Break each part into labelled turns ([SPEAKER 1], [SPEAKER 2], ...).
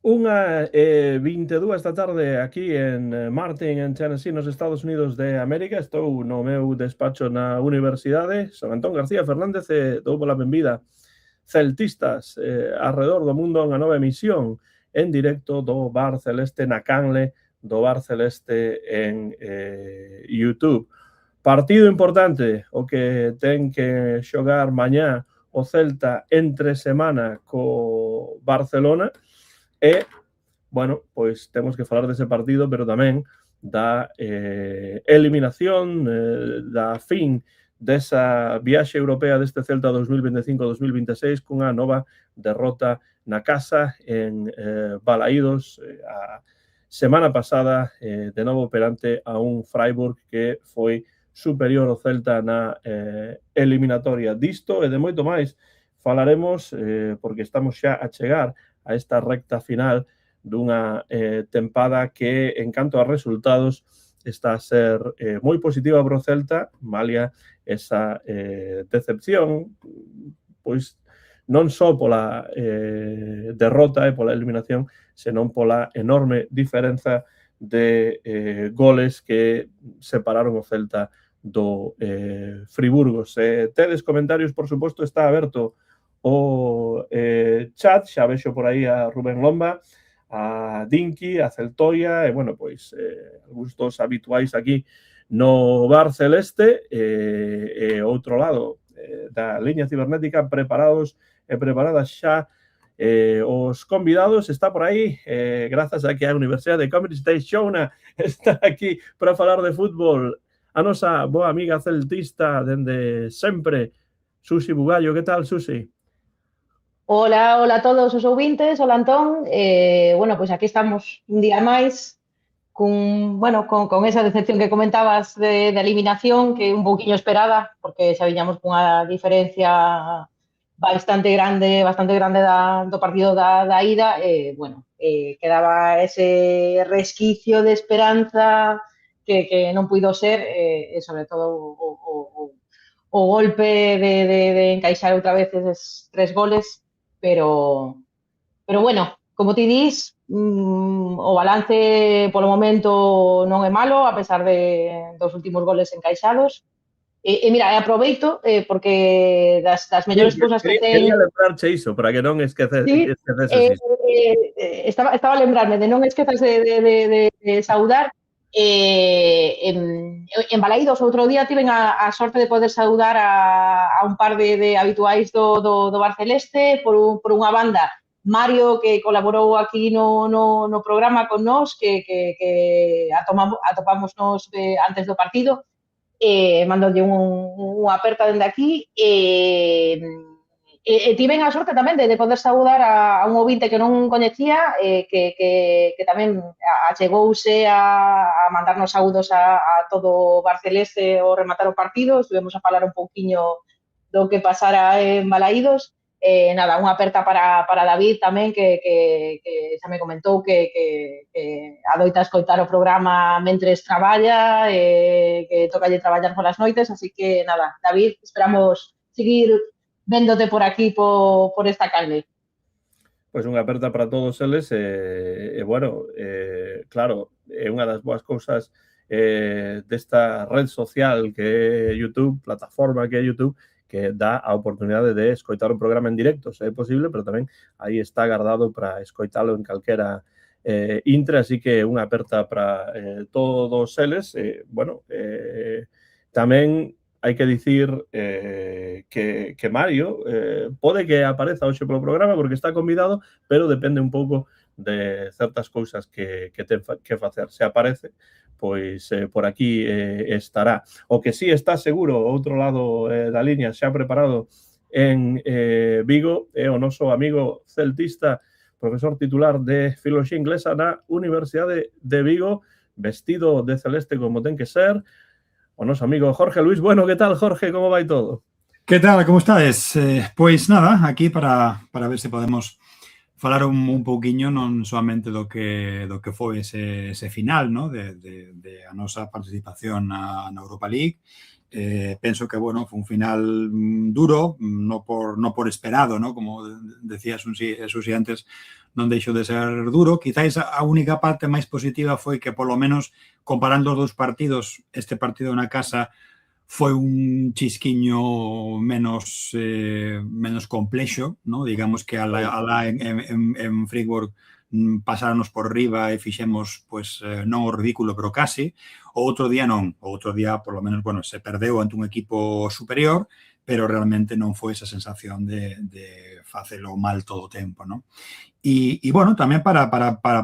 [SPEAKER 1] Unha 22 da tarde aquí en Martin, en Tennessee, nos Estados Unidos de América. Estou no meu despacho na universidade. Son Antón García Fernández e dou pola benvida celtistas arredor do mundo a unha nova emisión en directo do Bar Celeste na Canle, do Bar Celeste en YouTube. Partido importante o que ten que xogar mañá o Celta entre semana co Barcelona. E, bueno, pois temos que falar dese partido, pero tamén da eliminación, da fin desa viaxe europea deste Celta 2025-2026 cunha nova derrota na casa en Balaídos a semana pasada, de novo perante a un Freiburg que foi superior ao Celta na eliminatoria. Disto e de moito máis falaremos porque estamos xa a chegar a esta recta final dunha tempada que, en canto a resultados, está a ser moi positiva para o Celta, malia esa decepción, pois non só pola derrota e pola eliminación, senón pola enorme diferenza de goles que separaron o Celta do Friburgo. Se tedes comentarios, por suposto, está aberto o chat, xa vexo por aí a Rubén Lomba, a Dinky, a Celtoia, e, bueno, pois, algúns dos habituais aquí no Bar Celeste, e outro lado da liña cibernética, preparados e preparadas xa os convidados. Está por aí, grazas a que a Universidade de Cambridge Xona está aquí para falar de fútbol, a nosa boa amiga celtista dende sempre, Susi Bugallo. Que tal, Susi?
[SPEAKER 2] Hola, hola a todos os ouvintes, hola Antón. Bueno, pois aquí estamos un día máis con esa decepción que comentabas de eliminación, que un pouquiño esperada, porque xa viñamos cunha diferencia bastante grande do partido da ida. Bueno, quedaba ese resquicio de esperanza que non puido ser, e sobre todo o golpe de encaixar outra vez eses 3 goles. Pero bueno, como ti dis, o balance polo momento non é malo, a pesar dos últimos goles encaixados. Mira, aproveito, porque das mellores cousas que ten...
[SPEAKER 1] Quería lembrarche iso, para que non esqueces
[SPEAKER 2] Sí,
[SPEAKER 1] iso.
[SPEAKER 2] estaba a lembrarme de non esquezas de saudar. En Balaídos outro día tiven a sorte de poder saudar a un par de habituais do Bar Celeste por unha banda, Mario, que colaborou aquí no programa con nós, que atopamos nos antes do partido. Mandoulle unha aperta dende aquí. Tiven a sorte tamén de poder saudar a un ouvinte que non coñecía, que tamén achegouse a mandarnos saúdos a todo o Bar Celeste ao rematar o partido. Estuvemos a falar un pouquiño do que pasara en Balaídos. Nada, unha aperta para David tamén, que xa me comentou que adoita escoitar o programa mentres traballa, que tocalle traballar polas noites, así que nada, David, esperamos seguir véndote por aquí, por esta canle.
[SPEAKER 1] Pois unha aperta para todos eles, bueno, claro, é unha das boas cousas desta red social que é YouTube, plataforma que é YouTube, que dá a oportunidade de escoitar o programa en directo, se é posible, pero tamén aí está guardado para escoitalo en calquera intre, así que unha aperta para todos eles. Bueno, tamén hai que dicir que Mario pode que apareza hoxe polo programa porque está convidado, pero depende un pouco de certas cousas que ten que facer. Se aparece, pois por aquí estará. O que sí está seguro, outro lado da liña, xa preparado en Vigo, é o noso amigo celtista, profesor titular de Filoloxía Inglesa na Universidade de Vigo, vestido de celeste como ten que ser, o noso amigo Jorge Luis Bueno. Que tal, Jorge? Como vai todo?
[SPEAKER 3] Que tal? Como estades? Pois nada, aquí para ver se podemos falar un pouquiño non soamente do que foi ese final, ¿no? de a nosa participación na Europa League, Penso que, bueno, foi un final duro, no por esperado, ¿no? Como decía Susi antes, non deixou de ser duro. Quizáis a única parte máis positiva foi que, polo menos, comparando os dous partidos, este partido na casa foi un chisquiño menos complexo, ¿no? Digamos que alá en Friburg pasáronos por riba e fixemos, pues, non o ridículo, pero casi. O outro día non. O outro día, por lo menos, bueno, se perdeu ante un equipo superior, pero realmente non foi esa sensación de facelo mal todo o tempo, ¿no? E bueno, tamén para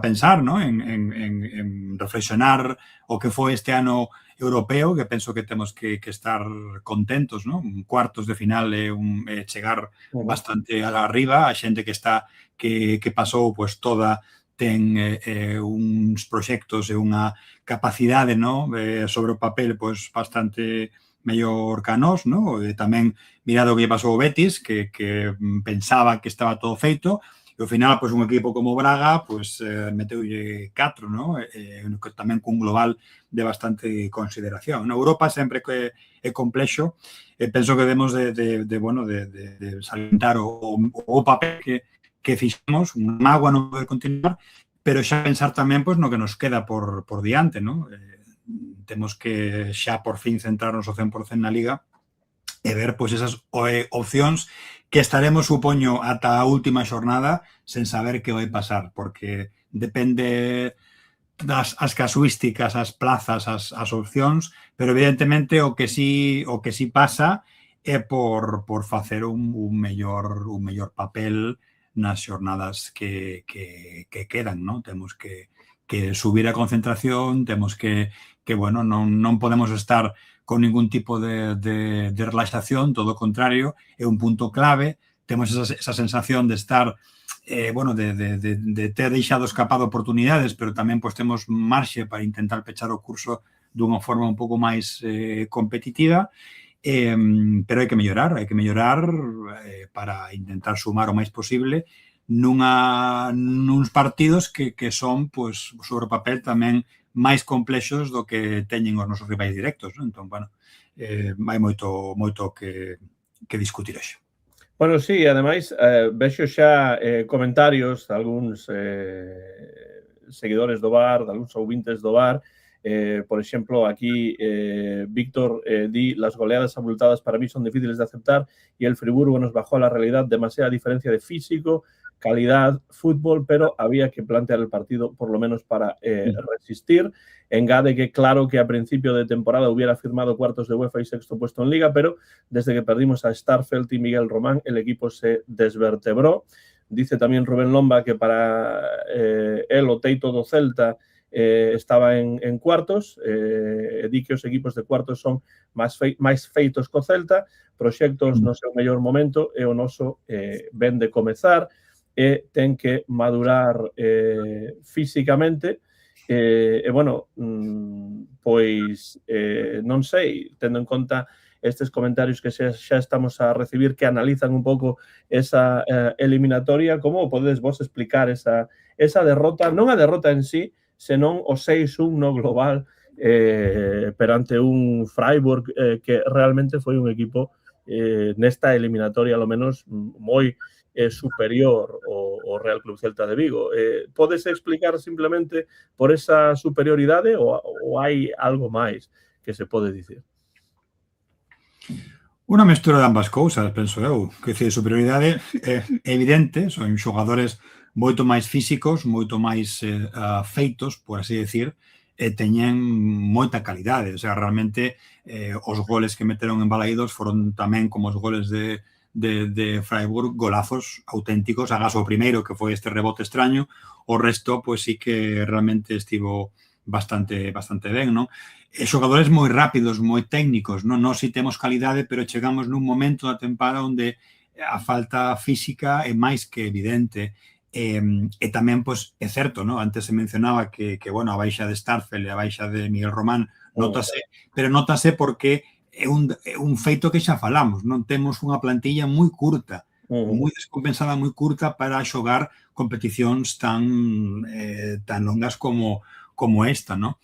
[SPEAKER 3] pensar, ¿no? En reflexionar o que foi este ano europeo, que penso que temos que estar contentos, ¿no? Cuartos de final é chegar bastante arriba, a xente que pasou, pues, toda ten uns proxectos e unha capacidade, ¿no? Sobre o papel, pues, bastante mellor que a nós, ¿no? Tamén mirado o que pasou o Betis, que pensaba que estaba todo feito, e ao final, pues, un equipo como Braga, pues, meteulle 4, ¿no? Tamén cun global de bastante consideración. Na Europa sempre que é complexo, penso que debemos de salientar o papel que fixemos, unha mágoa non poder continuar, pero xa pensar tamén, pues, no que nos queda por diante, ¿no? Temos que xa por fin centrarnos o 100% na Liga e ver, pois, esas opcións que estaremos, supoño, ata a última xornada sen saber que vai pasar, porque depende as casuísticas, as plazas, as opcións, pero evidentemente o que sí pasa é por facer un mellor papel nas xornadas que quedan, ¿no? Temos que subir a concentración, temos que bueno, non podemos estar con ningún tipo de relaxación, todo o contrario, é un punto clave. Temos esa sensación de estar, bueno, de ter deixado escapado oportunidades, pero tamén, pues, temos marxe para intentar pechar o curso dunha forma un pouco máis competitiva, pero hai que mellorar para intentar sumar o máis posible nuns partidos que son, pues, sobre o papel tamén máis complexos do que teñen os nosos rivais directos, ¿no? Entón, bueno, hai moito que discutir hoxe.
[SPEAKER 1] Bueno, sí, ademais, vexo xa comentarios de algúns seguidores do VAR, de algúns ouvintes do VAR. Por exemplo, aquí Víctor di: las goleadas abultadas para mí son difíciles de aceptar y el Friburgo nos bajó a la realidad, demasiada diferencia de físico, calidad, fútbol, pero había que plantear el partido por lo menos para resistir. Engade que claro que a principio de temporada hubiera firmado cuartos de UEFA y sexto puesto en Liga, pero desde que perdimos a Starfelt y Miguel Román, el equipo se desvertebró. Dice también Rubén Lomba que para él o Teito do Celta estaba en cuartos, di que os equipos de cuartos son máis feitos co Celta, proxectos no seu mellor momento e o noso ven de comezar e ten que madurar físicamente e, bueno, pois non sei, tendo en conta estes comentarios que xa estamos a recibir que analizan un pouco esa eliminatoria, como podedes vos explicar esa derrota, non a derrota en sí, senón o 6-1 no global perante un Freiburg que realmente foi un equipo nesta eliminatoria, ao menos, moi superior ao Real Club Celta de Vigo. Podes explicar simplemente por esa superioridade ou hai algo máis que se pode dicir?
[SPEAKER 3] Unha mestura de ambas cousas, penso eu. Que dicir, superioridade é evidente, son xogadores moito máis físicos, moito máis feitos, por así decir, e teñen moita calidade. O sea, realmente os goles que meteron en Balaídos foron tamén como os goles de Freiburg, golazos auténticos. Agás o primeiro, que foi este rebote extraño, o resto, pois sí que realmente estivo bastante ben, non? E xogadores moi rápidos, moi técnicos, non? Nós si temos calidade, pero chegamos nun momento da tempada onde a falta física é máis que evidente. E tamén, pois, é certo, non? Antes se mencionaba que bueno, a baixa de Starfelt e a baixa de Miguel Román notase, pero notase porque é un feito que xa falamos, non? Temos unha plantilla moi curta, moi descompensada, moi curta para xogar competicións tan longas como esta, non?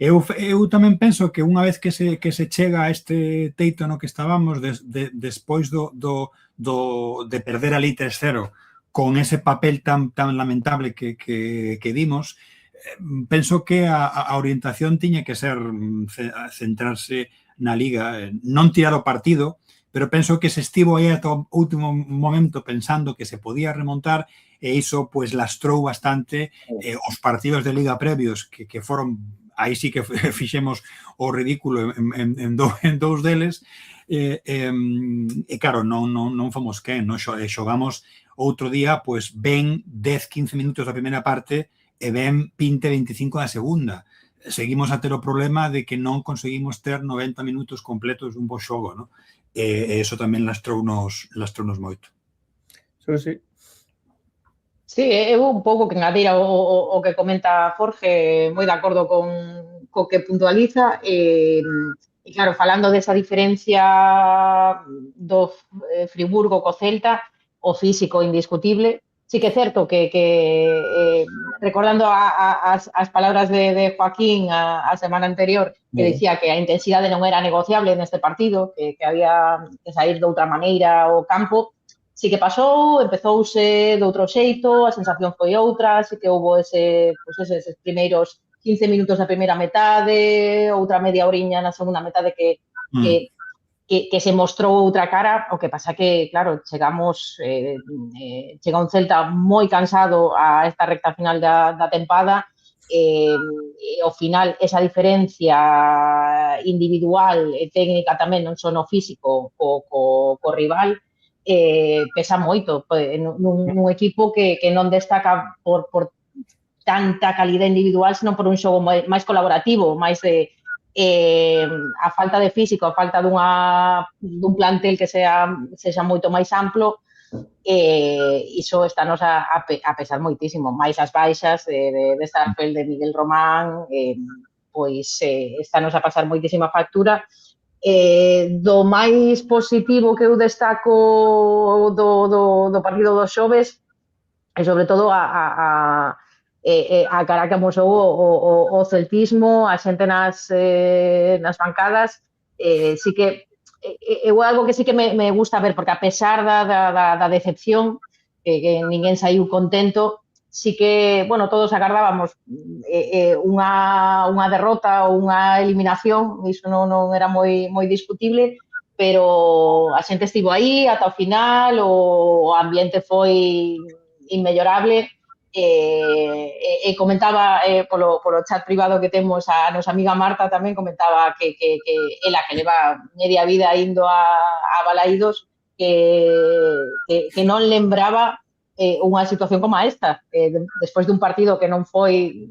[SPEAKER 3] Eu tamén penso que unha vez que se chega a este teito no que estábamos, despois de perder ali 3-0 con ese papel tan lamentable que dimos, penso que a orientación tiña que ser centrarse na Liga, non tirar o partido, pero penso que se estivo aí ata o último momento pensando que se podía remontar e iso pues lastrou bastante os partidos de Liga previos que foron, aí sí que fixemos o ridículo en dous deles e claro, non fomos quen, xogamos outro día pues ben 10-15 minutos da primeira parte e ben 20-25 da segunda. Seguimos a ter o problema de que non conseguimos ter 90 minutos completos dun bo xogo, ¿no? E eso tamén lastrounos moito.
[SPEAKER 1] Sí.
[SPEAKER 2] Sí, eu un pouco que engadira o que comenta Jorge, moi de acordo co que puntualiza. E claro, falando desa diferencia do Friburgo co Celta, o físico indiscutible. Sí que é certo que recordando as palabras de Joaquín a semana anterior, que dicía que a intensidade non era negociable neste partido, que había que sair de outra maneira ao campo. Sí que pasou, empezouse de outro xeito, a sensación foi outra, sí que houve eses primeiros 15 minutos da primeira metade, outra media oriña na segunda metade que se mostrou outra cara. O que pasa que, claro, chega un Celta moi cansado a esta recta final da tempada e ao final esa diferencia individual e técnica tamén, non só no físico co rival, pesa moito nun equipo que non destaca por tanta calidad individual, senón por un xogo máis colaborativo, máis de a falta de físico, a falta dun plantel que sexa moito máis amplo. Iso estános a pesar moitísimo, máis as baixas de Starfel, de Miguel Román, pois estános a pasar moitísima factura. Do máis positivo que eu destaco do partido dos xoves e sobre todo a cara que amosou o celtismo, a xente nas bancadas. Sí que é algo que sí que me gusta ver, porque a pesar da decepción, que ninguén saiu contento, sí que, bueno, todos agardábamos unha derrota ou unha eliminación, iso non era moi discutible, pero a xente estivo aí ata o final, o ambiente foi inmellorable. E comentaba polo chat privado que temos a nosa amiga Marta, tamén comentaba que ela que leva media vida indo a Balaídos, que non lembraba unha situación como esta, despois dun partido que non foi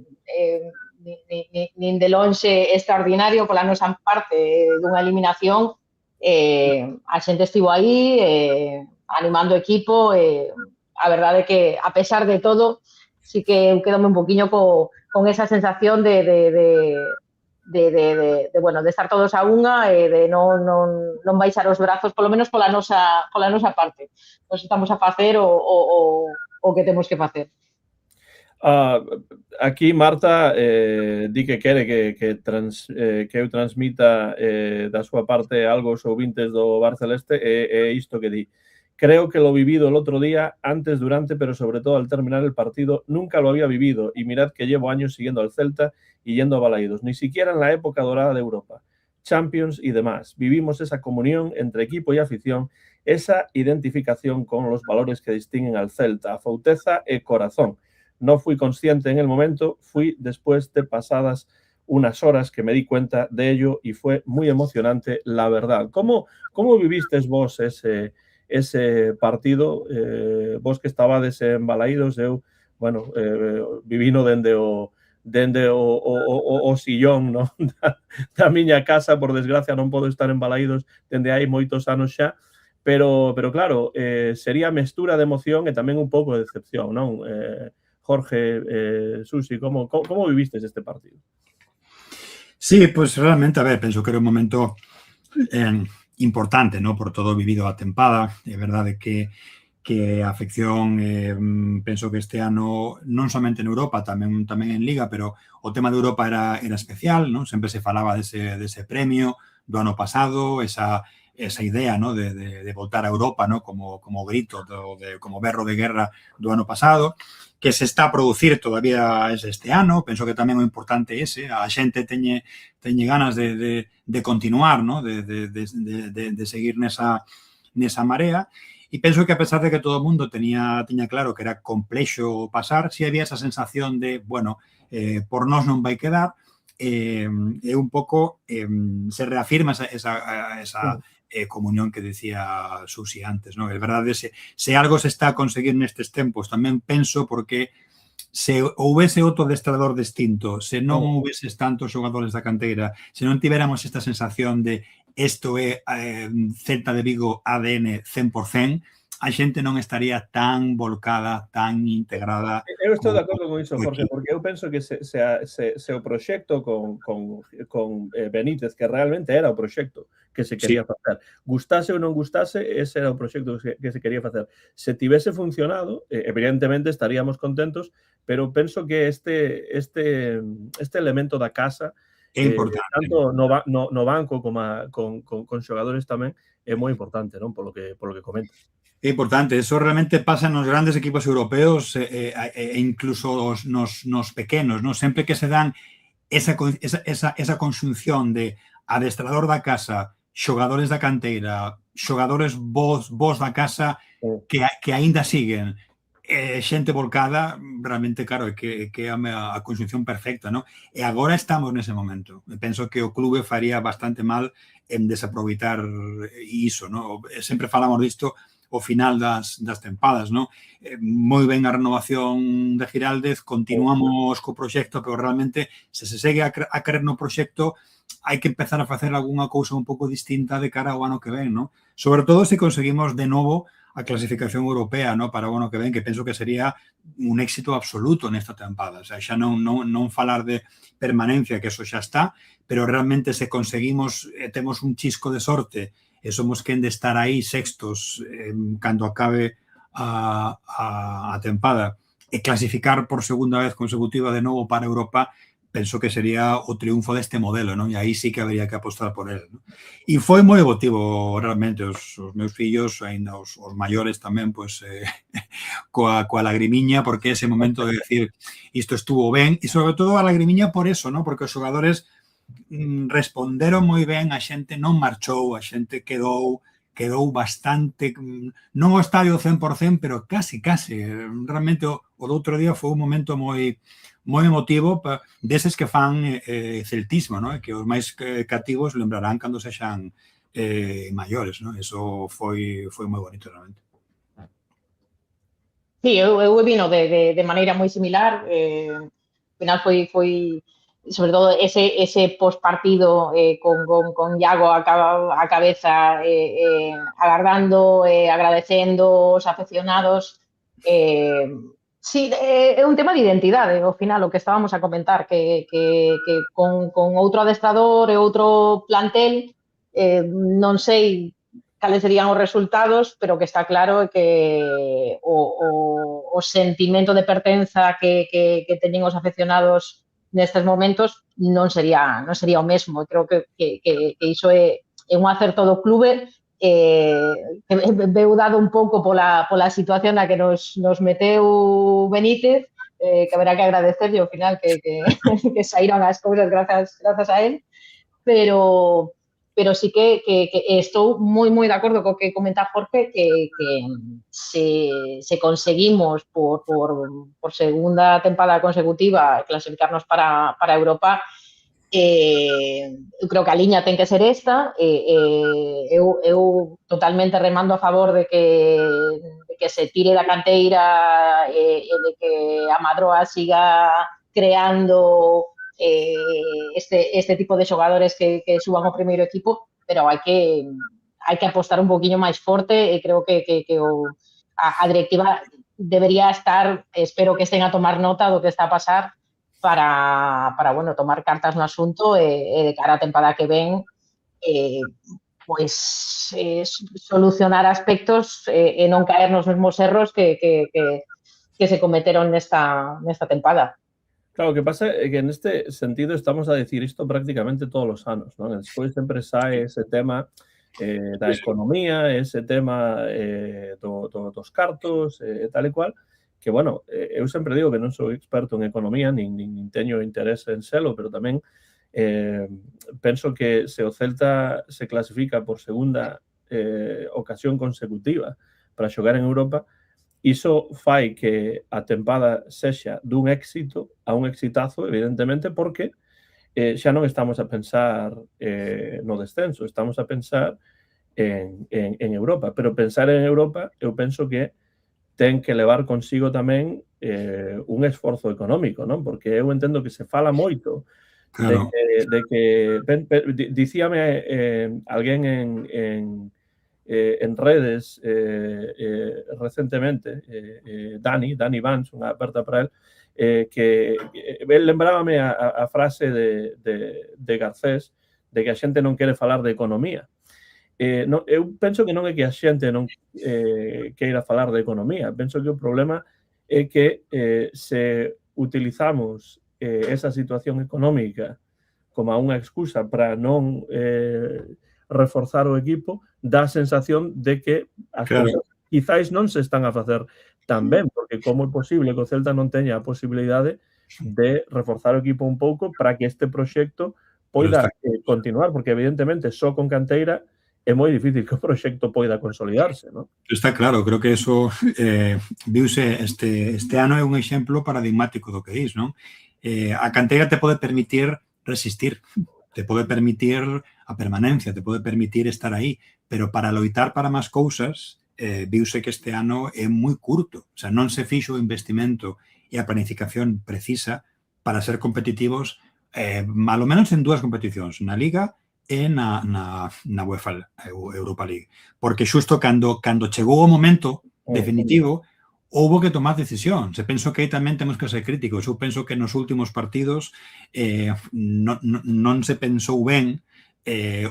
[SPEAKER 2] nin de lonxe extraordinario pola nosa parte dunha eliminación. A xente estivo aí animando o equipo. A verdade é que, a pesar de todo, sí que eu quedome un poquinho con esa sensación de estar todos a unha e de non baixar os brazos, polo menos pola nosa parte. Nos estamos a facer o que temos que facer.
[SPEAKER 1] Aquí Marta di que quere que eu transmita da súa parte algo aos ouvintes do Barceleste e isto que di. Creo que lo vivido el otro día, antes, durante, pero sobre todo al terminar el partido, nunca lo había vivido. Y mirad que llevo años siguiendo al Celta y yendo a Balaídos. Ni siquiera en la época dorada de Europa. Champions y demás. Vivimos esa comunión entre equipo y afición, esa identificación con los valores que distinguen al Celta, afouteza e corazón. No fui consciente en el momento, fui después de pasadas unas horas que me di cuenta de ello y fue muy emocionante, la verdad. ¿Cómo vivisteis vos ese partido? Vos que estabades en Balaídos, eu, bueno, vivino dende o sillón, no? da miña casa, por desgracia non podo estar en Balaídos dende hai moitos anos xa, pero claro, sería mestura de emoción e tamén un pouco de decepción, non? Jorge, Susi, como vivistes este partido?
[SPEAKER 3] Sí, pues realmente, a ver, penso que era un momento importante, ¿no? Por todo vivido a tempada. É verdade que que a afección penso que este ano non somente en Europa, tamén en Liga, pero o tema de Europa era especial, non? Sempre se falaba dese premio do ano pasado, esa idea, ¿no? de voltar a Europa, ¿no? como grito, como berro de guerra do ano pasado, que se está a producir todavía este ano. Penso que tamén o importante é ese, a xente teñe ganas de continuar, ¿no? de seguir nesa marea. E penso que a pesar de que todo o mundo tiña claro que era complexo pasar, si había esa sensación de, bueno, por nós non vai quedar, un pouco se reafirma esa comunión que decía Susi antes, ¿no? É verdade, se algo se está a conseguir nestes tempos, tamén penso porque se houvese outro adestrador distinto, se non houveses tantos xogadores da canteira, se non tiveramos esta sensación de isto é Celta de Vigo ADN 100%, a xente non estaría tan volcada, tan integrada.
[SPEAKER 1] Eu estou de acordo con iso, Jorge, porque eu penso que se o proxecto con Benítez, que realmente era o proxecto que se quería facer, gustase ou non gustase, ese era o proxecto que se quería facer. Se tivese funcionado, evidentemente estaríamos contentos, pero penso que este elemento da casa,
[SPEAKER 3] é importante.
[SPEAKER 1] tanto no banco como con xogadores tamén, é moi importante, non? Polo que comentas.
[SPEAKER 3] É importante, eso realmente pasa nos grandes equipos europeos e incluso nos pequenos, ¿no? Sempre que se dan esa conxunción de adestrador da casa, xogadores da canteira, xogadores vos da casa que aínda siguen, xente volcada, realmente, claro, que é a conxunción perfecta, ¿no? E agora estamos nese momento. Penso que o clube faría bastante mal en desaproveitar iso, ¿no? Sempre falamos disto ao final das tempadas, ¿no? Moi ben a renovación de Giraldez, continuamos co proxecto, pero realmente se segue a querer no proxecto, hai que empezar a facer algunha cousa un pouco distinta de cara ao ano que ven, ¿no? Sobre todo se conseguimos de novo a clasificación europea, ¿no? Para o ano que ven, que penso que sería un éxito absoluto nesta tempada. O sea, xa non falar de permanencia, que eso xa está, pero realmente se conseguimos, temos un chisco de sorte e somos quen de estar aí sextos cando acabe a tempada e clasificar por segunda vez consecutiva de novo para Europa, penso que sería o triunfo deste modelo, non? E aí sí que habría que apostar por ele, non? E foi moi emotivo realmente, os meus fillos, ainda os maiores tamén, pois, coa lagrimiña, porque ese momento de decir isto estuvo ben, e sobre todo a lagrimiña por eso, non? Porque os xogadores responderon moi ben, a xente non marchou, a xente quedou bastante, non o estadio 100%, pero casi. Realmente o do outro día foi un momento moi emotivo deses que fan celtismo, ¿no? Que os máis cativos lembrarán cando sexan maiores, ¿no? Eso foi moi bonito realmente.
[SPEAKER 2] Sí, eu vino de maneira moi similar. Ao final foi sobre todo ese postpartido con Iago a cabeza, agardando, agradecendo os afeccionados. Sí, é un tema de identidade, ao final, o que estábamos a comentar, que con outro adestrador e outro plantel, non sei cales serían os resultados, pero que está claro que o sentimento de pertenza que teñen os afeccionados nestes momentos non sería o mesmo. Creo que iso é un acerto do clube, que veu dado un pouco pola situación na que nos meteu Benítez, que haberá que agradecerlle ao final que saíron as cousas grazas a él, pero sí que estou moi de acordo co que comenta Jorge, que se conseguimos por segunda tempada consecutiva clasificarnos para Europa, eu creo que a liña ten que ser esta. Eu totalmente remando a favor de que se tire da canteira e de que a Madroa siga creando este tipo de xogadores que suban ao primeiro equipo, pero hai que apostar un poquinho máis forte, e creo que a directiva debería estar, espero que estén a tomar nota do que está a pasar para bueno, tomar cartas no asunto e de cara a tempada que ven pois solucionar aspectos e non caer nos mesmos erros que se cometeron nesta tempada.
[SPEAKER 1] Claro, o que pasa é que neste sentido estamos a decir isto prácticamente todos os anos, non? Despois sempre sae ese tema da economía, ese tema dos cartos e tal e cual, que, bueno, eu sempre digo que non sou experto en economía, nin teño interese en selo, pero tamén penso que se o Celta se clasifica por segunda ocasión consecutiva para xogar en Europa, iso fai que a tempada sexa dun éxito a un exitazo, evidentemente, porque xa non estamos a pensar no descenso, estamos a pensar en Europa. Pero pensar en Europa, eu penso que ten que levar consigo tamén un esforzo económico, non? Porque eu entendo que se fala moito
[SPEAKER 3] Claro.
[SPEAKER 1] de que dicíame alguén en redes recentemente, Dani Vance, unha aperta para él, que él lembrábame a frase de Garcés de que a xente non quere falar de economía. Eu penso que non é que a xente non queira falar de economía. Penso que o problema é que se utilizamos esa situación económica como unha excusa para non reforzar o equipo, dá a sensación de que as cousas quizáis non se están a facer tan ben, porque como é posible que o Celta non teña a posibilidade de reforzar o equipo un pouco para que este proxecto poida continuar, porque evidentemente só con canteira é moi difícil que o proxecto poida consolidarse, non?
[SPEAKER 3] Está claro, creo que eso viuse este ano é un exemplo paradigmático do que dis, non? A canteira te pode permitir resistir, te pode permitir a permanencia, te pode permitir estar aí, pero para loitar para máis cousas, viuse que este ano é moi curto. O sea, non se fixo o investimento e a planificación precisa para ser competitivos, malo menos en dúas competicións, na Liga e na UEFA Europa League. Porque xusto cando chegou o momento definitivo, houbo que tomar decisión. Se penso que aí tamén temos que ser críticos. Eu penso que nos últimos partidos non se pensou ben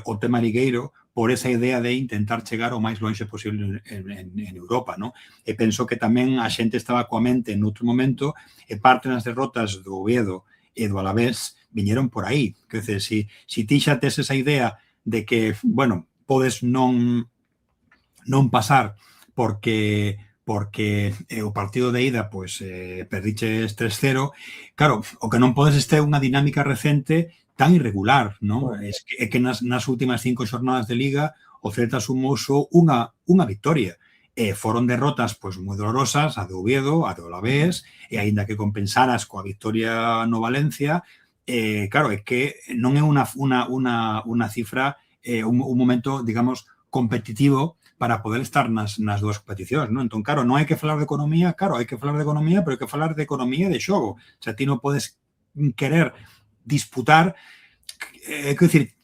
[SPEAKER 3] o tema ligueiro por esa idea de intentar chegar o máis longe posible en Europa, non? E penso que tamén a xente estaba coa mente noutro momento e parte das derrotas do Oviedo e do Alavés viñeron por aí. Quer dizer, si ti xa tes esa idea de que, bueno, podes non pasar porque o partido de ida perdiches 3-0, claro, o que non podes ter unha dinámica recente tan irregular, non? É que nas últimas 5 xornadas de Liga o Celta sumou só unha victoria. Foron derrotas moi dolorosas, a de Oviedo, a de Alavés, e aínda que compensaras coa victoria no Valencia, claro, é que non é unha cifra, un momento, digamos, competitivo para poder estar nas dúas competicións, non? Entón, claro, non hai que falar de economía, claro, hai que falar de economía, pero hai que falar de economía de xogo. O sea, ti non podes querer disputar, é dicir,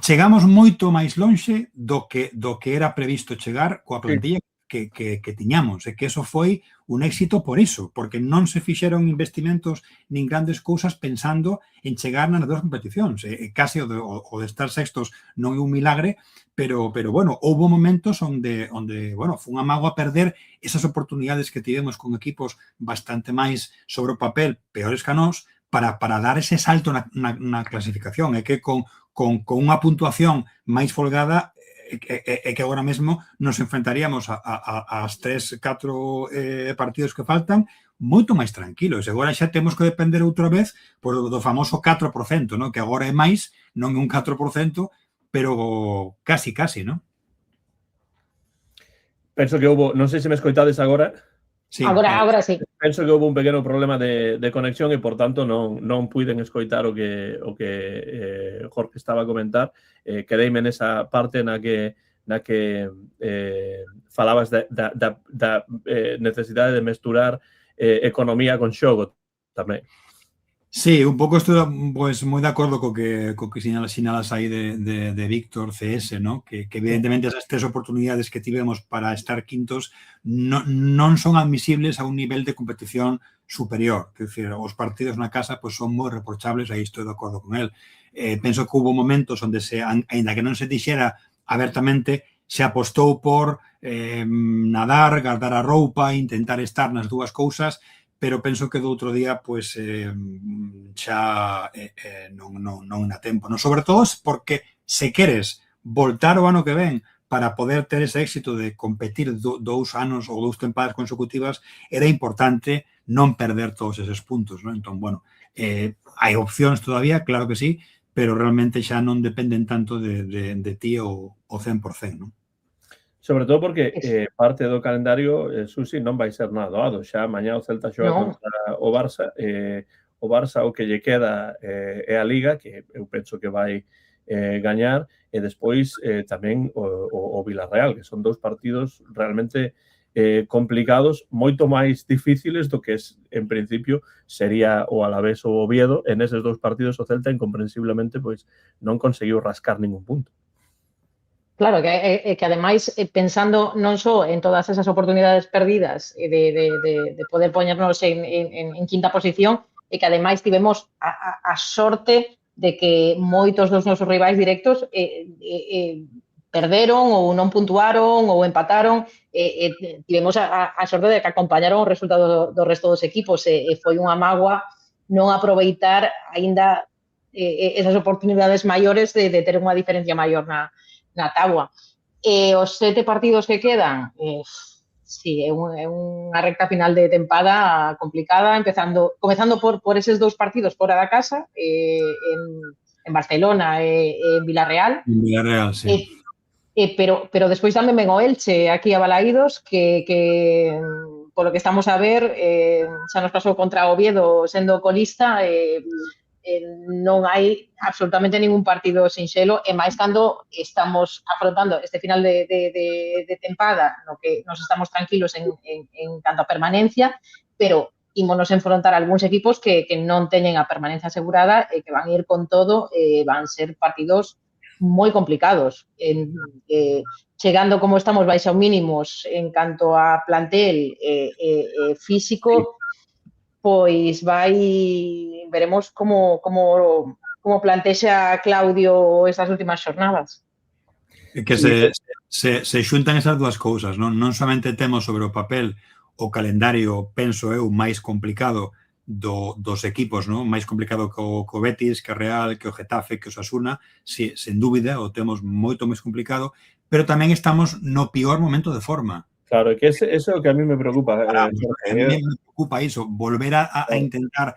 [SPEAKER 3] chegamos moito máis lonxe do que era previsto chegar coa plantilla que tiñamos, e que eso foi un éxito por iso, porque non se fixeron investimentos nin grandes cousas pensando en chegar nas dúas competicións. Case o de estar sextos non é un milagre, pero bueno, houve momentos onde bueno, foi unha mágoa perder esas oportunidades que tivemos con equipos bastante máis sobre o papel peores que a nós para dar ese salto na clasificación. É que con unha puntuación máis folgada é que agora mesmo nos enfrentaríamos aos 3-4 partidos que faltan moito máis tranquilos. Agora xa temos que depender outra vez do famoso 4%, non? Que agora é máis, non é un 4%, pero casi, non?
[SPEAKER 1] Penso que houve, non sei se me escoitades agora.
[SPEAKER 2] Sí, agora sí.
[SPEAKER 1] Penso que houve un pequeno problema de conexión e, por tanto, non puiden escoitar o que Jorge estaba a comentar. Quedeime nesa parte na que falabas da necesidade de mesturar economía con xogo tamén.
[SPEAKER 3] Sí, un pouco estou moi de acordo co que sinalas aí de Víctor CS, ¿no? Que evidentemente esas 3 oportunidades que tivemos para estar quintos non son admisibles a un nivel de competición superior. Quer dizer, os partidos na casa son moi reprochables, aí estou de acordo con él. Penso que hubo momentos onde, aínda que non se dixera abertamente se apostou por nadar, guardar a roupa, intentar estar nas dúas cousas, pero penso que do outro día pois xa non na tempo. Non? Sobre todo porque se queres voltar o ano que ven para poder ter ese éxito de competir 2 anos ou 2 tempadas consecutivas, era importante non perder todos eses puntos. Non? Entón, bueno, hai opcións todavía, claro que sí, pero realmente xa non dependen tanto de ti o 100%. Non?
[SPEAKER 1] Sobre todo porque parte do calendario, Susi, non vai ser nada doado. Xa mañá o Celta xoga contra o Barça. O Barça o que lle queda é a Liga, que eu penso que vai gañar, e despois tamén o Villarreal, que son 2 partidos realmente complicados, moito máis difíciles do que en principio sería o Alavés ou o Oviedo. En eses 2 partidos o Celta incomprensiblemente pois non conseguiu rascar ningún punto.
[SPEAKER 2] Claro, que ademais, pensando non só en todas esas oportunidades perdidas de poder poñernos en quinta posición, e que ademais tivemos a sorte de que moitos dos nosos rivais directos perderon ou non puntuaron ou empataron, tivemos a sorte de que acompañaron o resultado do resto dos equipos, e foi unha mágoa non aproveitar aínda esas oportunidades maiores de ter unha diferencia maior na táboa. Os 7 partidos que quedan, sí, é unha recta final de tempada complicada, comezando por eses 2 partidos fora da casa, en Barcelona e en Villarreal.
[SPEAKER 3] En Villarreal, sí.
[SPEAKER 2] Pero despois tamén ven o Elche aquí a Balaídos, que polo que estamos a ver, xa nos pasou contra o Oviedo sendo colista, non hai absolutamente ningún partido sinxelo, e máis cando estamos afrontando este final de tempada no que nos estamos tranquilos en canto a permanencia, pero ímonos enfrontar a algúns equipos que non teñen a permanencia asegurada e que van ir con todo, van ser partidos moi complicados. Chegando como estamos baixo mínimos en canto a plantel físico, pois veremos como plantexa Claudio estas últimas xornadas.
[SPEAKER 3] Que se xuntan esas 2 cousas, non somente temos sobre o papel o calendario, penso eu, máis complicado dos equipos, non? Máis complicado que o Betis, que o Real, que o Getafe, que o Osasuna, sen dúbida, o temos moito máis complicado, pero tamén estamos no pior momento de forma.
[SPEAKER 1] Claro, que eso é o que a mí me preocupa.
[SPEAKER 3] A mí me preocupa iso, volver a intentar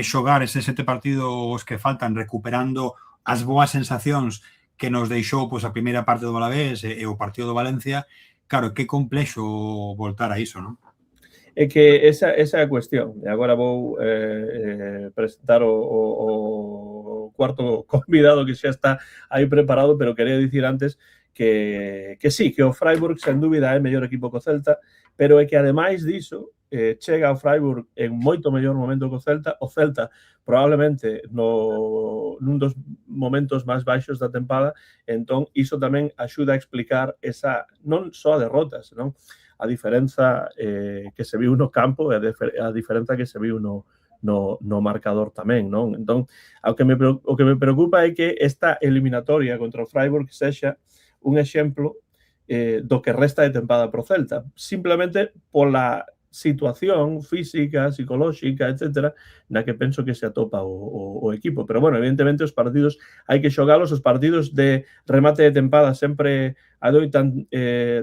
[SPEAKER 3] xogar eses 7 partidos que faltan, recuperando as boas sensacións que nos deixou pois, a primeira parte do Alavés e o partido do Valencia. Claro, que complexo voltar a iso, non?
[SPEAKER 1] É que esa é a cuestión. E agora vou presentar o cuarto convidado que xa está aí preparado, pero quería dicir antes que sí, que o Freiburg, sen dúbida, é mellor equipo que o Celta, pero é que, ademais diso, chega ao Freiburg en moito mellor momento que o Celta. O Celta, probablemente, nun dos momentos máis baixos da tempada, entón, iso tamén axuda a explicar esa, non só a derrota, senón a diferenza que se viu no campo e a diferenza que se viu no marcador tamén, non? Entón, o que me preocupa é que esta eliminatoria contra o Freiburg sexa un exemplo do que resta de tempada pro Celta, simplemente pola situación física, psicolóxica, etcétera, na que penso que se atopa o equipo. Pero, bueno, evidentemente, os partidos hai que xogalos, os partidos de remate de tempada sempre adoitan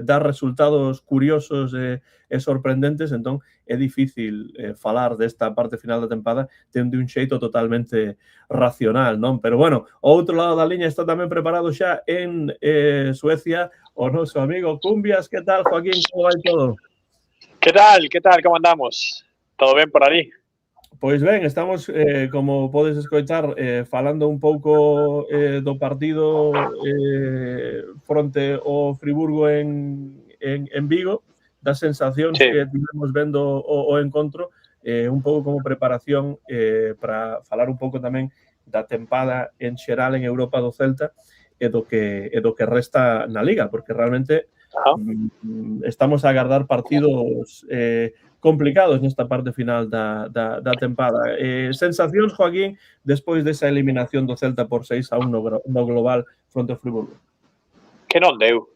[SPEAKER 1] dar resultados curiosos e sorprendentes, entón é difícil falar desta parte final da tempada tendo un xeito totalmente racional, non? Pero, bueno, o outro lado da liña está tamén preparado xa en Suecia o noso amigo Cumbias. Que tal, Joaquín? Como vai todo?
[SPEAKER 4] ¿Qué tal? ¿Cómo andamos? ¿Todo bien por ali?
[SPEAKER 1] Pois ben, estamos, como podes escoitar, falando un pouco do partido fronte ao Friburgo en Vigo, das sensacións que tivemos vendo o encontro, un pouco como preparación para falar un pouco tamén da tempada en xeral en Europa do Celta e do que resta na Liga, porque realmente estamos a agardar partidos complicados nesta parte final da tempada. Sensacións, Joaquín, despois desa eliminación do Celta por 6-1 no global fronte ao Friburgo?
[SPEAKER 4] que non deu.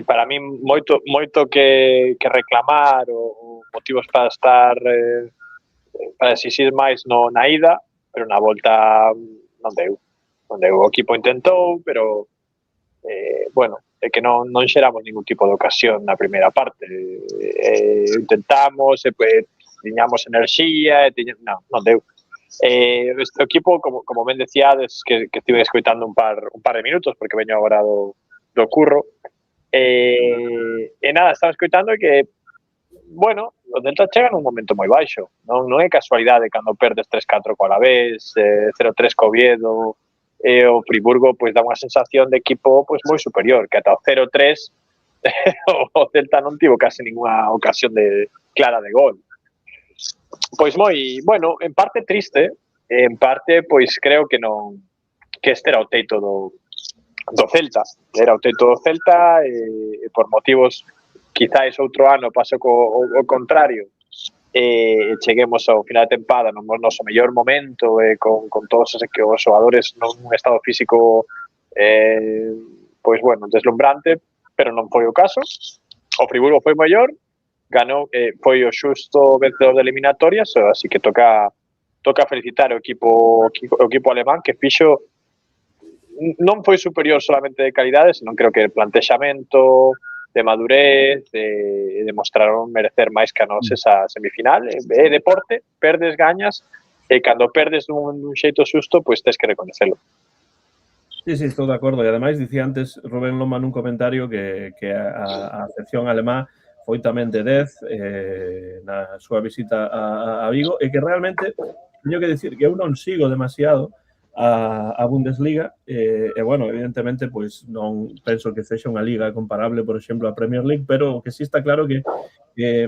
[SPEAKER 4] Para mí moito que reclamar ou motivos para estar para exixir máis na ida, pero na volta non deu. O equipo intentou, pero bueno, é que non xeramos ningún tipo de ocasión na primeira parte. Intentamos, tiñamos enerxía, non deu. Este equipo, como ben decíades, que estive escoitando un par de minutos, porque veño agora do curro, nada, estaba escoitando que, bueno, o Celta chega nun momento moi baixo, non é casualidade cando perdes 3-4 co Alavés, 0-3 co Oviedo, o Friburgo pois dá unha sensación de equipo pois moi superior, que ata o 0-3 o Celta non tivo case ninguna ocasión clara de gol. Pois moi, bueno, en parte triste, en parte pois creo que non, que este era o teito do Celta, era o teito do Celta e por motivos quizáis outro ano pase o contrario, cheguemos ao final de tempada no noso mellor momento, con todos os xogadores nun estado físico pois bueno, deslumbrante, pero non foi o caso. O Friburgo foi mellor, ganou, foi o xusto vencedor de eliminatorias, así que toca felicitar o equipo alemán, que fixo, non foi superior solamente de calidade, senón creo que el plantexamento, de madurez, demostraron merecer máis que a nós esa semifinal. É deporte, perdes, gañas, e cando perdes dun xeito xusto, pois tes que recoñecelo.
[SPEAKER 1] Sí, estou de acordo. E ademais, dicía antes Rubén Loma nun comentario que a sección alemá foi tamén de 10 na súa visita a Vigo, e que realmente, teño que dicir que eu non sigo demasiado a Bundesliga, e bueno, evidentemente, pois non penso que sexa unha liga comparable, por exemplo, a Premier League, pero o que sí está claro que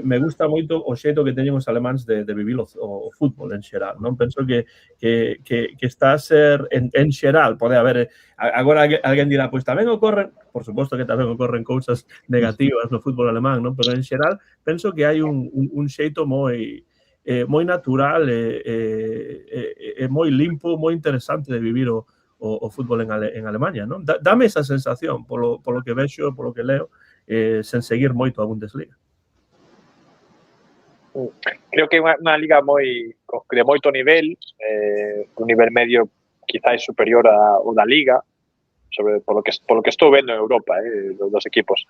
[SPEAKER 1] me gusta moito o xeito que teñen os alemáns de vivir o fútbol en xeral, non? Penso que está a ser, en xeral, pode haber, agora alguén dirá, pois tamén ocorren, por suposto que tamén ocorren cousas negativas no fútbol alemán, non? Pero en xeral, penso que hai un xeito moi natural e moi limpo, moi interesante de vivir o fútbol en Alemania, non? Dame esa sensación polo que vexo, polo que leo, sen seguir moito a Bundesliga.
[SPEAKER 4] Creo que é unha liga de moito nivel, un nivel medio quizáis superior ao da liga, polo que estou vendo en Europa, dos equipos.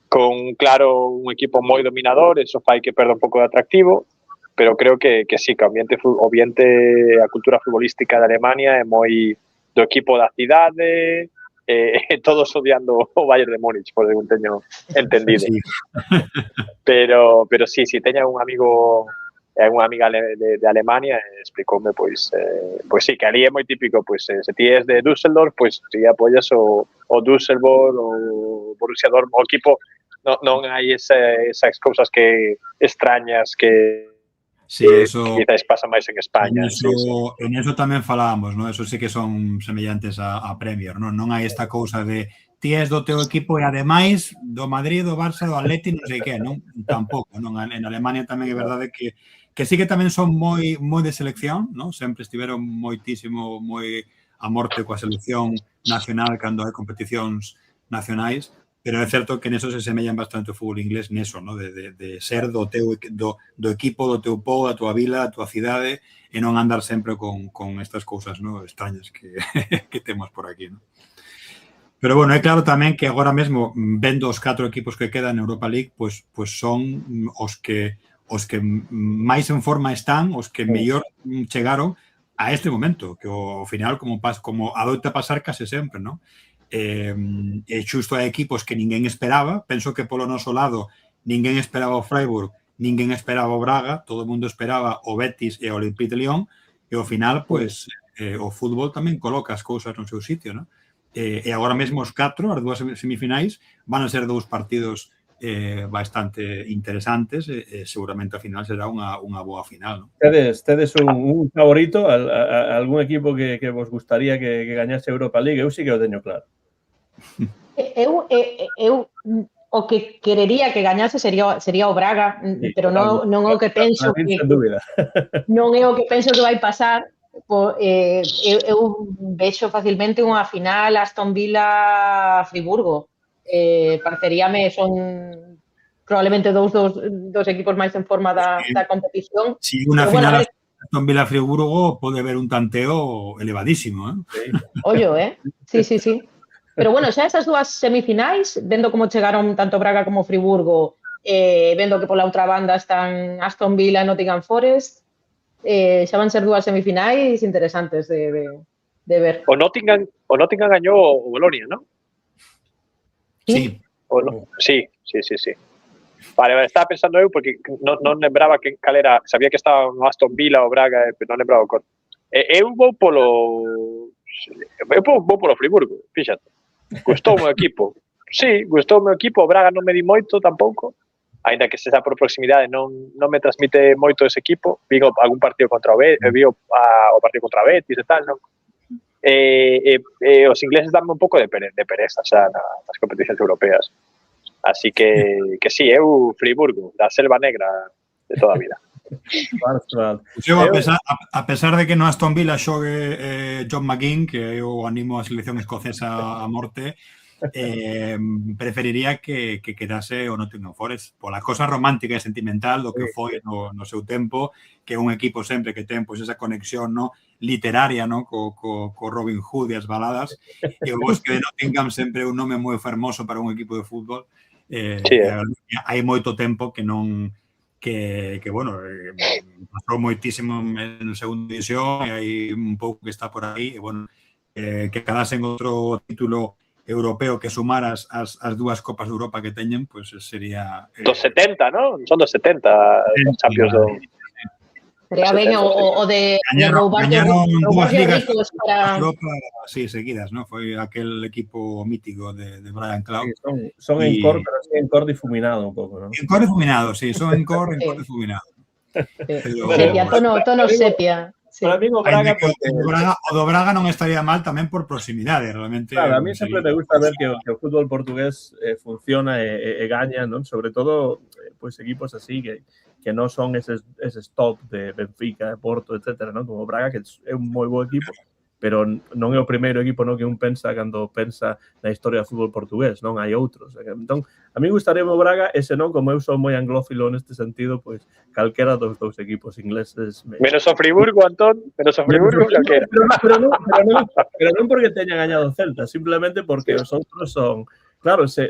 [SPEAKER 4] Con, claro, un equipo moi dominador, eso fai que perda un pouco de atractivo, pero creo que sí, que o ambiente, a cultura futbolística de Alemania é moi do equipo da cidade, todos odiando o Bayern de Múnich, por según teño entendido. Sí. Pero sí, teña un amigo e unha amiga de Alemania, explicoume, pois sí, que ali é moi típico, pois se ti és de Düsseldorf, pois ti apoias o Düsseldorf, o Borussia Dortmund, o equipo, non hai esas cousas que extrañas que
[SPEAKER 3] sí, eso,
[SPEAKER 4] quizás pasa máis en España.
[SPEAKER 3] En eso tamén falábamos, ¿no? Eso sí que son semellantes a Premier, ¿no? Non hai esta cousa de ti és do teu equipo e ademais do Madrid, do Barça, do Atleti, non sei que, non? Tampouco, non? En Alemania tamén é verdade que sí que tamén son moi de selección, ¿no? Sempre estiveron moitísimo, moi a morte coa selección nacional cando hai competicións nacionais, pero é certo que neso se semellan bastante o fútbol inglés neso, ¿no? De ser do equipo, do teu povo, da tua vila, da tua cidade, e non andar sempre con estas cousas, ¿no? Extrañas que temos por aquí, ¿no? Pero, bueno, é claro tamén que agora mesmo, vendo os 4 equipos que quedan na Europa League, pois son os que máis en forma están, os que mellor chegaron a este momento, que ao final, como adoita pasar case sempre, ¿no? E xusto a equipos que ninguén esperaba, penso que polo noso lado ninguén esperaba o Freiburg, ninguén esperaba o Braga, todo o mundo esperaba o Betis e o Olympique de Lyon, e ao final, pois, o fútbol tamén coloca as cousas no seu sitio, ¿no? E agora mesmo os 4, as 2 semifinais, van a ser 2 partidos bastante interesantes e seguramente ao final será unha boa final, ¿no?
[SPEAKER 1] Tedes un favorito, algún equipo que vos gustaría que gañase a Europa League? Eu sí que o teño claro.
[SPEAKER 2] Eu o que querería que gañase sería o Braga, pero non o que penso que non é o que penso que vai pasar, Eu vexo facilmente unha final Aston Villa-Friburgo. Pareceríame, son probablemente dos equipos máis en forma da competición.
[SPEAKER 3] Si unha
[SPEAKER 2] Pero, bueno,
[SPEAKER 3] final Aston Villa-Friburgo pode haber un tanteo elevadísimo,
[SPEAKER 2] Sí. Ollo, Sí. Pero, bueno, xa esas dúas semifinais, vendo como chegaron tanto Braga como Friburgo, vendo que pola outra banda están Aston Villa e Nottingham Forest, xa van ser dúas semifinais interesantes de ver.
[SPEAKER 4] O Nottingham gañou o Bolonia, ¿no?
[SPEAKER 3] Sí.
[SPEAKER 4] Sí. Vale, estaba pensando eu porque non lembraba que cal era, sabía que estaba no Aston Villa o Braga, pero non lembraba o cor. Eu vou polo Friburgo, fíxate. Gustou o meu equipo. Sí, gustou o meu equipo, o Braga non me di moito tampouco, ainda que sexa por proximidade non me transmite moito ese equipo. Vigo algún partido contra o Betis, o partido contra o Betis e tal, non? Os ingleses danme un pouco de pereza xa nas competicións europeas. Así que sí, eu Friburgo, da Selva Negra de toda a vida.
[SPEAKER 3] Eu, a pesar de que no Aston Villa xogue John McGinn, que eu animo a selección escocesa a morte, preferiría que quedase o Nottingham Forest pola cosa romántica e sentimental do que foi no seu tempo, que é un equipo sempre que ten pois esa conexión literaria co Robin Hood e as baladas, e o Bosque de Nottingham sempre é un nome moi fermoso para un equipo de fútbol. Hai moito tempo que non que pasou moitísimo en segunda división e hai un pouco que está por aí e que quedasen outro título europeo que sumar as dúas Copas de Europa que teñen, pois sería...
[SPEAKER 4] Dos 70, non? Son dos 70 os Champions do...
[SPEAKER 2] Sería ben o de roubar ricos para...
[SPEAKER 3] Europa, sí, seguidas, ¿no? Foi aquel equipo mítico de Brian Clough.
[SPEAKER 1] Sí, son Encore, pero sí Encore difuminado un pouco, ¿no?
[SPEAKER 3] Encore difuminado, sí, son Encore difuminado.
[SPEAKER 2] Sepia, tono sepia. Sí.
[SPEAKER 1] Para mí o Braga,
[SPEAKER 3] o do Braga non estaría mal tamén por proximidade, realmente.
[SPEAKER 1] Claro, a mí sempre me gusta ver que o fútbol portugués funciona e gaña, non? Sobre todo, pues equipos así que non son eses top de Benfica, Porto, etcétera, non? Como Braga, que é un moi bo equipo, pero non é o primeiro equipo no que un pensa cando pensa na historia do fútbol portugués, non? Hai outros. Entón, a mí gustaría o Braga, ese non, como eu son moi anglófilo neste sentido, pois calquera dos dous equipos ingleses.
[SPEAKER 4] Menos o Friburgo, Antón, menos o Friburgo, calquera.
[SPEAKER 1] Pero non porque teña gañado Celta, simplemente porque os outros son... Claro, se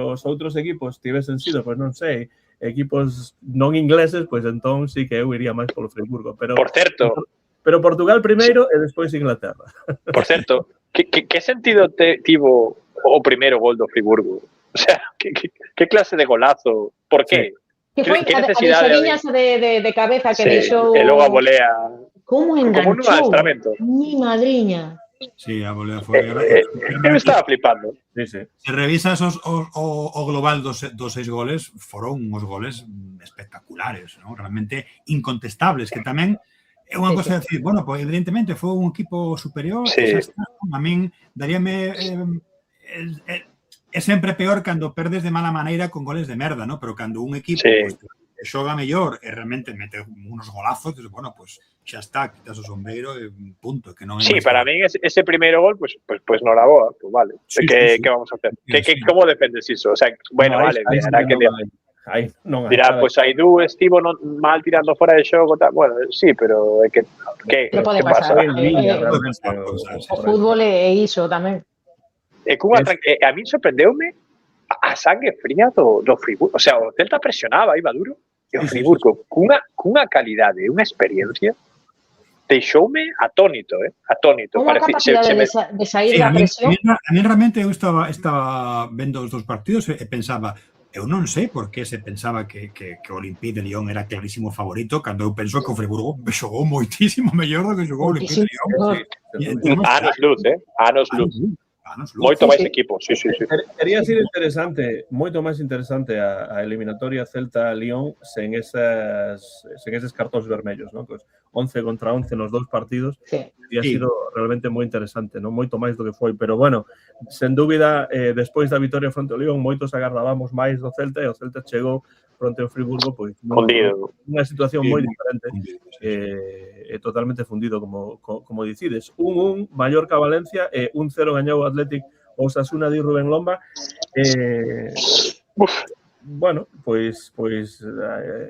[SPEAKER 1] os outros equipos tivesen sido, pois non sei, equipos non ingleses, pois entón sí que eu iría máis polo Friburgo. Pero,
[SPEAKER 4] por certo...
[SPEAKER 1] Pero Portugal primeiro e despois Inglaterra.
[SPEAKER 4] Por certo, que sentido tivo o primeiro gol do Friburgo? O sea, que clase de golazo? Por qué?
[SPEAKER 2] Que foi a deixadiñas de cabeza que deixou...
[SPEAKER 4] E logo a volea...
[SPEAKER 2] Como enganchou?
[SPEAKER 4] Como nun adestramento.
[SPEAKER 2] Mi madriña.
[SPEAKER 3] Sí, a volea foi...
[SPEAKER 4] Eu estaba flipando.
[SPEAKER 1] Sí.
[SPEAKER 3] Se revisas o global dos 6 goles, foron uns goles espectaculares, ¿no? Realmente incontestables, que tamén é unha cosa de decir, bueno, pues evidentemente foi un equipo superior, a min daríame é sempre peor cando perdes de mala maneira con goles de merda, ¿no? Pero cando un equipo xoga mellor e realmente mete unos golazos, pues, bueno, pues xa está, quitas o sombreiro e punto, que non é.
[SPEAKER 4] Sí, para min ese primeiro gol, pues no la boa, pues vale. Que vamos a hacer? Como defendes iso? O sea, bueno, vale, habrá que dirá, pues Aidú estivo mal tirando fora de xogo, tal. Bueno, sí, pero é que
[SPEAKER 2] pode pasar. O fútbol é iso tamén.
[SPEAKER 4] A mí sorprendeume a sangue fría do Friburgo. O sea, o Celta presionaba, iba duro, e o Friburgo, cunha calidade, unha experiencia, deixoume atónito, atónito.
[SPEAKER 2] Unha capacidade de sair da presión.
[SPEAKER 3] A mí realmente eu estaba vendo os dos partidos e pensaba, eu non sei por que se pensaba que o Olympique de Lyon era clarísimo favorito, cando eu penso que o Friburgo xogou moitísimo mellor do que xogou o Olympique de Lyon.
[SPEAKER 4] Anos luz, anos luz. Moito máis equipo, sí.
[SPEAKER 1] Quería ser interesante, moito máis interesante a eliminatoria Celta-Lyon sen eses cartóns vermellos, non? Pues 11 contra 11 nos dous partidos, teria sido realmente moi interesante, non moito máis do que foi, pero bueno, sen dúbida, despois da vitoria fronte ao Lyon, moitos agardábamos máis do Celta e o Celta chegou fronte ao Friburgo, pois
[SPEAKER 4] fundido.
[SPEAKER 1] Unha situación moi diferente, totalmente fundido, como dicides. 1-1, Mallorca-Valencia, 1-0 gañou o Athletic o Osasuna de Rubén Lomba. Bueno, pois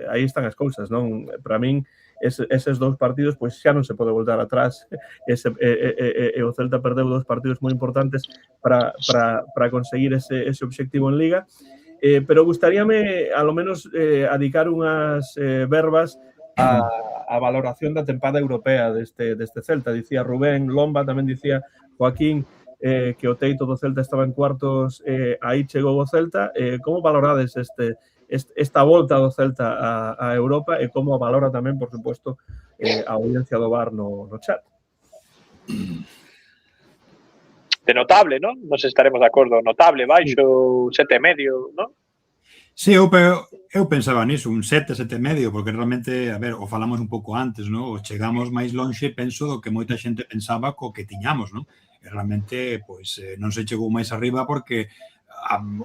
[SPEAKER 1] aí están as cousas, non? Para min, eses dous partidos, pois xa non se pode voltar atrás. O Celta perdeu 2 partidos moi importantes para conseguir ese obxectivo en Liga. Pero gustaríame, a lo menos, adicar unhas verbas a valoración da tempada europea deste Celta. Dicía Rubén Lomba, tamén dicía Joaquín, que o teito do Celta estaba en cuartos, aí chegou o Celta. Como valorades esta volta do Celta a Europa e como valora tamén, por suposto, a audiencia do VAR no chat?
[SPEAKER 4] De notable, non? Nos estaremos de acordo. Notable, baixo, 7,5, non?
[SPEAKER 3] Sí, eu pensaba niso, un 7, 7,5, porque realmente, a ver, o falamos un pouco antes, non? O chegamos máis lonxe, penso, do que moita xente pensaba co que tiñamos, non? E realmente, pois, non se chegou máis arriba porque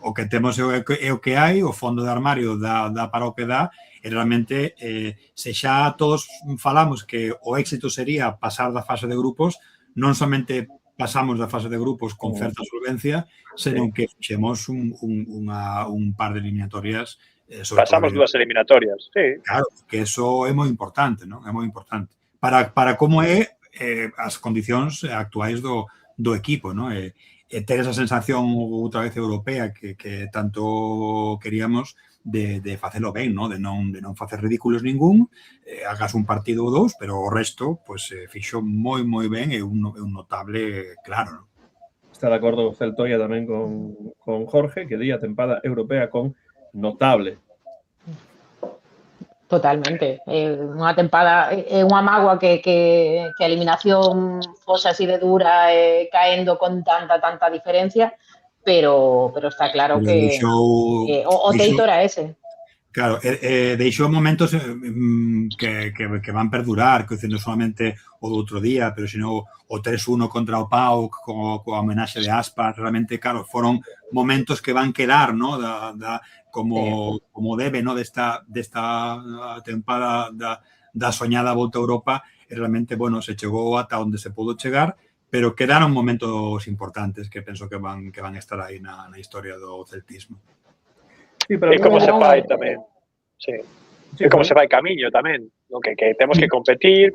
[SPEAKER 3] o que temos é o que hai, o fondo de armario dá para o que dá, e realmente, se xa todos falamos que o éxito sería pasar da fase de grupos, non somente pasamos da fase de grupos con certa solvencia, senón que fixemos un par de eliminatorias.
[SPEAKER 4] Pasamos 2 eliminatorias, sí.
[SPEAKER 3] Claro, que eso é moi importante, non? É moi importante. Para como é as condicións actuais do equipo, non? E ter esa sensación outra vez europea que tanto queríamos de facelo ben, non? De non facer ridículos ningún, hagas un partido ou dous, pero o resto, pois, fixo moi ben e un notable claro, non?
[SPEAKER 1] Está de acordo Celtoia tamén con Jorge, que di a tempada europea con notable.
[SPEAKER 2] Totalmente. Unha tempada, unha mágoa que a eliminación fose así de dura, caendo con tanta diferencia, pero está claro que o teito era ese.
[SPEAKER 3] Claro, deixou momentos que van perdurar, que non solamente o do outro día, pero sino o 3-1 contra o PAOK coa homenaxe de Aspas, realmente, claro, foron momentos que van quedar, ¿no? Como debe, ¿no? Desta tempada da soñada volta a Europa, e realmente, bueno, se chegou ata onde se pudo chegar, pero quedaron momentos importantes que penso que van estar aí na historia do celtismo.
[SPEAKER 4] Sí, e como se fai tamén. Sí. E como se fai camiño tamén. Que temos que competir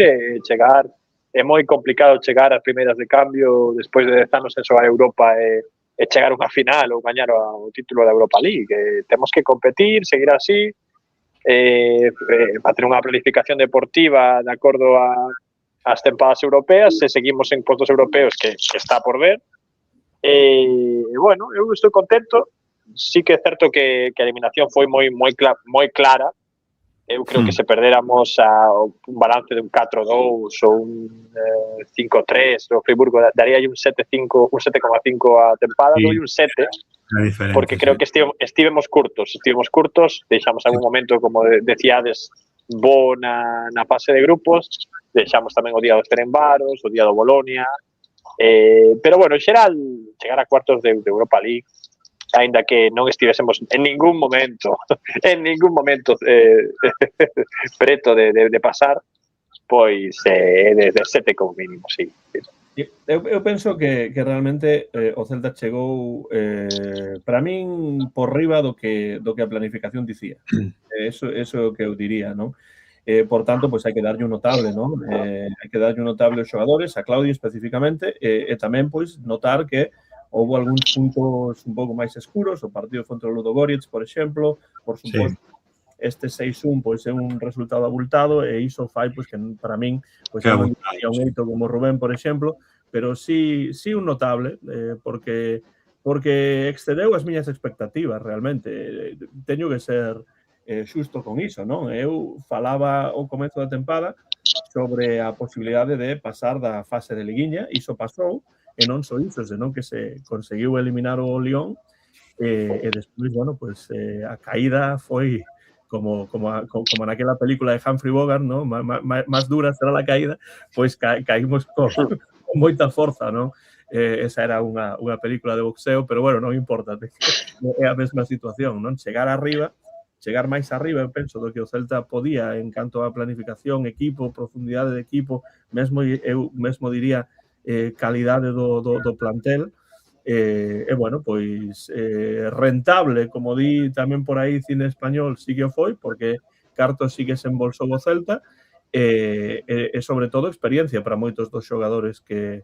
[SPEAKER 4] e chegar. É moi complicado chegar ás primeiras de cambio despois de 10 anos en xogar a Europa e chegar a unha final ou gañar o título da Europa League. Temos que competir, seguir así, para ter unha planificación deportiva de acordo ás tempadas europeas, se seguimos en postos europeos que está por ver. Bueno, eu estou contento. Sí que é certo que a eliminación foi moi clara. Eu creo que se perderamos un balance de un 4-2 ou un 5-3, o Friburgo daría un 7,5 a tempada, doi un 7, porque creo que estivemos curtos, deixamos algún momento, como decíades, bo na fase de grupos, deixamos tamén o día do Ferencváros, o día do Bolonia, pero bueno, en xeral, chegar a cuartos de Europa League, ainda que non estivésemos en ningún momento preto de pasar, pois de 7 como mínimo, sí.
[SPEAKER 1] Eu penso que realmente o Celta chegou para min por riba do que a planificación dicía. Eso é o que eu diría, non? Por tanto, pois hai que darlle un notable, non? Hai que darlle un notable aos xogadores, a Claudio especificamente, e tamén pois notar que houve algúns puntos un pouco máis escuros, o partido contra o Ludogorets, por exemplo, por suposto, este 6-1 pois é un resultado abultado e iso fai pois que para min pois non é un eito como Rubén, por exemplo, pero sí un notable, porque excedeu as miñas expectativas realmente. Teño que ser xusto con iso, non? Eu falaba ao comezo da tempada sobre a posibilidade de pasar da fase de liguiña, iso pasou, e non só iso, senón que se conseguiu eliminar o Lyon e despois, bueno, pues a caída foi como naquela película de Humphrey Bogart, ¿no? Más dura será la caída, pois caímos con moita forza, ¿no? Esa era unha película de boxeo, pero bueno, non importa, é a mesma situación, non? Chegar arriba chegar máis arriba, eu penso, do que o Celta podía en canto a planificación, equipo, profundidade de equipo, eu mesmo diría calidade do plantel, bueno, pois rentable, como di tamén por aí Cine Español, sí que o foi, porque cartos sí que se embolsou o Celta, e sobre todo experiencia para moitos dos xogadores que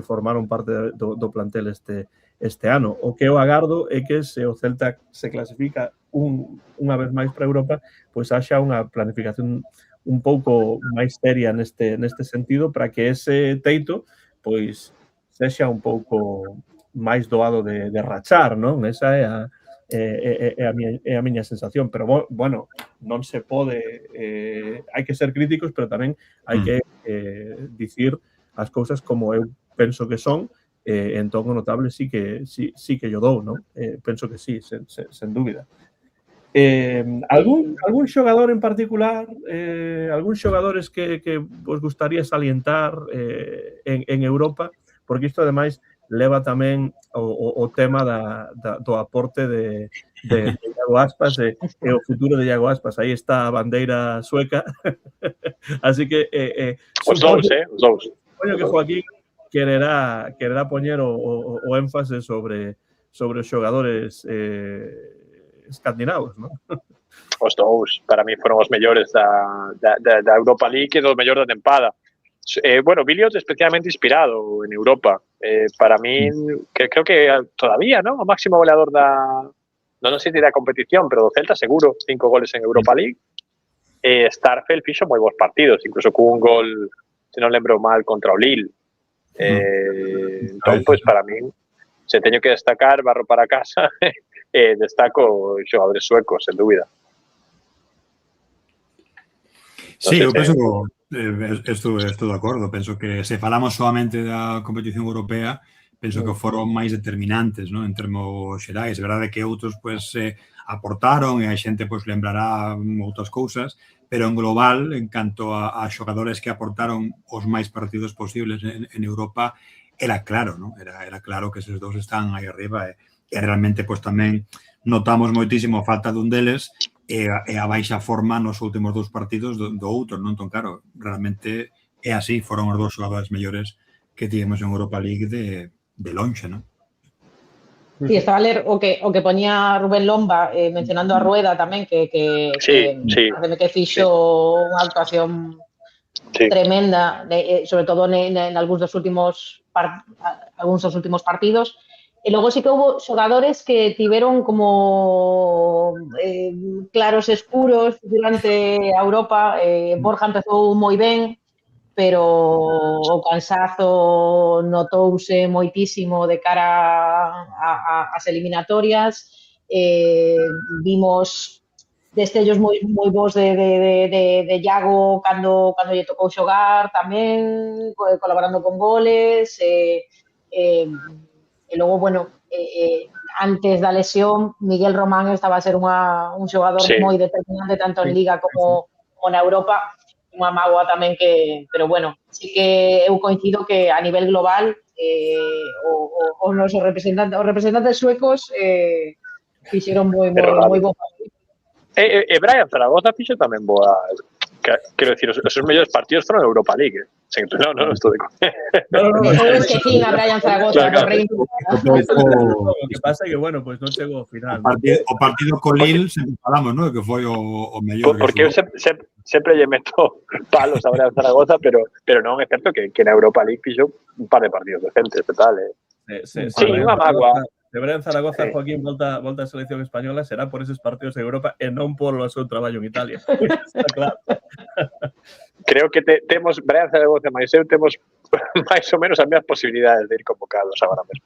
[SPEAKER 1] formaron parte do plantel este ano. O que eu agardo é que se o Celta se clasifica unha vez máis para Europa, pois haxa unha planificación un pouco máis seria neste sentido para que ese teito pois sexa un pouco máis doado de rachar, non? Esa é a miña sensación, pero bueno, non se pode, hai que ser críticos, pero tamén hai que dicir as cousas como eu penso que son, entón o notable sí que yo dou, non? Penso que sí, sen dúbida. Algún xogador en particular, algún xogadores que vos gustaría salientar en Europa, porque isto ademais leva tamén o tema do aporte de Iago Aspas e o futuro de Iago Aspas. Aí está a bandeira sueca. Así que
[SPEAKER 4] os dous.
[SPEAKER 1] Supoño que Joaquín quererá poñer o énfase sobre os xogadores escandinavos, non?
[SPEAKER 4] Os dous, para mí foron os mellores da Europa League e do mellor da tempada. Bueno, Viliot especialmente inspirado en Europa. Para mí, que creo que todavía, ¿no? O máximo goleador non sei se da competición, pero do Celta seguro, 5 goles en Europa League. Starfelt fixo moi bons partidos, incluso con un gol, se non lembro mal, contra o Lille. Entón, pois para mí, se teño que destacar, barro para casa, destaco os xogadores suecos, sen dúbida.
[SPEAKER 3] Sí, eu penso que estou de acordo. Penso que se falamos solamente da competición europea, penso que foron máis determinantes, non? En termos xerais. É verdade que outros aportaron e a xente lembrará outras cousas, pero en global, en canto a xogadores que aportaron os máis partidos posibles en Europa, era claro, non? Era claro que eses dous están aí arriba e realmente tamén notamos moitísimo a falta dun deles e a baixa forma nos últimos 2 partidos do outro, non? Entón, claro, realmente é así, foron os 2 xogadores mellores que tivemos en Europa League de lonxe, non?
[SPEAKER 2] Sí, estaba a ler o que poñía Rubén Lomba mencionando a Rueda tamén, que fixo unha actuación tremenda, sobre todo en algúns dos últimos partidos. E logo sí que houve xogadores que tiveron como claros escuros durante a Europa. Borja empezou moi ben, pero o cansazo notouse moitísimo de cara ás eliminatorias. Vimos destellos moi bons de Iago cando lle tocou xogar tamén, colaborando con goles. E logo, bueno, antes da lesión, Miguel Román estaba a ser un xogador moi determinante tanto en Liga como na Europa. Unha mágoa tamén pero bueno, sí que eu coincido que a nivel global os nosos representantes suecos fixeron moi bo partido.
[SPEAKER 4] E Brian Zaragoza fixo tamén boa. Quero dicir, os seus mellores partidos foron en Europa League. Non estou de
[SPEAKER 2] Eu esquecín a Brian Zaragoza do Reino.
[SPEAKER 1] O que pasa é que, bueno, pois non chegou ao final.
[SPEAKER 3] O partido con Lille, sempre falamos, non? Que foi o mellor.
[SPEAKER 4] Porque eu sempre lle meto palos a Brian Zaragoza, pero non é certo que na Europa League fixo un par de partidos decentes e tal. Sí, unha mágoa.
[SPEAKER 1] Se Brian Zaragoza, Joaquín, volta a selección española, será por eses partidos de Europa e non por o seu traballo en Italia. Está claro.
[SPEAKER 4] Creo que temos, Brian Zaragoza máis eu, temos máis ou menos as mesmas posibilidades de ir convocados agora mesmo.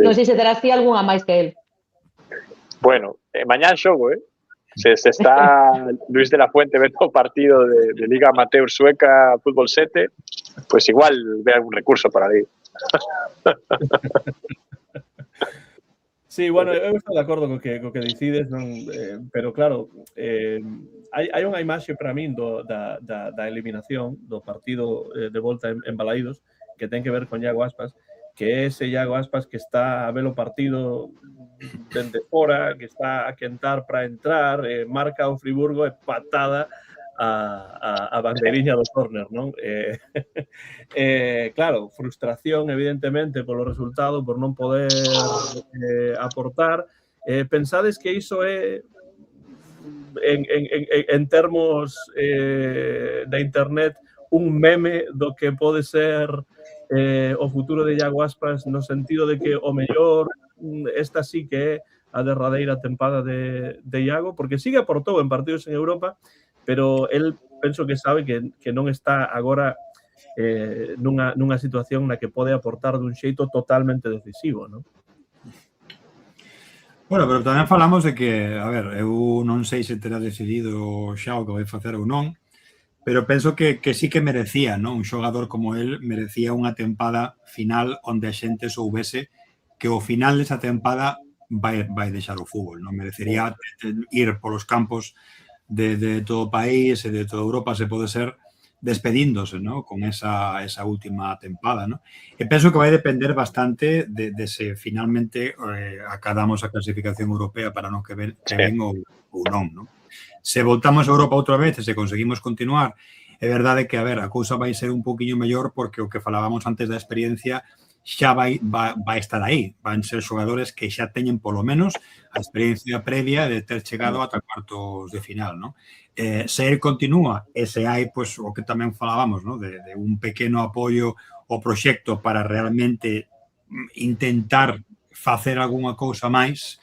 [SPEAKER 2] Non sei se terás ti algunha máis que el.
[SPEAKER 4] Bueno, mañán xogo, Se está Luis de la Fuente vendo o partido de Liga Amateur Sueca Fútbol 7, pues igual ve algún recurso para ir.
[SPEAKER 1] Sí, bueno, eu estou de acordo co que dicides, non? Pero claro, hai unha imaxe para min da eliminación do partido de volta en Balaídos que ten que ver con Iago Aspas, que ese Iago Aspas que está a ver o partido dende fora, que está a quentar para entrar, marca o Friburgo e patada a bandeiriña do córner, non? Claro, frustración, evidentemente, polo resultado, por non poder aportar. Pensades que iso é, en termos da internet, un meme do que pode ser o futuro de Iago Aspas, no sentido de que o mellor esta sí que é a derradeira tempada de Iago, porque sí que aportou en partidos en Europa, pero el penso que sabe que non está agora nunha situación na que pode aportar dun xeito totalmente decisivo, non?
[SPEAKER 3] Bueno, pero tamén falamos de que, a ver, eu non sei se terá decidido xa o que vai facer ou non, pero penso que sí que merecía, non? Un xogador como él merecía unha tempada final onde a xente soubese que ao final desa tempada vai deixar o fútbol, non? Merecería ir polos campos de todo o país e de toda Europa, se pode ser, despedíndose, ¿no? Con esa última tempada, ¿no? E penso que vai depender bastante de se finalmente acadamos a clasificación europea para non que ven ou non, ¿no? Se voltamos a Europa outra vez e se conseguimos continuar, é verdade que, a ver, a cousa vai ser un poquinho mellor porque o que falábamos antes da experiencia xa vai estar aí. Van ser xogadores que xa teñen polo menos a experiencia previa de ter chegado ata cuartos de final, ¿no? Se ele continúa e se hai, pois, o que tamén falábamos, ¿no? De un pequeno apoio ao proxecto para realmente intentar facer algunha cousa máis,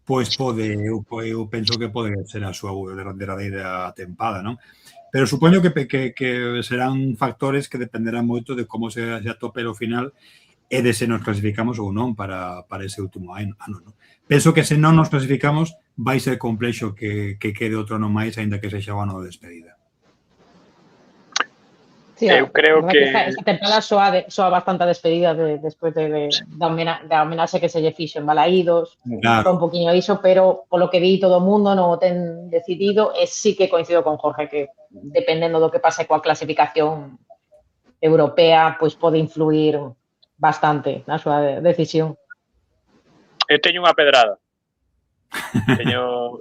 [SPEAKER 3] pois eu penso que pode ser a súa derradeira tempada, non? Pero supoño que serán factores que dependerán moito de como se atope o final e de se nos clasificamos ou non para ese último ano, non? Penso que se non nos clasificamos vai ser complexo que quede outro ano máis, aínda que sexa o ano de despedida.
[SPEAKER 2] Sí, eu creo que esta temporada soa bastante a despedida despois da homenaxe que se lle fixo en Balaídos, claro. Un poquinho iso, pero polo que vi todo o mundo non o ten decidido e sí que coincido con Jorge que dependendo do que pase coa clasificación europea, pois pode influir bastante na súa decisión.
[SPEAKER 4] Eu teño unha pedrada. Teño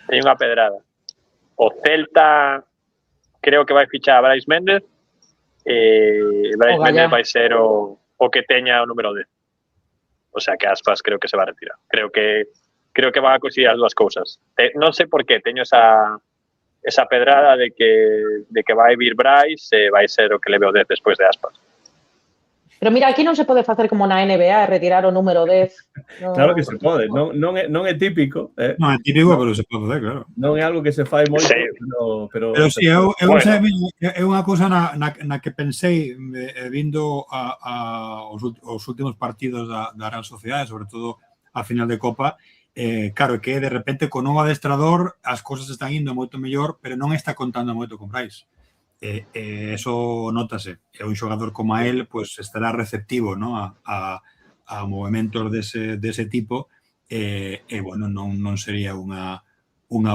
[SPEAKER 4] unha pedrada. O Celta creo que vai fichar a Brais Méndez e Brais Méndez vai ser o que teña o número 10. O sea que Aspas creo que se va a retirar. Creo que van a coincidir as dúas cousas. Non sei por qué teño esa pedrada de que vai vir Brais e vai ser o que leve o 10 despois de Aspas.
[SPEAKER 2] Pero mira, aquí non se pode facer como na NBA, retirar o número 10.
[SPEAKER 1] No. Claro que se pode, non é típico.
[SPEAKER 3] Non é típico, pero se pode facer, claro.
[SPEAKER 1] Non é algo que se fai moito, sí. Pero
[SPEAKER 3] sí, é unha cousa na que pensei vindo aos últimos partidos da Real Sociedade, sobre todo a final de Copa, claro, que de repente con un adestrador as cousas están indo moito mellor, pero non está contando moito con Brais. Eso notase. É un xogador como a él, pues estará receptivo, ¿no? a movimentos dese tipo bueno, non sería unha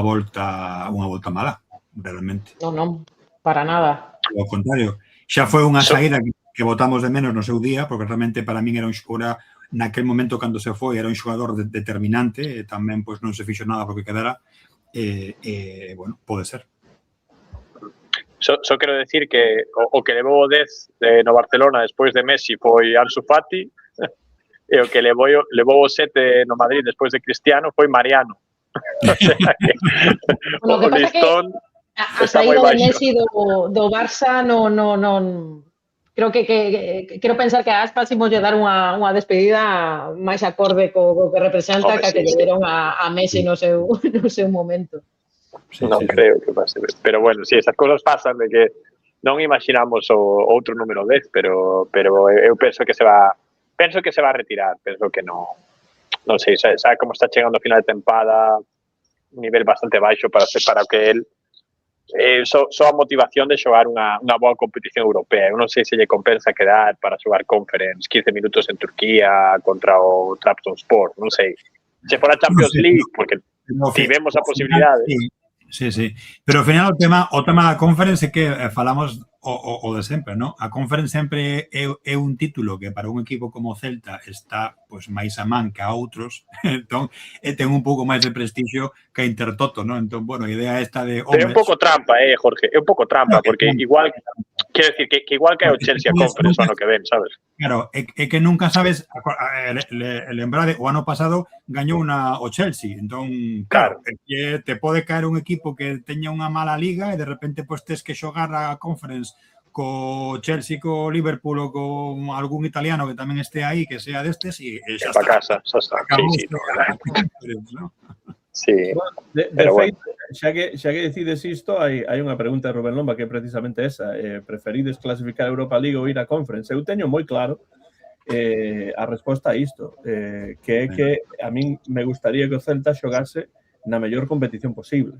[SPEAKER 3] volta mala, realmente.
[SPEAKER 2] Non, para nada.
[SPEAKER 3] Ao contrario, xa foi unha saída que botamos de menos no seu día, porque realmente para min era un xogador, naquel momento cando se foi, era un xogador determinante, e tamén pues non se fixo nada porque quedara, bueno, pode ser.
[SPEAKER 4] Só quero decir que o que levou o 10 no Barcelona despois de Messi foi Ansu Fati e o que levou o 7 no Madrid despois de Cristiano foi Mariano. O sea que
[SPEAKER 2] o listón está moi baixo. A saída de Messi do Barça non creo que quero pensar que a Aspas imos lle dar unha despedida máis acorde co que representa que lle deron a Messi no seu momento.
[SPEAKER 4] Sí, non creo que pase, pero bueno, si esas cosas pasan de que non imaginamos o outro número 10, pero eu penso que se va a retirar, penso que non sei, sabe como está chegando a final de tempada, un nivel bastante baixo para que el só a motivación de xogar unha boa competición europea. Eu non sei se lle compensa quedar para xogar Conference 15 minutos en Turquía contra o Trabzonspor, non sei. Se fora Champions League, porque tivemos a posibilidade.
[SPEAKER 3] Sí, sí. Pero ao final o tema da conference é que falamos o de sempre, ¿no? A conference sempre é un título que para un equipo como o Celta está pois máis a man que a outros, entón ten un pouco máis de prestixio que a Intertoto, ¿no? Entón, bueno, a idea esta de...
[SPEAKER 4] É un pouco trampa, Jorge, é un pouco trampa, porque igual, quero decir, que igual que o Chelsea a conference o ano que ven, sabes?
[SPEAKER 3] Claro, é que nunca sabes, lembrade, o ano pasado gañou o Chelsea, entón, claro, é que te pode caer un equipo que teña unha mala liga e de repente pois tes que xogar a conference co Chelsea, co Liverpool ou con algún italiano que tamén este aí, que sea destes, e xa está.
[SPEAKER 4] Para casa, xa está. Sí,
[SPEAKER 3] ¿no?
[SPEAKER 4] Sí,
[SPEAKER 1] de feito, xa que decides isto, hai unha pregunta de Rubén Lomba que é precisamente esa. Preferides clasificar a Europa League ou ir a Conference? Eu teño moi claro a resposta a isto, que é que a min me gustaría que o Celta xogase na mellor competición posible.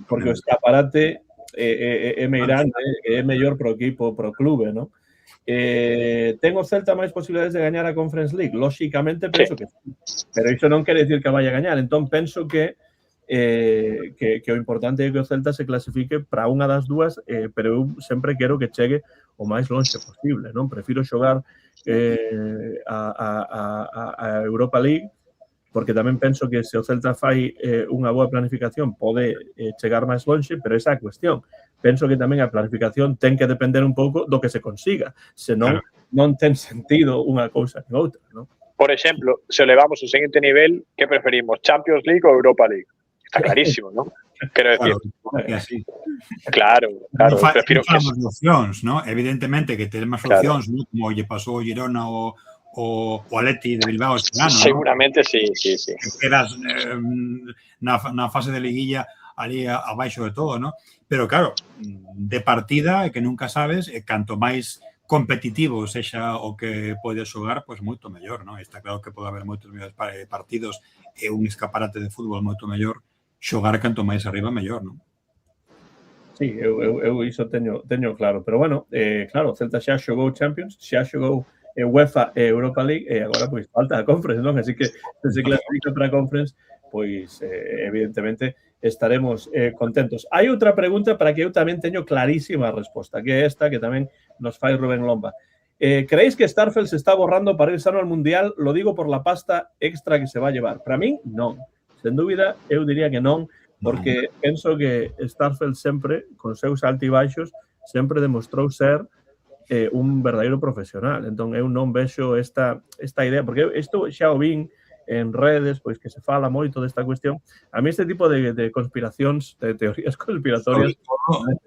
[SPEAKER 1] Porque o escaparate é meirande, é mellor pro equipo, pro clube, non? Ten o Celta máis posibilidades de gañar a Conference League? Lóxicamente, penso que sí. Pero iso non quere dicir que vaya a gañar. Entón, penso que o importante é que o Celta se clasifique para unha das dúas, pero eu sempre quero que chegue o máis longe posible, non? Prefiro xogar a Europa League, porque tamén penso que se o Celta fai unha boa planificación pode chegar máis longe, pero esa é a cuestión. Penso que tamén a planificación ten que depender un pouco do que se consiga, senón non ten sentido unha cousa nin outra, non?
[SPEAKER 4] Por exemplo, se levamos o seguinte nivel, que preferimos, Champions League ou Europa League? Está clarísimo, non? Quero decir, claro, prefiro que
[SPEAKER 3] opcións, ¿no? Evidentemente que ten máis opcións, ¿no? Como lle pasou o Girona o Atleti de Bilbao este ano,
[SPEAKER 4] seguramente, ¿no? Sí.
[SPEAKER 3] Quedas na fase de liguilla ali abaixo de todo, ¿no? Pero claro, de partida, que nunca sabes, canto máis competitivo sexa o que pode xogar, pois moito mellor, ¿no? Está claro que pode haber moitos mellores partidos e un escaparate de fútbol moito mellor, xogar canto máis arriba mellor, ¿no?
[SPEAKER 1] Sí, eu iso teño claro, pero bueno, claro, o Celta xa xogou Champions, xa xogou UEFA e Europa League e agora pois falta a Conference, non? Así que se clasifica para a Conference, pois evidentemente estaremos contentos. Hai outra pregunta para que eu tamén teño clarísima a resposta, que é esta que tamén nos fai Rubén Lomba. ¿Creéis que Starfelt se está borrando para ir sano al Mundial? Lo digo por la pasta extra que se va a llevar. Para mí, non. Sen dúbida, eu diría que non, porque penso que Starfelt sempre, con seus altibaixos, sempre demostrou ser un verdadeiro profesional. Entón, eu non vexo esta idea, porque isto xa o vin en redes, pois que se fala moito desta cuestión. A mí este tipo de conspiracións, de teorías conspiratorias,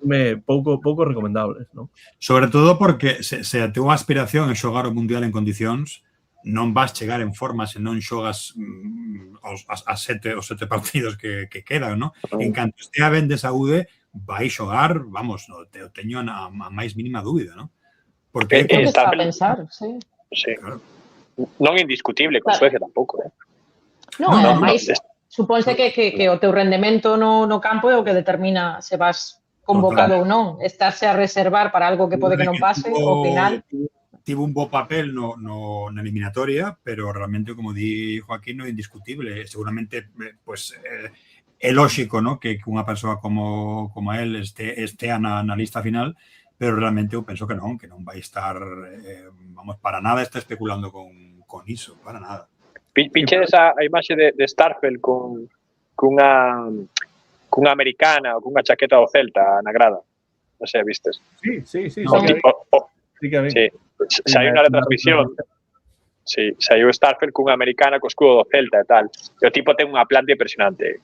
[SPEAKER 1] me pouco recomendables, non?
[SPEAKER 3] Sobre todo porque se a túa aspiración é xogar o Mundial en condicións, non vas chegar en forma se non xogas os 7 partidos que quedan, non? En canto estea ben de saúde, vai xogar, vamos, teño a máis mínima dúbida, non?
[SPEAKER 2] Porque está a pensar, sí.
[SPEAKER 4] Sí. Claro. Non é indiscutible, con Suecia tampouco,
[SPEAKER 2] Non, máis supónse que o teu rendemento no campo é o que determina se vas convocado ou non. Estarse a reservar para algo que pode que non pase, ao final...
[SPEAKER 3] Tivo un bo papel na eliminatoria, pero realmente, como di Joaquín, non é indiscutible. Seguramente, pues, é lóxico, ¿no?, que unha persoa como él estea na lista final, pero realmente eu penso que non vai estar, vamos, para nada está especulando con iso, para nada.
[SPEAKER 4] Pinches a imaxe de Starfelt cunha americana ou cunha chaqueta do Celta na grada. Non sei, vistes?
[SPEAKER 1] Sí.
[SPEAKER 4] Sí, saiu unha retransmisión. Sí, saiu Starfelt cunha americana co escudo do Celta e tal. E o tipo ten unha planta impresionante.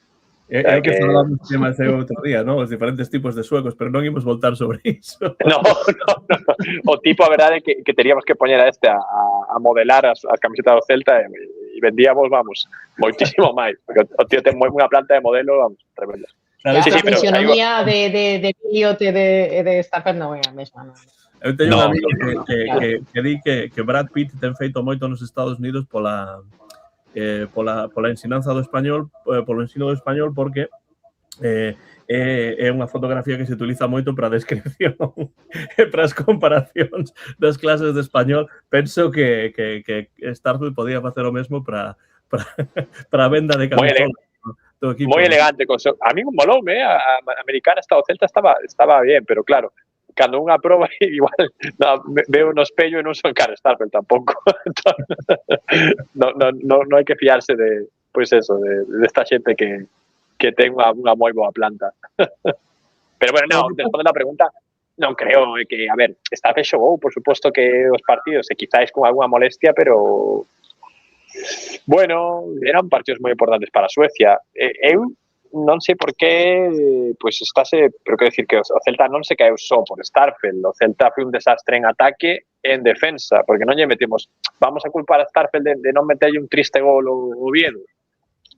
[SPEAKER 1] É que falamos temas outro día, ¿no? Os diferentes tipos de suecos, pero non imos voltar sobre iso.
[SPEAKER 4] No. O tipo, a verdade, que teríamos que poñer a modelar as camisetas do Celta e vendíamos, vamos, moitísimo máis. Porque o tío ten unha planta de modelo, vamos, tremenda.
[SPEAKER 2] A fisionomía de Elliot e de Starfelt non é a mesma, non?
[SPEAKER 1] Eu teño un amigo que di que Brad Pitt ten feito moito nos Estados Unidos pola ensinanza do español, polo ensino do español, porque é unha fotografía que se utiliza moito para a descripción e para as comparacións das clases de español. Penso que Starfelt podía facer o mesmo para a venda de camisolas do equipo.
[SPEAKER 4] Moi elegante. A mí un moloume, a americana o Celta estaba bien, pero claro, cando unha proba igual veo no espello e non son cara Starfelt tampouco. Non hai que fiarse de, pois eso, de esta xente que ten unha moi boa planta. Pero bueno, non, despois da pregunta, non creo que, a ver, Starfelt xogou, por suposto que os partidos, e quizáis con algunha molestia, pero bueno, eran partidos moi importantes para Suecia. Eu non sei por qué, pois estáse, pero quero decir que o Celta non se caeu só por Starfelt, o Celta foi un desastre en ataque e en defensa, porque non lle metemos, vamos a culpar a Starfelt de non meterlle un triste gol ao Oviedo,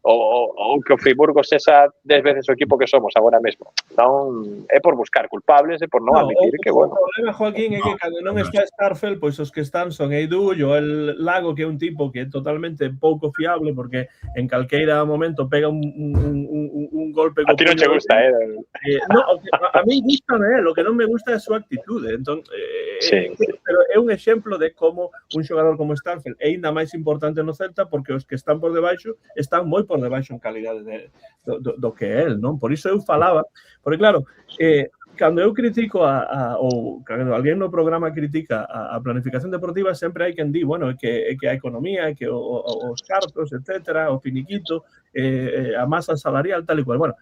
[SPEAKER 4] ou que o Friburgo sexa 10 veces o equipo que somos agora mesmo. Non é por buscar culpables e por non admitir que, bueno.
[SPEAKER 1] O problema, Joaquín, é que cando non está Starfelt, pois os que están son Eidú, Joel Lago, que é un tipo que é totalmente pouco fiable, porque en calqueira momento pega un golpe.
[SPEAKER 4] A ti non te gusta,
[SPEAKER 1] No, a mí gusta, lo que non me gusta é a súa actitude. Entón, pero é un exemplo de como un xogador como Starfelt é ainda máis importante no Celta, porque os que están por debaixo están moi por debaixo en calidade do que é el, non? Por iso eu falaba, porque claro, cando eu critico ou cando alguén no programa critica a planificación deportiva, sempre hai quen di, bueno, é que a economía, é que os cartos, etcétera, o finiquito, a masa salarial, tal e cual. Bueno,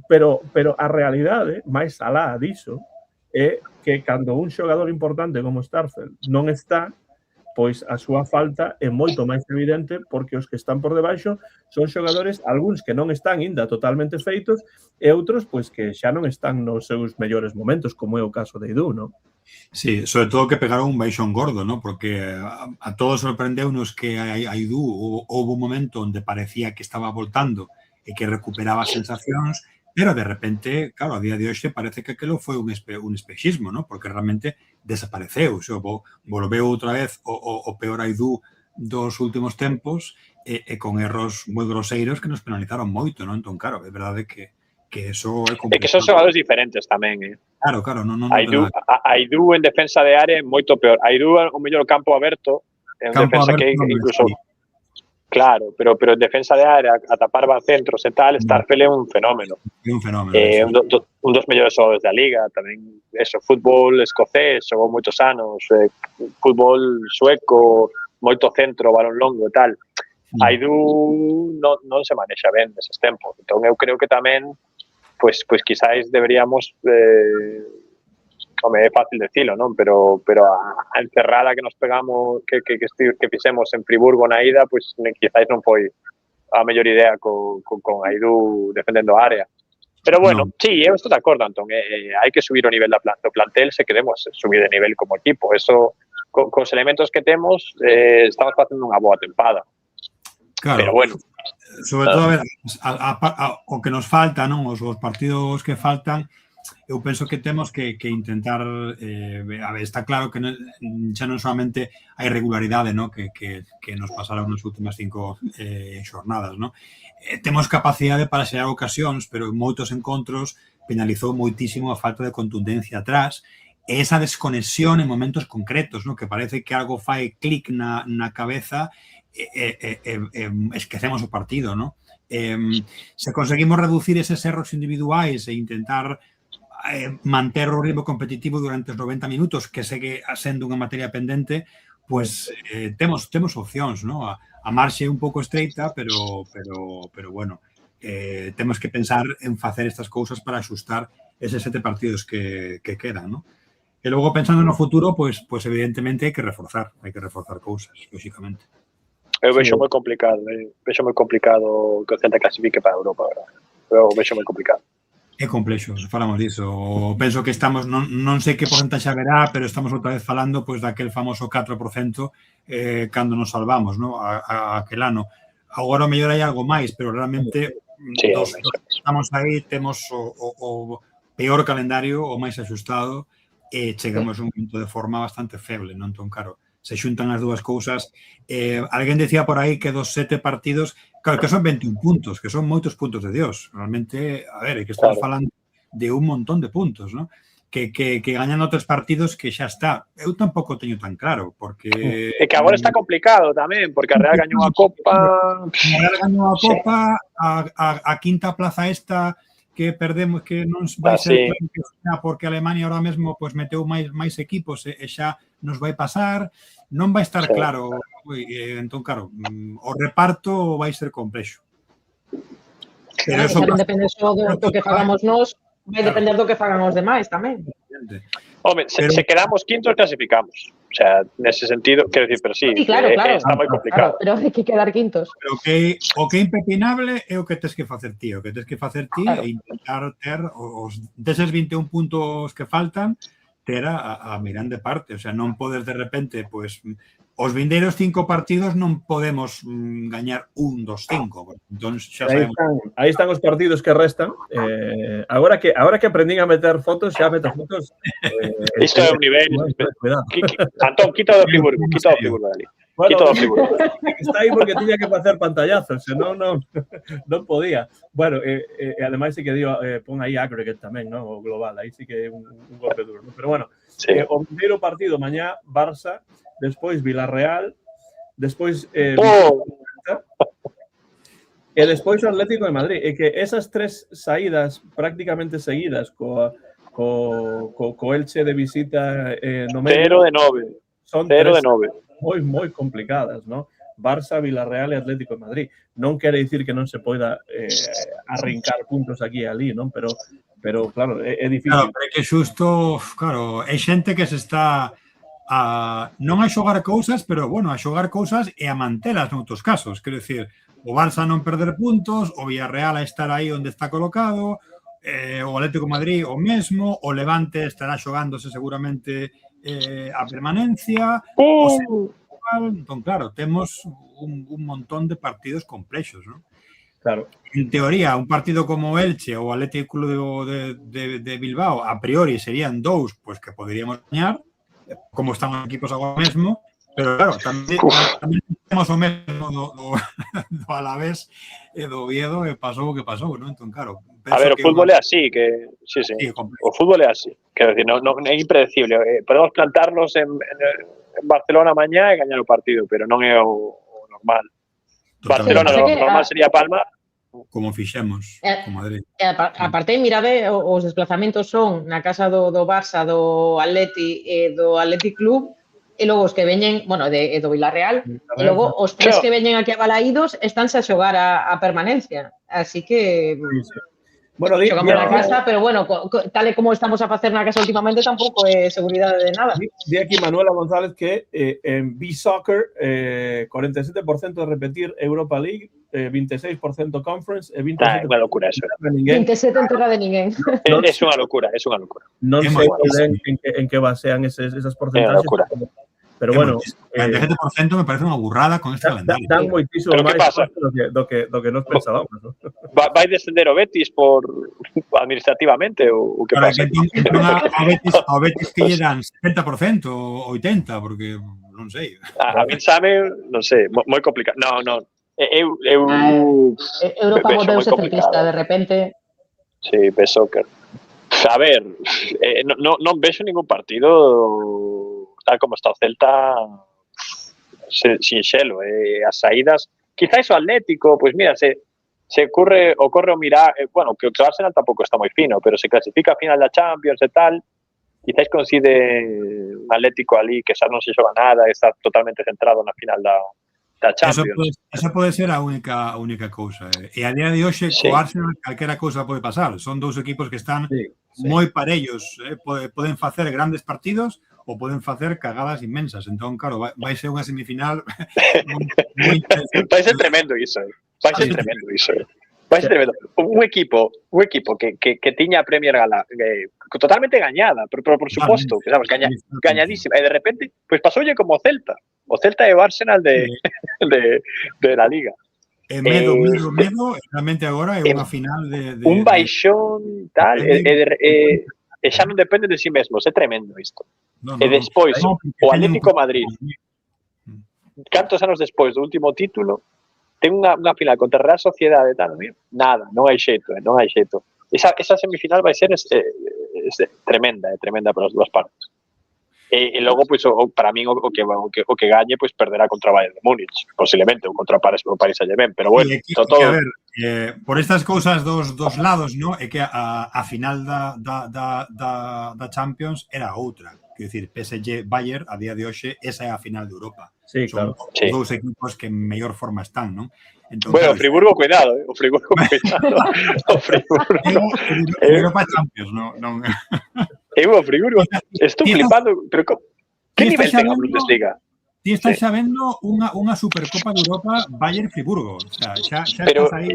[SPEAKER 1] pero a realidade, máis alá diso, é que cando un xogador importante como Starfelt non está, pois a súa falta é moito máis evidente, porque os que están por debaixo son xogadores, algúns que non están ainda totalmente feitos e outros pois que xa non están nos seus mellores momentos, como é o caso de Eidú, non?
[SPEAKER 3] Sí, sobre todo que pegaron un baixón gordo, ¿no? Porque a todos sorprendeunos que a Eidú houve un momento onde parecía que estaba voltando e que recuperaba sensacións, pero de repente, claro, a día de hoxe parece que aquilo foi un espexismo, ¿no? Porque realmente desapareceu. Volveu outra vez o peor Eidú dos últimos tempos e con erros moi groseiros que nos penalizaron moito, ¿no? Entón, claro, é verdade que eso é complicado.
[SPEAKER 4] É que son xogadores diferentes tamén,
[SPEAKER 3] Claro,
[SPEAKER 4] Eidú en defensa de área é moito peor. Eidú é o mellor campo aberto, en defensa que incluso... Claro, pero en defensa de área, a tapar centros e tal, Starfelt é un fenómeno. Un dos mellores xogadores da Liga, tamén, fútbol escocés, xogou moitos anos, fútbol sueco, moito centro, balón longo e tal. Eidú non se manexa ben neses tempos. Entón, eu creo que tamén, pois quizáis deberíamos... Home, é fácil decilo, non? Pero a encerrada que nos pegamos, que fixemos en Friburgo na ida, pois quizáis non foi a mellor idea con Eidú defendendo a área. Pero bueno, sí, eu estou de acordo, Antón. Hai que subir o nivel do plantel se queremos subir de nivel como equipo. Eso, cos elementos que temos, estamos facendo unha boa tempada.
[SPEAKER 3] Claro.
[SPEAKER 4] Pero bueno.
[SPEAKER 3] Sobre todo, a ver, o que nos falta, non? Os partidos que faltan, eu penso que temos que intentar, a ver, está claro que xa non solamente a irregularidade, ¿no? que nos pasaron nas últimas 5 xornadas, ¿no? Temos capacidade para xerar ocasións, pero en moitos encontros penalizou moitísimo a falta de contundencia atrás e esa desconexión en momentos concretos, ¿no? Que parece que algo fai clic na cabeza e esquecemos o partido, ¿no? Se conseguimos reducir eses erros individuais e intentar manter o ritmo competitivo durante os 90 minutos, que segue sendo unha materia pendente, pues temos opcións, ¿no? A marxe un pouco estreita, pero bueno, temos que pensar en facer estas cousas para axustar eses 7 partidos que quedan, ¿no? E logo, pensando no futuro, pues evidentemente hai que reforzar cousas, lógicamente.
[SPEAKER 4] Eu vexo moi complicado, que o Celta clasifique para Europa, verdad? Eu vexo moi complicado.
[SPEAKER 3] É complexo, falamos diso. Penso que estamos, non sei que porcentaxe haberá, pero estamos outra vez falando pois daquel famoso 4% cando nos salvamos, ¿no? Aquel ano. Agora o mellor hai algo máis, pero realmente estamos aí, temos o peor calendario, o máis axustado, e chegamos a un punto de forma bastante feble, non? Entón, claro, se xuntan as dúas cousas. Alguén decía por aí que dos 7 partidos, claro, que son 21 puntos, que son moitos puntos de Dios. Realmente, a ver, é que estamos falando de un montón de puntos, ¿no? que gañando 3 partidos que xa está. Eu tampouco teño tan claro, porque...
[SPEAKER 4] É que agora está complicado tamén, porque a Real gañou a Copa...
[SPEAKER 3] A Real gañou a Copa, a quinta plaza esta que perdemos, que non vai ser porque Alemania ahora mesmo pues, meteu máis equipos e xa nos vai pasar, non vai estar claro. Entón, claro, o reparto vai ser complexo.
[SPEAKER 2] Pero eso depende só do que fagamos nós, vai depender do que fagan os demais tamén.
[SPEAKER 4] Home, se quedamos quintos, clasificamos. O sea, nese sentido, quero dicir, pero sí,
[SPEAKER 2] claro.
[SPEAKER 4] Está moi complicado.
[SPEAKER 2] Claro, pero hai que quedar quintos.
[SPEAKER 3] Pero o que é impepinable é o que tens que facer ti. O que tens que facer ti é intentar ter os deses 21 puntos que faltan, ter a mirande parte. O sea, non podes de repente, pues, os vindeiros 5 partidos non podemos gañar 1 dos 5. Entón, xa sabemos.
[SPEAKER 1] Aí están os partidos que restan. Agora que aprendín a meter fotos, xa meto fotos.
[SPEAKER 4] Isto é un nivel. Antón, quita do Friburgo dali. Quita do Friburgo.
[SPEAKER 1] Está aí porque tiña que facer pantallazos, senón non podía. Bueno, ademais sí que digo, pon aí aggregate tamén, ¿no? O global, aí sí que é un golpe duro, ¿no? Pero bueno, o primeiro partido mañá, Barça, despois Villarreal, despois e despois o Atlético de Madrid. E que esas 3 saídas prácticamente seguidas co Elche de visita no medio
[SPEAKER 4] 0 de 9.
[SPEAKER 1] Son
[SPEAKER 4] 0 de 9.
[SPEAKER 1] moi complicadas, ¿no? Barça, Villarreal e Atlético de Madrid. Non quere dicir que non se poida arrincar puntos aquí e ali, non? Pero claro, é difícil.
[SPEAKER 3] Claro, é que xusto, claro, é xente que se está non a xogar cousas, pero, bueno, a xogar cousas e a mantelas noutros casos. Quero dicir, o Barça non perder puntos, o Villarreal a estar aí onde está colocado, o Atlético de Madrid o mesmo, o Levante estará xogándose seguramente a permanencia. Entón, claro, temos un montón de partidos complexos, ¿no?
[SPEAKER 1] Claro.
[SPEAKER 3] En teoría, un partido como Elche ou Atlético de Bilbao, a priori serían 2, pues que poderíamos gañar, como están os equipos agora mesmo, pero claro, tamén temos o mesmo do Alavés e do Oviedo e pasou o que pasou, non? Entón, claro,
[SPEAKER 4] a ver, o fútbol é así, que sí, o fútbol é así, quero dicir, non é impredecible, podemos plantarnos en Barcelona mañá e gañar o partido, pero non é o normal. Barcelona, o normal sería Palma,
[SPEAKER 3] como fixemos con Madrid.
[SPEAKER 2] Aparte, mirade, os desplazamentos son na casa do Barça, do Atleti e do Athletic Club, e logo os que veñen, bueno, do Villarreal, e logo os 3 que veñen aquí a Balaídos estánse a xogar a permanencia. Así que... Bueno, xogamos na casa, pero bueno, tal e como estamos a facer na casa últimamente, tampouco é seguridade de nada.
[SPEAKER 1] Di aquí Manuela González que en B-Soccer 47% de repetir Europa League, 26% Conference e 27%
[SPEAKER 4] unha locura eso.
[SPEAKER 2] 27 en terra de ninguén.
[SPEAKER 4] É unha locura.
[SPEAKER 1] Non sei en que basean esas porcentaxes. Pero bueno,
[SPEAKER 3] 27% me parece unha burrada con este calendario.
[SPEAKER 1] Dan moitísimo máis do que nos pensábamos, ¿no?
[SPEAKER 4] Vai descender o Betis por administrativamente ou que pasa?
[SPEAKER 3] Ao Betis que lle dan 70% ou 80%, porque non sei.
[SPEAKER 4] A mí sabe, non sei, moi complicado. Non.
[SPEAKER 2] Europa volveuse ciclista de repente.
[SPEAKER 4] Sí, B-Soccer. A ver, non vexo ningún partido tal como está o Celta sinxelo, as saídas, quizás o Atlético, pois mira, se ocorre o mirar, bueno, que o Arsenal tampouco está moi fino, pero se clasifica a final da Champions e tal, quizás coincide un Atlético ali que xa non se xoga nada, está totalmente centrado na final da Champions.
[SPEAKER 3] Esa pode ser a única cousa. E a día de hoxe, co Arsenal, calquera cousa pode pasar. Son 2 equipos que están moi parellos, poden facer grandes partidos ou poden facer cagadas inmensas. Entón, claro, vai ser unha semifinal moi interesante.
[SPEAKER 4] Vai ser tremendo iso. Vai ser tremendo. Un equipo que tiña a Premier totalmente gañada, por suposto, que sabes, gañadísima. E de repente, pues pasoulle como o Celta. O Celta é o Arsenal de la Liga.
[SPEAKER 3] Medo, realmente agora é unha final de...
[SPEAKER 4] Un baixón, tal, e xa non depende de si mesmos, é tremendo isto. E despois, o Atlético Madrid, cantos anos despois do último título, ten unha final contra a Real Sociedade, tal, nada, non hai xeito. Esa semifinal vai ser tremenda para as dúas partes. E logo, pois, para min, o que gañe, pois, perderá contra o Bayern de Múnich, posiblemente, ou contra o Paris Saint-Germain, pero bueno,
[SPEAKER 3] todo... A ver, por estas cousas dos lados, no? É que a final da Champions era outra. Quero dicir, PSG-Bayern, a día de hoxe, esa é a final de Europa.
[SPEAKER 1] Sí, claro.
[SPEAKER 3] Son dous equipos que en mellor forma están, non?
[SPEAKER 4] Entón, bueno, o Friburgo, cuidado, o Friburgo, cuidado. O Friburgo.
[SPEAKER 3] Europa Champions, non...
[SPEAKER 4] O Friburgo, estou flipando, pero que nivel ten a Bundesliga?
[SPEAKER 3] Ti estás xa vendo unha Supercopa de Europa Bayern-Friburgo, o sea, xa estás aí...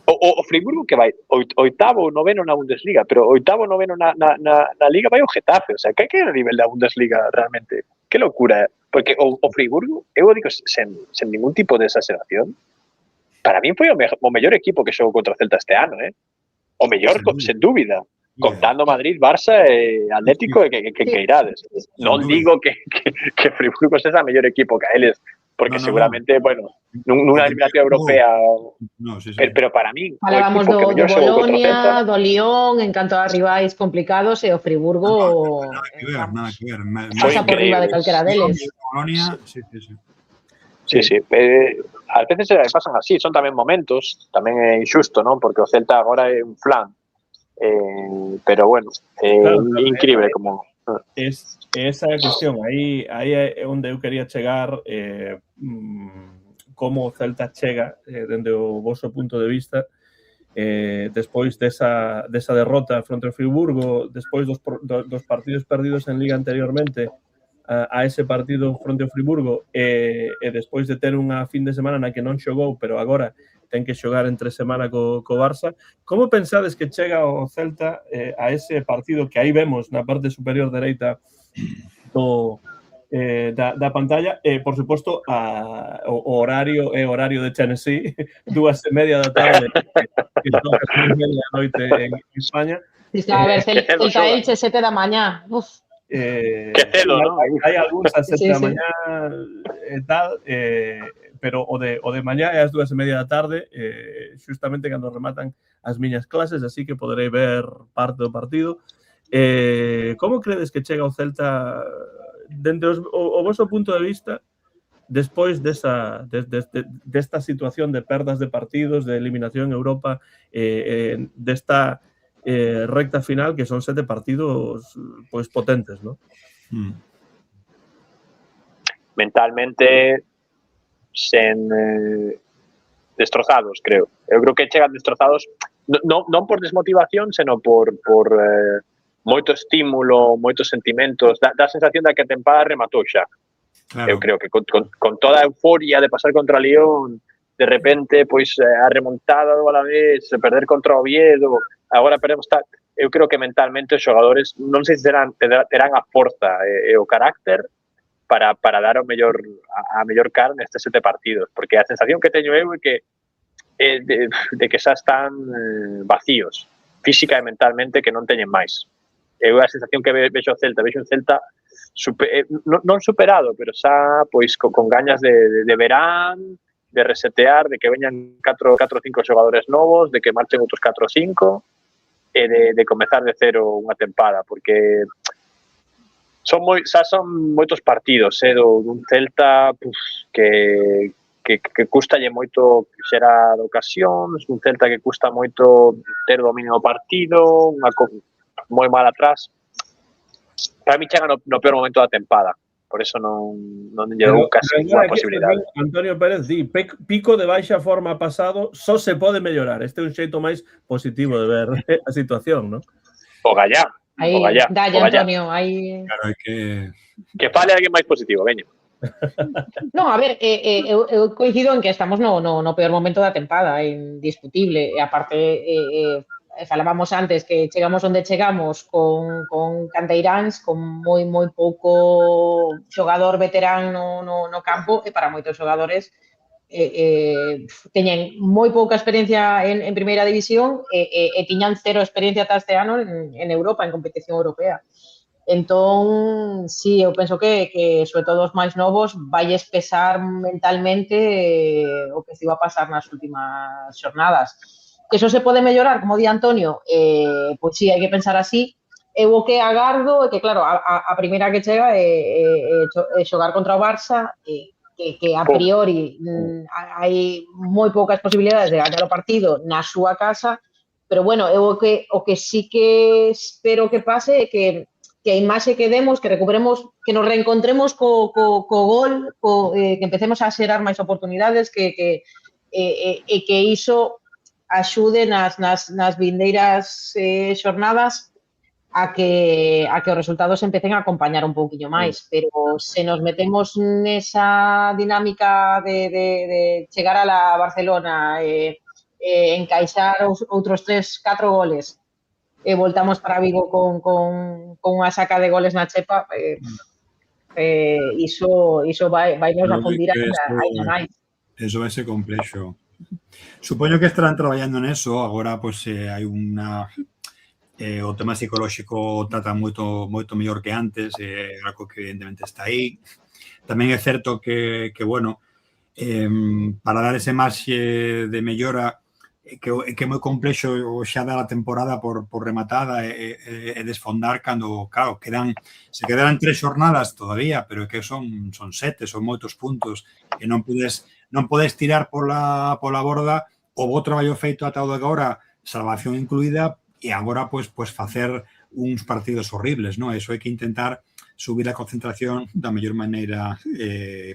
[SPEAKER 4] O Friburgo que vai oitavo ou noveno na Bundesliga, pero oitavo ou noveno na Liga vai o Getafe, o sea, que é o nivel da Bundesliga realmente? Que locura, porque o Friburgo, eu digo sen ningún tipo de exageración, para mí foi o mellor equipo que xogou contra o Celta este ano, o mellor, sen dúbida. Contando Madrid, Barça e Atlético que irades. Non digo que Friburgo sexa o mellor equipo que a eles, porque seguramente, bueno, nunha eliminatoria europea, pero para mí
[SPEAKER 2] falábamos do Bolonia, do Lyon, en canto a rivais complicados, e o Friburgo
[SPEAKER 3] nada que ver.
[SPEAKER 2] Pasa por riba de calquera deles.
[SPEAKER 3] Bolonia, sí.
[SPEAKER 4] Sí. Ás veces pasan así, son tamén momentos, tamén é injusto, non? Porque o Celta agora é un flan. Pero bueno, claro, increíble como...
[SPEAKER 1] Esa é a cuestión, aí é onde eu quería chegar, como o Celta chega dende o vosso punto de vista despois desa derrota fronte ao Friburgo, despois dos partidos perdidos en Liga anteriormente a ese partido fronte ao Friburgo e despois de ter unha fin de semana na que non xogou, pero agora ten que xogar entre semana co Barça. Como pensades que chega o Celta a ese partido que aí vemos na parte superior dereita da pantalla? Por suposto, o horario é horario de Tennessee, 2:30 da tarde, que toca 9:30 da noite en España.
[SPEAKER 2] A ver, Celta Elche, 7 da mañá.
[SPEAKER 4] Que celo, non?
[SPEAKER 1] Hai algúns a 7 da mañá e tal, pero o de mañá é ás 2:30 da tarde, xustamente cando rematan as miñas clases, así que poderei ver parte do partido. Como credes que chega o Celta dende o vosso punto de vista despois desta situación de perdas de partidos, de eliminación en Europa, desta recta final, que son 7 partidos pois potentes, ¿no?
[SPEAKER 4] Mentalmente destrozados, creo. Eu creo que chegan destrozados non por desmotivación, senón por moito estímulo, moitos sentimentos, da sensación de que a tempada rematou xa. Claro. Eu creo que con toda a euforia de pasar contra Lyon, de repente, pois a remontada do Alavés, perder contra o Oviedo, agora perdemos tal. Eu creo que mentalmente os xogadores non sei se terán a forza e o carácter para dar a mellor cara nestes 7 partidos, porque a sensación que teño eu é que de que xa están vacíos, física e mentalmente, que non teñen máis. É a sensación que vexo un Celta non superado, pero xa pois con gañas de verán, de resetear, de que veñan 4 ou 5 xogadores novos, de que marchen outros 4 ou 5 e de comezar de cero unha tempada, porque son moitos partidos dun Celta que custalle moito xerar ocasións, un Celta que custa moito ter dominio do partido, moi mal atrás. Para mí chega no peor momento da tempada, por eso non lle dou casi ninguna posibilidade.
[SPEAKER 1] Antonio Pérez di, pico de baixa forma pasado, só se pode mellorar. Este é un xeito máis positivo de ver a situación, non?
[SPEAKER 4] O Gallá.
[SPEAKER 2] Dalle, Antonio, aí...
[SPEAKER 3] Claro,
[SPEAKER 4] que fale alguén máis positivo, veño.
[SPEAKER 2] Non, a ver, eu coincido en que estamos no peor momento da tempada, indiscutible, e aparte falábamos antes que chegamos onde chegamos con canteiráns, con moi pouco xogador veterán no campo, e para moitos xogadores teñen moi pouca experiencia en primeira división e tiñan cero experiencia ata este ano en Europa, en competición europea. Entón, sí, eu penso que sobre todo os máis novos valles pesar mentalmente o que se iba a pasar nas últimas xornadas. eso se pode mellorar, como di Antonio, pois sí, hai que pensar así. Eu o que agardo é que, claro, a primeira que chega é xogar contra o Barça, que a priori hai moi poucas posibilidades de gañar o partido na súa casa, pero bueno, eu o que sí que espero que pase é que a imaxe que demos, que recuperemos, que nos reencontremos co gol, que empecemos a xerar máis oportunidades, que iso axude nas vindeiras xornadas a que os resultados empecen a acompañar un pouquiño máis, pero se nos metemos nesa dinámica de chegar a la Barcelona, encaixar outros 3-4 goles, e voltamos para Vigo con unha saca de goles na chepa, iso vai nos afundir ainda máis.
[SPEAKER 3] Eso vai ser complexo. Supoño que estarán traballando neso, agora pois hai unha... o tema psicolóxico trata moito mellor que antes, algo que evidentemente está aí. Tamén é certo que bueno, para dar ese marxe de mellora que é moi complexo xa dar a temporada por rematada e desfondar cando, claro, se quedaran 3 xornadas todavía, pero que son 7, son moitos puntos, e non podes tirar pola borda o bo traballo feito ata o de agora, salvación incluída, e agora, pois, facer uns partidos horribles, non? Eso hai que intentar subir a concentración da mellor maneira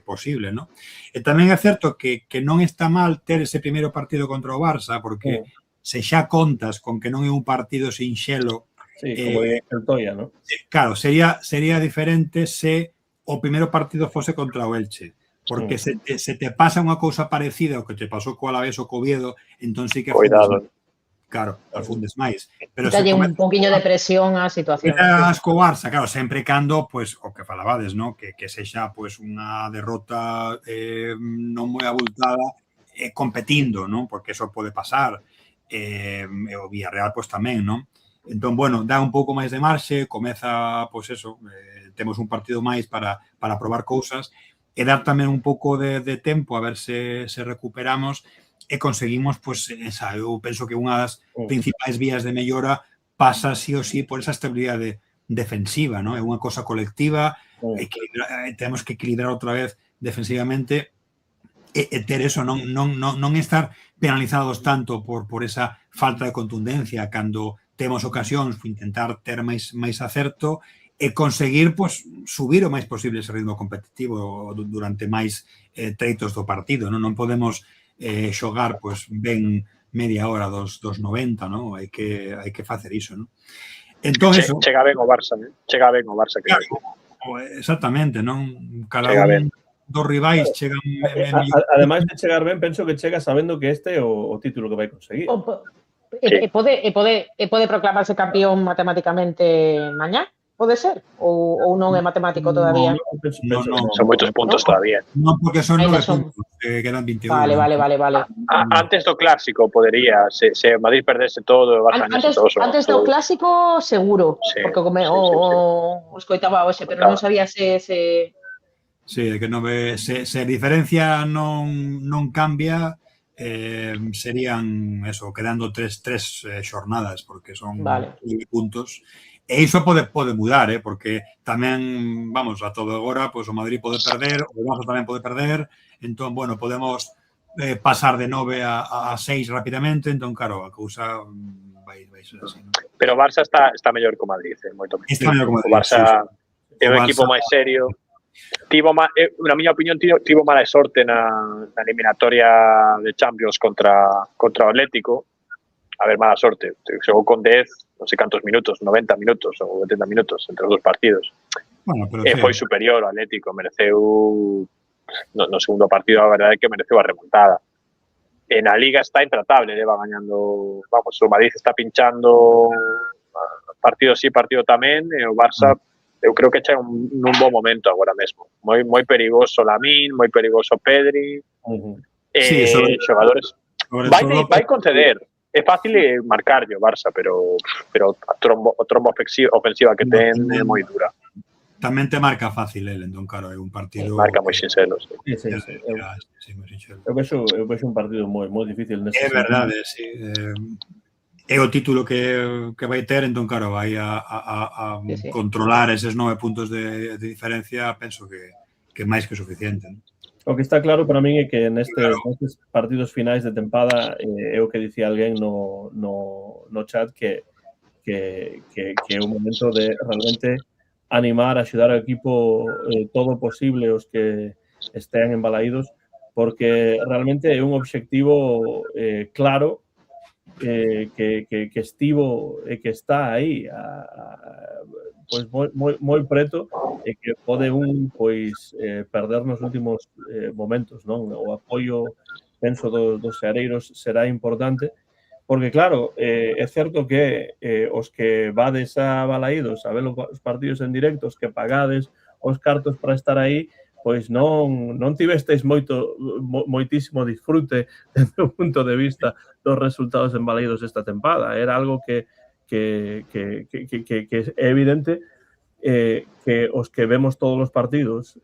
[SPEAKER 3] posible, non? E tamén é certo que non está mal ter ese primeiro partido contra o Barça, porque se xa contas con que non é un partido sinxelo...
[SPEAKER 1] Sí, como de Toya, non?
[SPEAKER 3] Claro, sería diferente se o primeiro partido fose contra o Elche, porque se te pasa unha cousa parecida ao que te pasou co Alavés ou co Oviedo, entón sí que...
[SPEAKER 4] Cuidado.
[SPEAKER 3] Claro, afundes máis.
[SPEAKER 2] Pero dalle un poquinho de presión á situación.
[SPEAKER 3] As co Barça, claro, sempre cando, pois, o que falabades, non? Que sexa, pois, unha derrota non moi abultada competindo, non? Porque eso pode pasar. O Villarreal, pois, tamén, non? Entón, bueno, dá un pouco máis de marxe, comeza, pois, eso, temos un partido máis para probar cousas, e dar tamén un pouco de tempo a ver se recuperamos e conseguimos, pois, eu penso que unha das principais vías de mellora pasa sí ou sí por esa estabilidade defensiva, non? É unha cosa colectiva, temos que equilibrar outra vez defensivamente e ter eso, non estar penalizados tanto por esa falta de contundencia cando temos ocasións, intentar ter máis acerto e conseguir, pois, subir o máis posible ese ritmo competitivo durante máis treitos do partido, non podemos xogar, pois, ben media hora dos 90, non? Hai que facer iso, non? Entón, eso...
[SPEAKER 4] Chega ben o Barça, chega ben o Barça.
[SPEAKER 3] Exactamente, non? Cada un dos rivais chegan...
[SPEAKER 1] Ademais de chegar ben, penso que chega sabendo que este é o título que vai conseguir.
[SPEAKER 2] E pode proclamarse campeón matemáticamente mañá? Pode ser? Ou non é matemático todavía?
[SPEAKER 3] Non,
[SPEAKER 4] son moitos puntos todavía.
[SPEAKER 3] Non, porque son 9 puntos, quedan 21.
[SPEAKER 2] Vale.
[SPEAKER 4] Antes do clásico podería, se Madrid perdese todo,
[SPEAKER 2] antes do clásico seguro, porque o escoitaba hoxe, pero non sabía se...
[SPEAKER 3] Sí, que se a diferencia non cambia, serían, eso, quedando tres xornadas, porque son 20 puntos. E iso pode mudar, porque tamén, vamos, a todo agora, pois o Madrid pode perder, o Barça tamén pode perder, entón, bueno, podemos pasar de 9 a 6 rapidamente, entón, claro, a cousa vai ser así, non?
[SPEAKER 4] Pero o Barça está mellor que o Madrid, moito mellor.
[SPEAKER 3] Está mellor que o Madrid,
[SPEAKER 4] o Barça é un equipo máis serio. Na miña opinión, tivo mala sorte na eliminatoria de Champions contra o Atlético. A ver, mala sorte. Xogou con 10, non sei cantos minutos, 90 minutos ou 80 minutos entre os dos partidos.
[SPEAKER 3] Bueno, pero
[SPEAKER 4] foi superior ao Atlético, mereceu no segundo partido, a verdade é que mereceu a remontada. En a Liga está intratable, va gañando, vamos, o Madrid está pinchando partido sí, partido tamén, e o Barça eu creo que chega nun bon momento agora mesmo. Moi perigoso Lamine, moi perigoso Pedri, xogadores. Vai conceder. É fácil marcarlle o Barça, pero a tromba ofensiva que ten é moi dura.
[SPEAKER 3] tamén te marca fácil el, entón, claro, é un partido...
[SPEAKER 4] Marca moi sinxelo, sí.
[SPEAKER 1] Eu vexo un partido moi difícil nese
[SPEAKER 3] sentido. É verdade, sí. É o título que vai ter, entón, claro, vai a controlar eses 9 puntos de diferencia, penso que é máis que suficiente.
[SPEAKER 1] O que está claro para min é que nestes partidos finais de tempada é o que dicía alguén no chat que é un momento de realmente animar, axudar ao equipo todo o posible os que estean embalaídos, porque realmente é un obxectivo claro que estivo e que está aí pois moi preto e que pode pois perder nos últimos momentos, non? O apoio, penso, dos seareiros será importante, porque claro, é certo que os que vades a Balaídos a ver os partidos en directo, os que pagades os cartos para estar aí, pois non tivesteis moitísimo disfrute desde o punto de vista dos resultados en Balaídos esta tempada. Era algo que é evidente que os que vemos todos os partidos,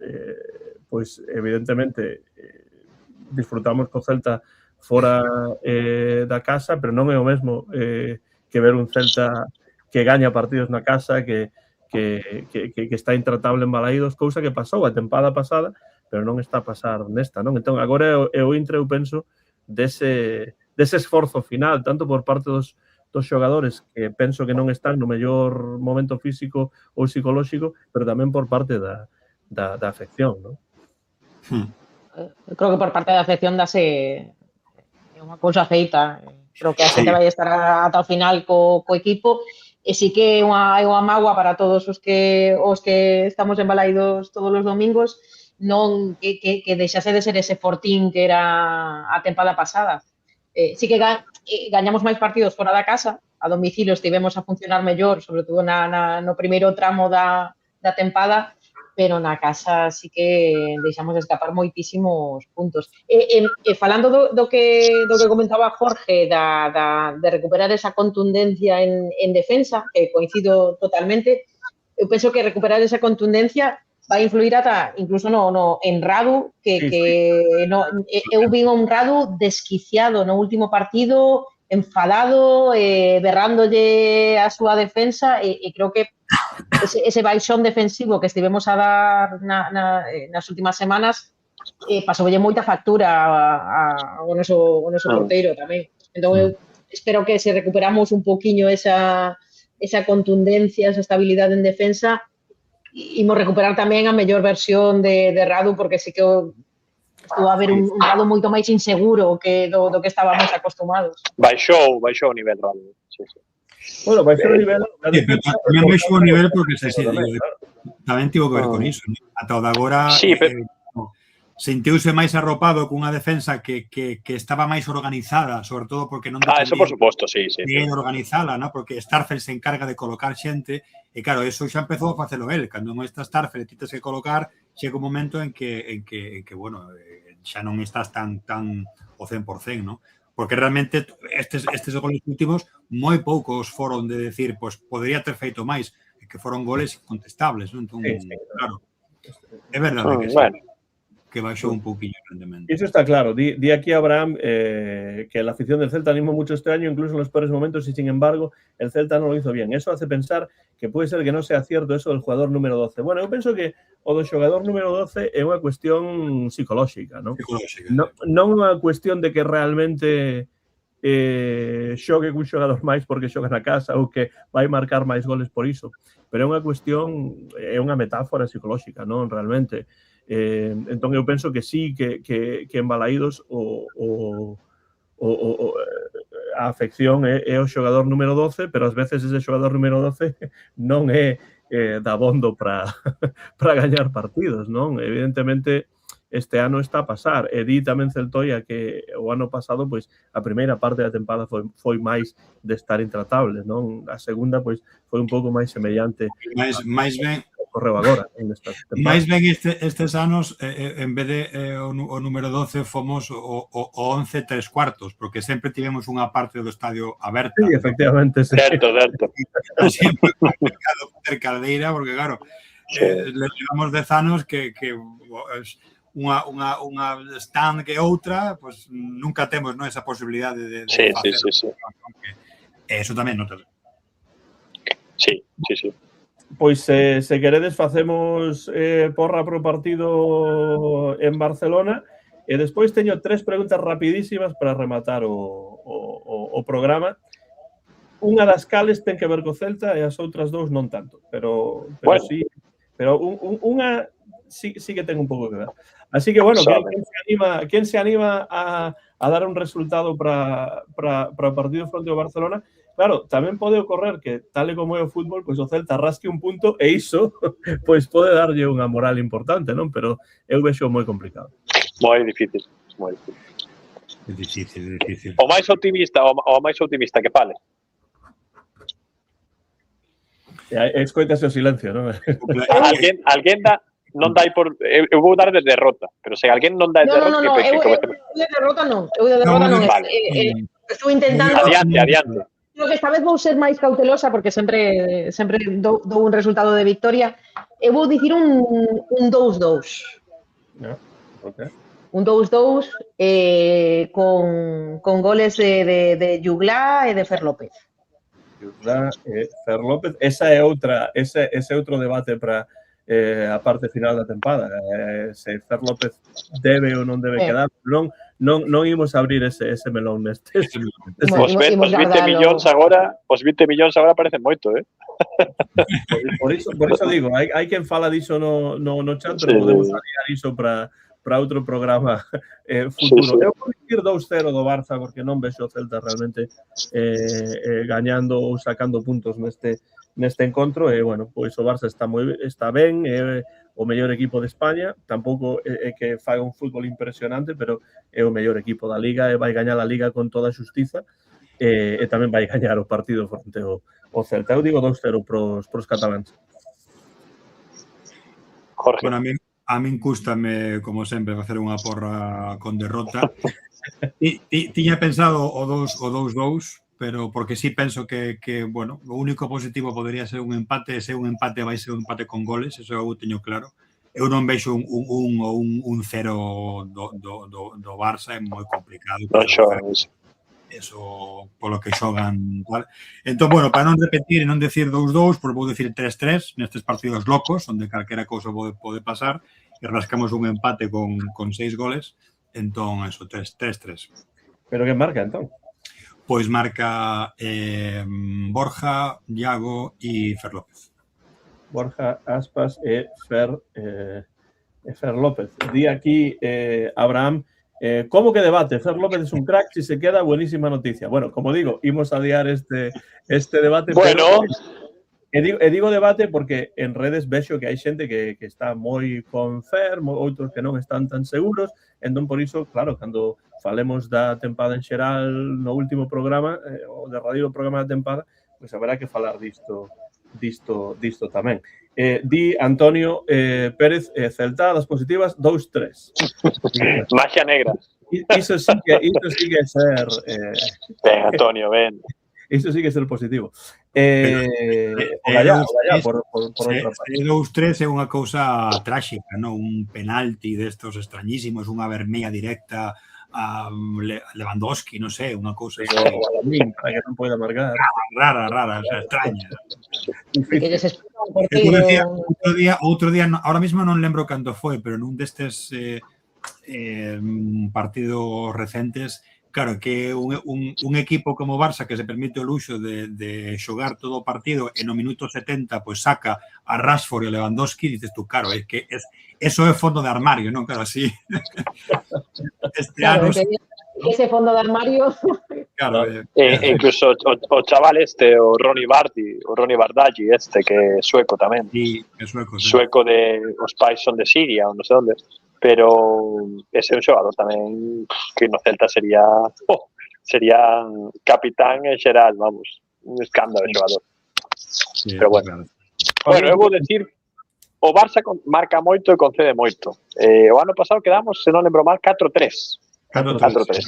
[SPEAKER 1] pois evidentemente disfrutamos co Celta fora da casa, pero non é o mesmo que ver un Celta que gaña partidos na casa, que está intratable en Balaídos, cousa que pasou a tempada pasada, pero non está a pasar nesta, non? Entón, agora é o intre, eu penso, dese esforzo final, tanto por parte dos xogadores que penso que non están no mellor momento físico ou psicolóxico, pero tamén por parte da afección, non?
[SPEAKER 2] Creo que por parte da afección dase unha cousa feita. Creo que a xente vai estar ata o final co equipo e sí que é unha mágoa para todos os que estamos embalaídos todos os domingos, non que deixase de ser ese fortín que era a tempada pasada. Sí que gañamos máis partidos fora da casa, a domicilio estivemos a funcionar mellor, sobre todo no primeiro tramo da tempada, pero na casa sí que deixamos de escapar moitísimos puntos. Falando do que comentaba Jorge, de recuperar esa contundencia en defensa, que coincido totalmente, eu penso que recuperar esa contundencia vai influir ata incluso en Radu, eu vi un Radu desquiciado no último partido, enfadado, berrándolle a súa defensa, e creo que ese baixón defensivo que estivemos a dar nas últimas semanas pasoulle moita factura ao noso porteiro tamén. Entón, eu espero que se recuperamos un poquinho esa contundencia, esa estabilidade en defensa, imos recuperar tamén a mellor versión de Radu, porque sí que estou a ver un Radu moito máis inseguro que do que estábamos acostumados.
[SPEAKER 4] Baixou o nivel Radu, sí.
[SPEAKER 1] Bueno, baixou o nivel...
[SPEAKER 3] Tamén baixou o nivel porque tamén tivo que ver con iso. Ata o de agora sentiuse máis arropado cunha defensa que estaba máis organizada, sobre todo porque non
[SPEAKER 4] eso por suposto, sí.
[SPEAKER 3] Bien organizada, ¿no? Porque Starfel se encarga de colocar xente e claro, eso xa empezou a facelo el. Cando non está Starfel e ti tes que colocar, chega un momento en que bueno, xa non estás tan o 100%, ¿no? Porque realmente estes goles últimos moi poucos foron de decir, pues podría ter feito máis, que foron goles incontestables, ¿no? Entón, claro, é verdade que sí. Que baixou un pouquinho o rendemento.
[SPEAKER 1] Eso está claro. Di aquí Abraham que la afición del Celta animó mucho este año, incluso en los peores momentos, y sin embargo, el Celta no lo hizo bien. Eso hace pensar que puede ser que no sea cierto eso del jugador número 12. Bueno, eu penso que o do xogador número 12 é unha cuestión psicolóxica, non? Non unha cuestión de que realmente xogue cun xogador máis porque xoga na casa ou que vai marcar máis goles por iso. Pero é unha cuestión, é unha metáfora psicolóxica, non? Realmente. Entón eu penso que sí, que en Balaídos a afección é o xogador número 12, pero ás veces ese xogador número 12 non é dabondo para gañar partidos, non? Evidentemente, este ano está a pasar. E di tamén Celtoia que o ano pasado, pois, a primeira parte da tempada foi máis de estar intratable, non? A segunda, pois, foi un pouco máis semellante.
[SPEAKER 3] Máis ben
[SPEAKER 1] correu agora.
[SPEAKER 3] Mais ben estes anos, en vez de o número 12, fomos o 11 3/4, porque sempre tivemos unha parte do estadio aberta.
[SPEAKER 1] Sí, efectivamente. Sí.
[SPEAKER 4] Certo.
[SPEAKER 3] Sempre mercado ter caldeira, porque claro, levamos 10 anos que unha stand que outra, pues nunca temos, ¿no?, esa posibilidade de facer.
[SPEAKER 4] Sí.
[SPEAKER 3] Eso tamén nota.
[SPEAKER 4] Sí.
[SPEAKER 1] Pois se queredes facemos porra pro partido en Barcelona e despois teño 3 preguntas rapidísimas para rematar o programa. Unha das cales ten que ver co Celta e as outras 2 non tanto, pero bueno. Sí, pero unha sí que ten un pouco que ver. Así que, bueno, quen se anima a dar un resultado para o partido fronte ao Barcelona? Claro, tamén pode ocorrer que, tal e como é o fútbol, pois o Celta rasque un punto e iso pois pode darlle unha moral importante, non? Pero eu vexo moi complicado.
[SPEAKER 4] Moi difícil.
[SPEAKER 3] É difícil.
[SPEAKER 4] O máis optimista que fale.
[SPEAKER 1] Escoitase o silencio, non?
[SPEAKER 4] Alguén dá, non dai por... Eu vou dar de derrota, pero se alguén non dá de derrota...
[SPEAKER 2] No, eu de derrota non. Estou intentando...
[SPEAKER 4] Adiante.
[SPEAKER 2] Creo que esta vez vou ser máis cautelosa porque sempre dou un resultado de victoria. Eu vou dicir un 2-2.
[SPEAKER 1] Okay.
[SPEAKER 2] Un 2-2 con goles de Juglá e de Fer López.
[SPEAKER 1] Juglá e Fer López. Ese é outro debate para a parte final da tempada. Se Fer López debe ou non debe quedar. Non imos abrir ese melón neste.
[SPEAKER 4] Os 20 millóns agora parecen moito,
[SPEAKER 1] Por iso digo, hai quen fala diso no chat, pero podemos aliar iso para outro programa futuro. Eu vou dicir 2-0 do Barça porque non vexo o Celta realmente gañando ou sacando puntos neste encontro e, bueno, pois o Barça está ben, é o mellor equipo de España, tampouco é que faga un fútbol impresionante, pero é o mellor equipo da Liga e vai gañar a Liga con toda a xustiza e tamén vai gañar o partido fronte ao Celta. Eu digo 2-0 pros cataláns.
[SPEAKER 4] Jorge.
[SPEAKER 3] Bueno, a min cústame, como sempre, facer unha porra con derrota. Tiña pensado o 2-2, pero porque sí penso que, bueno, o único positivo podría ser un empate, e se un empate vai ser un empate con goles, eso eu teño claro. Eu non vexo un 1 ou un 0 do Barça, é moi complicado.
[SPEAKER 4] Non xogan iso.
[SPEAKER 3] Eso, polo que xogan. Entón, bueno, para non repetir e non decir 2-2, pois vou decir 3-3 nestes partidos locos, onde calquera cousa pode pasar, e rascamos un empate con 6 goles. Entón, eso, 3-3.
[SPEAKER 1] Pero que marca, entón?
[SPEAKER 3] Pois marca Borja, Iago e Fer López.
[SPEAKER 1] Borja, Aspas e Fer López. Di aquí Abraham, ¿cómo que debate? Fer López es un crack, si se queda, buenísima noticia. Bueno, como digo, imos a adiar este debate.
[SPEAKER 4] Bueno...
[SPEAKER 1] Digo debate porque en redes vexo que hai xente que está moi con Fer, outros que non están tan seguros, entón por iso, claro, cando falemos da tempada en xeral no último programa, o derradeiro programa da tempada, pois haberá que falar disto tamén. Di Antonio Pérez, Celta, das positivas, 2-3.
[SPEAKER 4] Magia negra.
[SPEAKER 1] Iso sí que é ser...
[SPEAKER 4] Ben, Antonio, ben.
[SPEAKER 1] Iso sí que é ser positivo. Allá, por outra parte.
[SPEAKER 3] 2-3 é unha cousa tráxica, non? Un penalti destos extrañísimos, unha vermella directa a Lewandowski, non sei, unha cousa
[SPEAKER 1] para que non poida marcar.
[SPEAKER 3] Rara, extraña. Outro día, ahora mesmo non lembro cando foi, pero nun destes partidos recentes, claro, que un equipo como Barça que se permite o luxo de xogar todo o partido e no minuto 70 pues saca a Rashford e a Lewandowski, dices tú, claro, é que eso é fondo de armario, non? Claro, así.
[SPEAKER 2] Claro, ese fondo de armario...
[SPEAKER 3] Claro.
[SPEAKER 4] Incluso o chaval o Ronny Bardaggi, que é sueco tamén.
[SPEAKER 3] Sí, é sueco.
[SPEAKER 4] Sueco os pais son de Siria ou non sei onde. Pero ese é un xogador tamén que no Celta sería capitán en xeral, vamos, un escándalo de xogador. Sí, pero bueno. Bueno, eu vou decir, o Barça marca moito e concede moito. O ano pasado quedamos, se non lembro mal, 4-3. 4-3.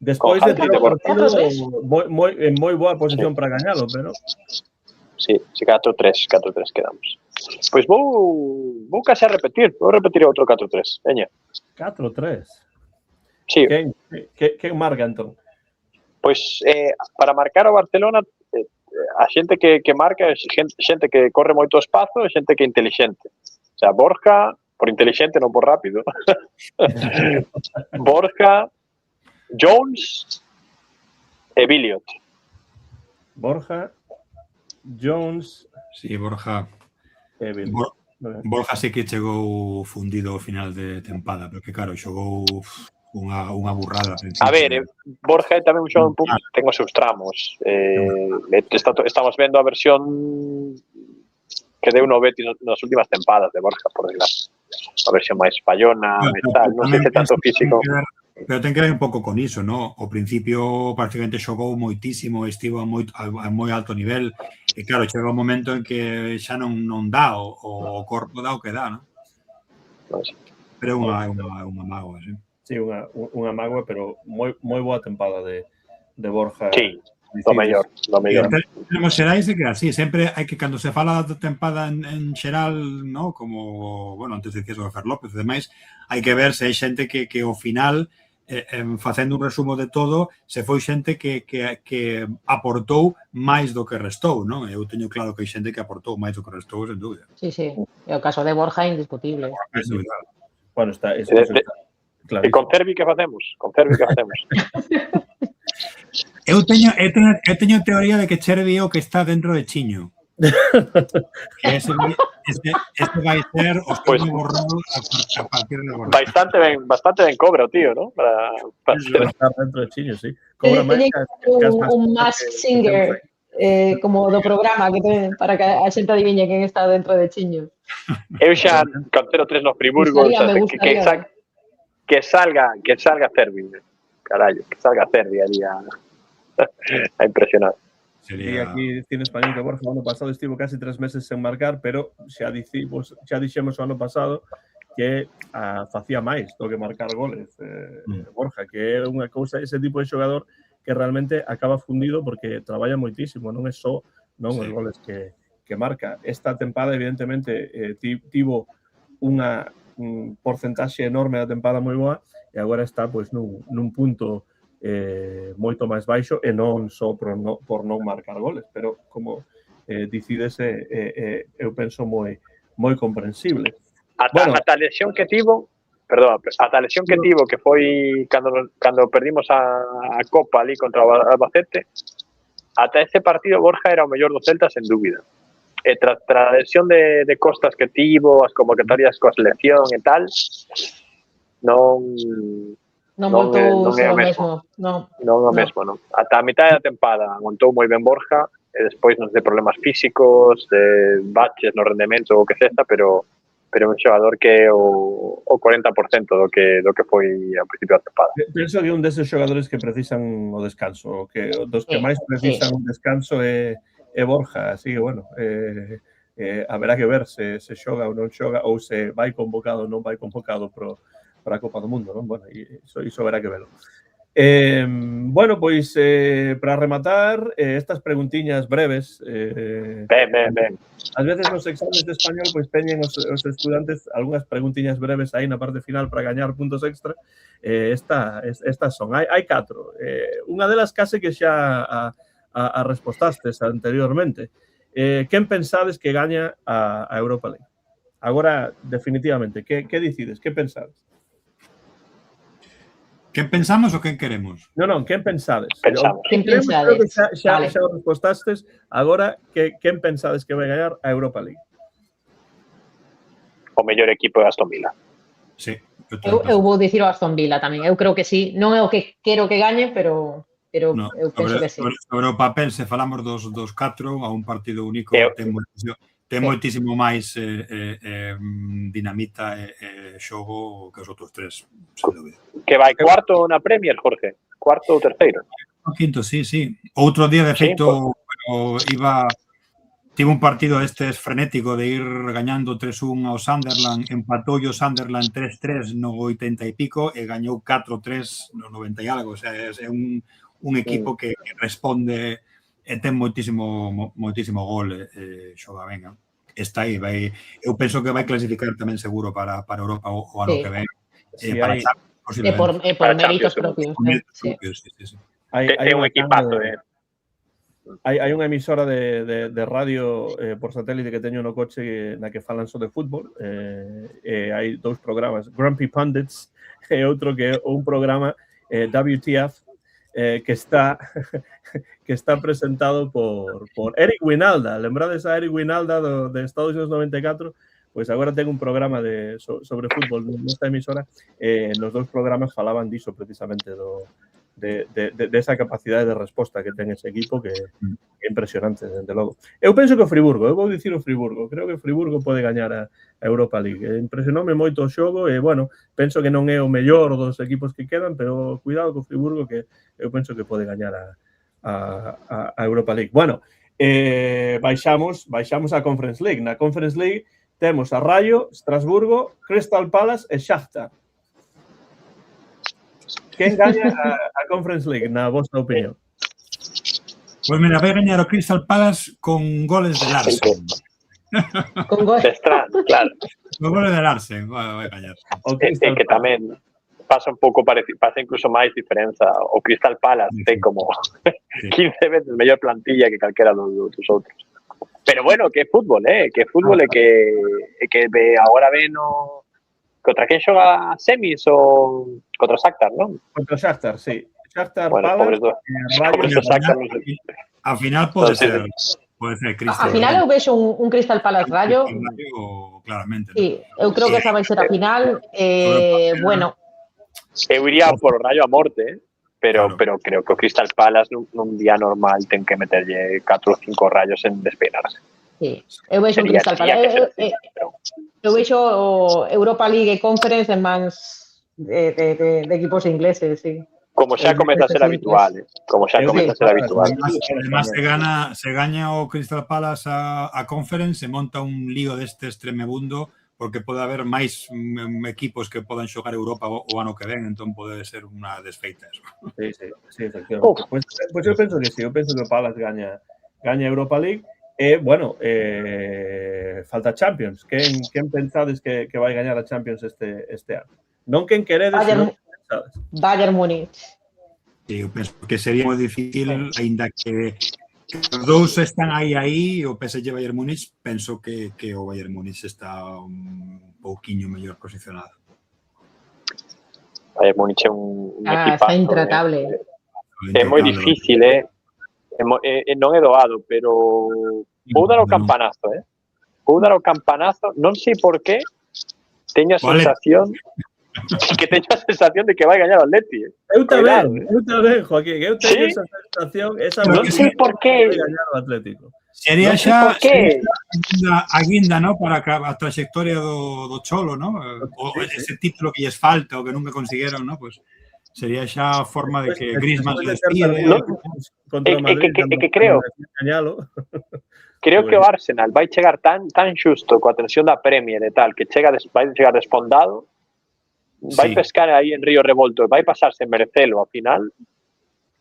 [SPEAKER 1] Despois de ter o partido en moi boa posición para gañalo, pero...
[SPEAKER 4] Sí, 4-3 quedamos. Pois vou case a repetir. Vou repetir outro 4-3. Veña.
[SPEAKER 1] 4-3.
[SPEAKER 4] Sí.
[SPEAKER 1] Quen marca, entón?
[SPEAKER 4] Pois para marcar o Barcelona a xente que marca é xente que corre moito espazo e xente que é intelixente. O sea, Borja, por intelixente, non por rápido. Borja, Jones e Billiot.
[SPEAKER 1] Borja, Jones
[SPEAKER 3] Sí, Borja.
[SPEAKER 1] e Billiot.
[SPEAKER 3] Borja sí que chegou fundido ao final de tempada, porque claro, xogou unha burrada.
[SPEAKER 4] A ver, Borja tamén un xogo ten os seus tramos. Estamos vendo a versión que deu no Betis nas últimas tempadas de Borja, por desgracia. A versión máis fallona e tal. Non sei se tanto físico.
[SPEAKER 3] Pero ten que ver un pouco con iso, ¿no? Ao principio prácticamente xogou moitísimo, estivo a moi alto nivel, e claro, chega un momento en que xa non dá, o corpo dá o que dá, ¿no? Pero é unha mágoa, sí.
[SPEAKER 1] Sí, unha mágoa, pero moi boa tempada de Borja.
[SPEAKER 4] Sí, do mellor.
[SPEAKER 3] Temos xerais de que así, sempre hai que, cando se fala da tempada en xeral, ¿no? Como, bueno, antes decías o Fer López e demais, hai que ver se hai xente que ao final, facendo un resumo de todo, se foi xente que aportou máis do que restou, non? Eu teño claro que hai xente que aportou máis do que restou, sen dúbida.
[SPEAKER 2] Sí, sí. E o caso de Borja é indiscutible.
[SPEAKER 1] Bueno, está
[SPEAKER 4] claro. E con Cervi que facemos?
[SPEAKER 3] Eu teño teoría de que Chervi é o que está dentro de Chiño. Que ese vai ser o seu borrado a partir de agora.
[SPEAKER 4] Bastante ben cobra o tío, ¿no? Para
[SPEAKER 1] estar dentro de Chiño, sí. Cobra máis
[SPEAKER 2] un Mask Singer como do programa para que a xente adiviñe quen está dentro de Chiño.
[SPEAKER 4] Eu xa con 0-3 no Friburgo, que salga Cervi. Carallo, que salga Cervi ali a impresionar.
[SPEAKER 1] E aquí Cine Español que Borja o ano pasado estivo casi 3 meses sen marcar, pero xa dixemos o ano pasado que facía máis do que marcar goles, Borja, que é unha cousa, ese tipo de xogador que realmente acaba fundido porque traballa moitísimo, non é só os goles que marca. Esta tempada, evidentemente, tivo unha porcentaxe enorme da tempada moi boa e agora está nun punto moito máis baixo e non só por non marcar goles, pero como dicides, eu penso moi comprensible.
[SPEAKER 4] Ata a lesión que tivo, que foi cando perdimos a Copa ali contra o Albacete, ata ese partido Borja era o mellor do Celta sen dúbida. E tras a lesión de costas que tivo, as convocatorias coa selección e tal, non é o mesmo. Non é o mesmo, non. Ata a mitad da tempada aguantou moi ben Borja, e despois non de problemas físicos, de baches no rendemento ou que sexa, pero un xogador que é o 40% do que foi ao principio da tempada.
[SPEAKER 1] Penso que un deses xogadores que precisan o descanso, dos que máis precisan un descanso é Borja, así que, bueno, haberá que ver se xoga ou non xoga, ou se vai convocado ou non vai convocado para a Copa do Mundo, non? Bueno, iso haberá que velo. Bueno, pois, para rematar, estas preguntiñas breves.
[SPEAKER 4] Ben.
[SPEAKER 1] Ás veces nos exames de español pois teñen os estudantes algunhas preguntiñas breves aí na parte final para gañar puntos extra. Estas son. Hai 4. Unha delas case que xa a respostastes anteriormente. Quen pensades que gaña a Europa League? Agora, definitivamente, que decides? Que pensades?
[SPEAKER 3] Quen pensamos ou quen queremos?
[SPEAKER 1] Non, quen pensades?
[SPEAKER 2] Quen pensades?
[SPEAKER 1] Xa respostastes. Agora, quen pensades que vai gañar a Europa League?
[SPEAKER 4] O mellor equipo é Aston Villa.
[SPEAKER 3] Sí.
[SPEAKER 2] Eu vou dicir o Aston Villa tamén. Eu creo que sí. Non é o que quero que gañe, pero eu penso que sí.
[SPEAKER 3] Sobre o papel, se falamos dos 4 a un partido único, ten moitísimo máis dinamita e xogo que os outros 3, sen dúbida.
[SPEAKER 4] Que vai cuarto na Premier, Jorge? Cuarto ou terceiro?
[SPEAKER 3] Quinto, sí. Outro día, de feito, tive un partido frenético de ir gañando 3-1 ao Sunderland, empatou o Sunderland 3-3 no 80 e pico e gañou 4-3 no 90 e algo. O sea, é un equipo que responde e ten moitísimo gol, xoga ben. está aí, eu penso que vai clasificar tamén seguro para Europa o ano que ven. Para Champions,
[SPEAKER 2] por méritos propios.
[SPEAKER 3] Sí.
[SPEAKER 4] É un equipazo,
[SPEAKER 1] Hai unha emisora de radio por satélite que teño no coche na que falan só de fútbol. Hai 2 programas, Grumpy Pundits, e outro que é un programa WTF que está presentado por Eric Winalda. Lembrades a Eric Winalda de Estados Unidos 94? Pois agora ten un programa sobre fútbol nesta emisora. Nos 2 programas falaban diso precisamente de esa capacidade de resposta que ten ese equipo que é impresionante, desde logo. Eu penso que o Friburgo, eu vou dicir o Friburgo, creo que o Friburgo pode gañar a Europa League. Impresionoume moito o xogo e, bueno, penso que non é o mellor dos equipos que quedan, pero cuidado co Friburgo que eu penso que pode gañar a Europa League. Bueno, baixamos a Conference League. Na Conference League temos a Rayo, Strasburgo, Crystal Palace e Shakhtar. Quen gaña a Conference League, na vosa opinión?
[SPEAKER 3] Pois mira, vai gañar o Crystal Palace con goles de Larsen.
[SPEAKER 2] Con goles,
[SPEAKER 4] claro.
[SPEAKER 3] Con goles de Larsen, vai gañar.
[SPEAKER 4] É que tamén pasa un pouco parecido, pasa incluso máis diferenza. O Crystal Palace ten como 15 veces mellor plantilla que calquera dos outros. Pero bueno, que é fútbol, que é fútbol e que agora ve no... Contra quen xoga semis ou contra o Shakhtar, non?
[SPEAKER 1] Contra o Shakhtar, sí. Shakhtar,
[SPEAKER 4] bueno,
[SPEAKER 1] Palace,
[SPEAKER 4] Rayo...
[SPEAKER 3] Ao final pode ser
[SPEAKER 2] A
[SPEAKER 3] Crystal.
[SPEAKER 2] final eu vexo un Crystal Palace Rayo.
[SPEAKER 3] Claramente.
[SPEAKER 2] Sí, eu creo que esa vai ser a final. Bueno.
[SPEAKER 4] Eu iría por o Rayo a morte, pero creo que o Crystal Palace nun día normal ten que meterlle 4 ou 5 rayos en despeinarse.
[SPEAKER 2] Sí, eu vexo un Crystal Palace. Eu vexo o Europa League e Conference en mans de equipos ingleses, sí.
[SPEAKER 4] Como xa comeza a ser habitual,
[SPEAKER 3] Además, se gaña o Crystal Palace a Conference, se monta un lío destes tremebundo, porque pode haber máis equipos que podan xogar Europa o ano que ven, entón pode ser unha desfeita eso.
[SPEAKER 1] Sí, efectivamente. Pois eu penso que sí, eu penso que o Palace gaña Europa League. Bueno, falta Champions. Quen pensades que vai gañar a Champions este ano? Non quen queredes, senón quen pensades.
[SPEAKER 2] Bayern Múnich.
[SPEAKER 3] Eu penso que sería moi difícil, aínda que os dous están aí, o PSG e Bayern Múnich, penso que o Bayern Múnich está un pouquiño mellor posicionado.
[SPEAKER 4] Bayern Múnich é un equipazo.
[SPEAKER 2] Está intratable.
[SPEAKER 4] É moi difícil, non é doado, pero vou dar o campanazo, non sei por qué teño a sensación de que vai gañar o Atleti.
[SPEAKER 1] Eu tamén, Joaquín, eu teño esa sensación,
[SPEAKER 4] non sei por qué
[SPEAKER 1] vai gañar o Atlético.
[SPEAKER 3] Sería xa a guinda, ¿no? Para a trayectoria do Cholo, ¿no? O ese título que lles falta o que nunca consiguieron, ¿no? Pues sería xa a forma de que Griezmann se despide.
[SPEAKER 4] Que creo que o Arsenal vai chegar tan xusto coa tensión da Premier e tal, que vai chegar desfondado, vai pescar aí en Río Revolto, vai pasarse en Mercelo a final,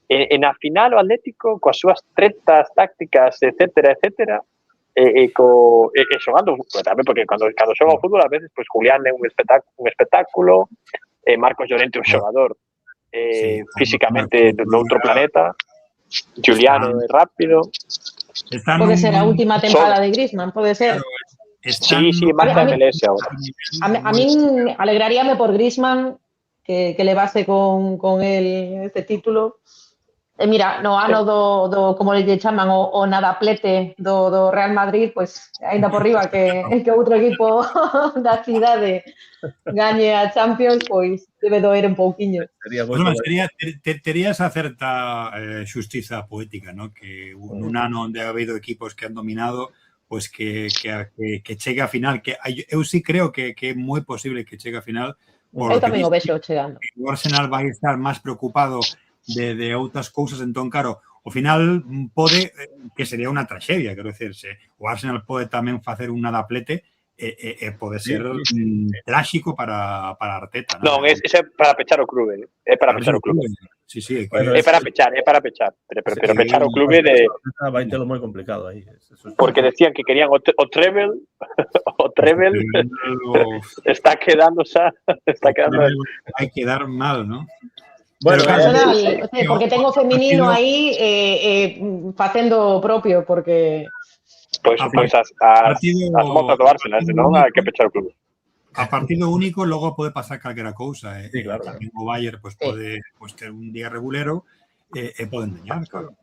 [SPEAKER 4] e na final o Atlético coas súas tretas tácticas, etcétera, e xogando tamén, porque cando xoga o fútbol a veces, pues Julián é un espectáculo, Marcos Llorente un xogador físicamente de outro planeta, Juliano é rápido.
[SPEAKER 2] Pode ser a última tempada de Griezmann, pode ser.
[SPEAKER 4] Sí, marca MLS agora.
[SPEAKER 2] A min alegraríame por Griezmann que levase con el este título. Mira, no ano do como lle chaman o nadaplete do Real Madrid, pues aínda por riba que outro equipo da cidade gañe a Champions, pois debe doer un pouquiño.
[SPEAKER 3] Terías a certa xustiza poética, ¿no? Que un ano onde ha habido equipos que han dominado, pues que chegue a final, que eu sí creo que é moi posible que chegue a final.
[SPEAKER 2] Eu tamén o vexo chegando.
[SPEAKER 3] O Arsenal vai estar máis preocupado de outras cousas, entón, claro, ao final pode, que sería unha traxedia, quero dicirse, o Arsenal pode tamén facer un nadaplete pode ser tráxico para Arteta,
[SPEAKER 4] Non, ese é para pechar o clube. É para pechar o clube.
[SPEAKER 3] Sí, sí,
[SPEAKER 1] Bueno,
[SPEAKER 4] É para pechar. Pero pechar o clube de...
[SPEAKER 1] Vai telo moi complicado aí.
[SPEAKER 4] Porque decían que querían o treble, está quedando xa,
[SPEAKER 3] hai que dar mal, ¿no?
[SPEAKER 1] Bueno,
[SPEAKER 2] Personal, porque tengo feminino aí facendo o propio, porque...
[SPEAKER 4] Pois as mozas do Arsenal, non? Hai que pechar o clube.
[SPEAKER 3] A partido único logo pode pasar calquera cousa.
[SPEAKER 1] Sí, claro.
[SPEAKER 3] Tamén o Bayern pode ter un día regulero e poden dañar, claro.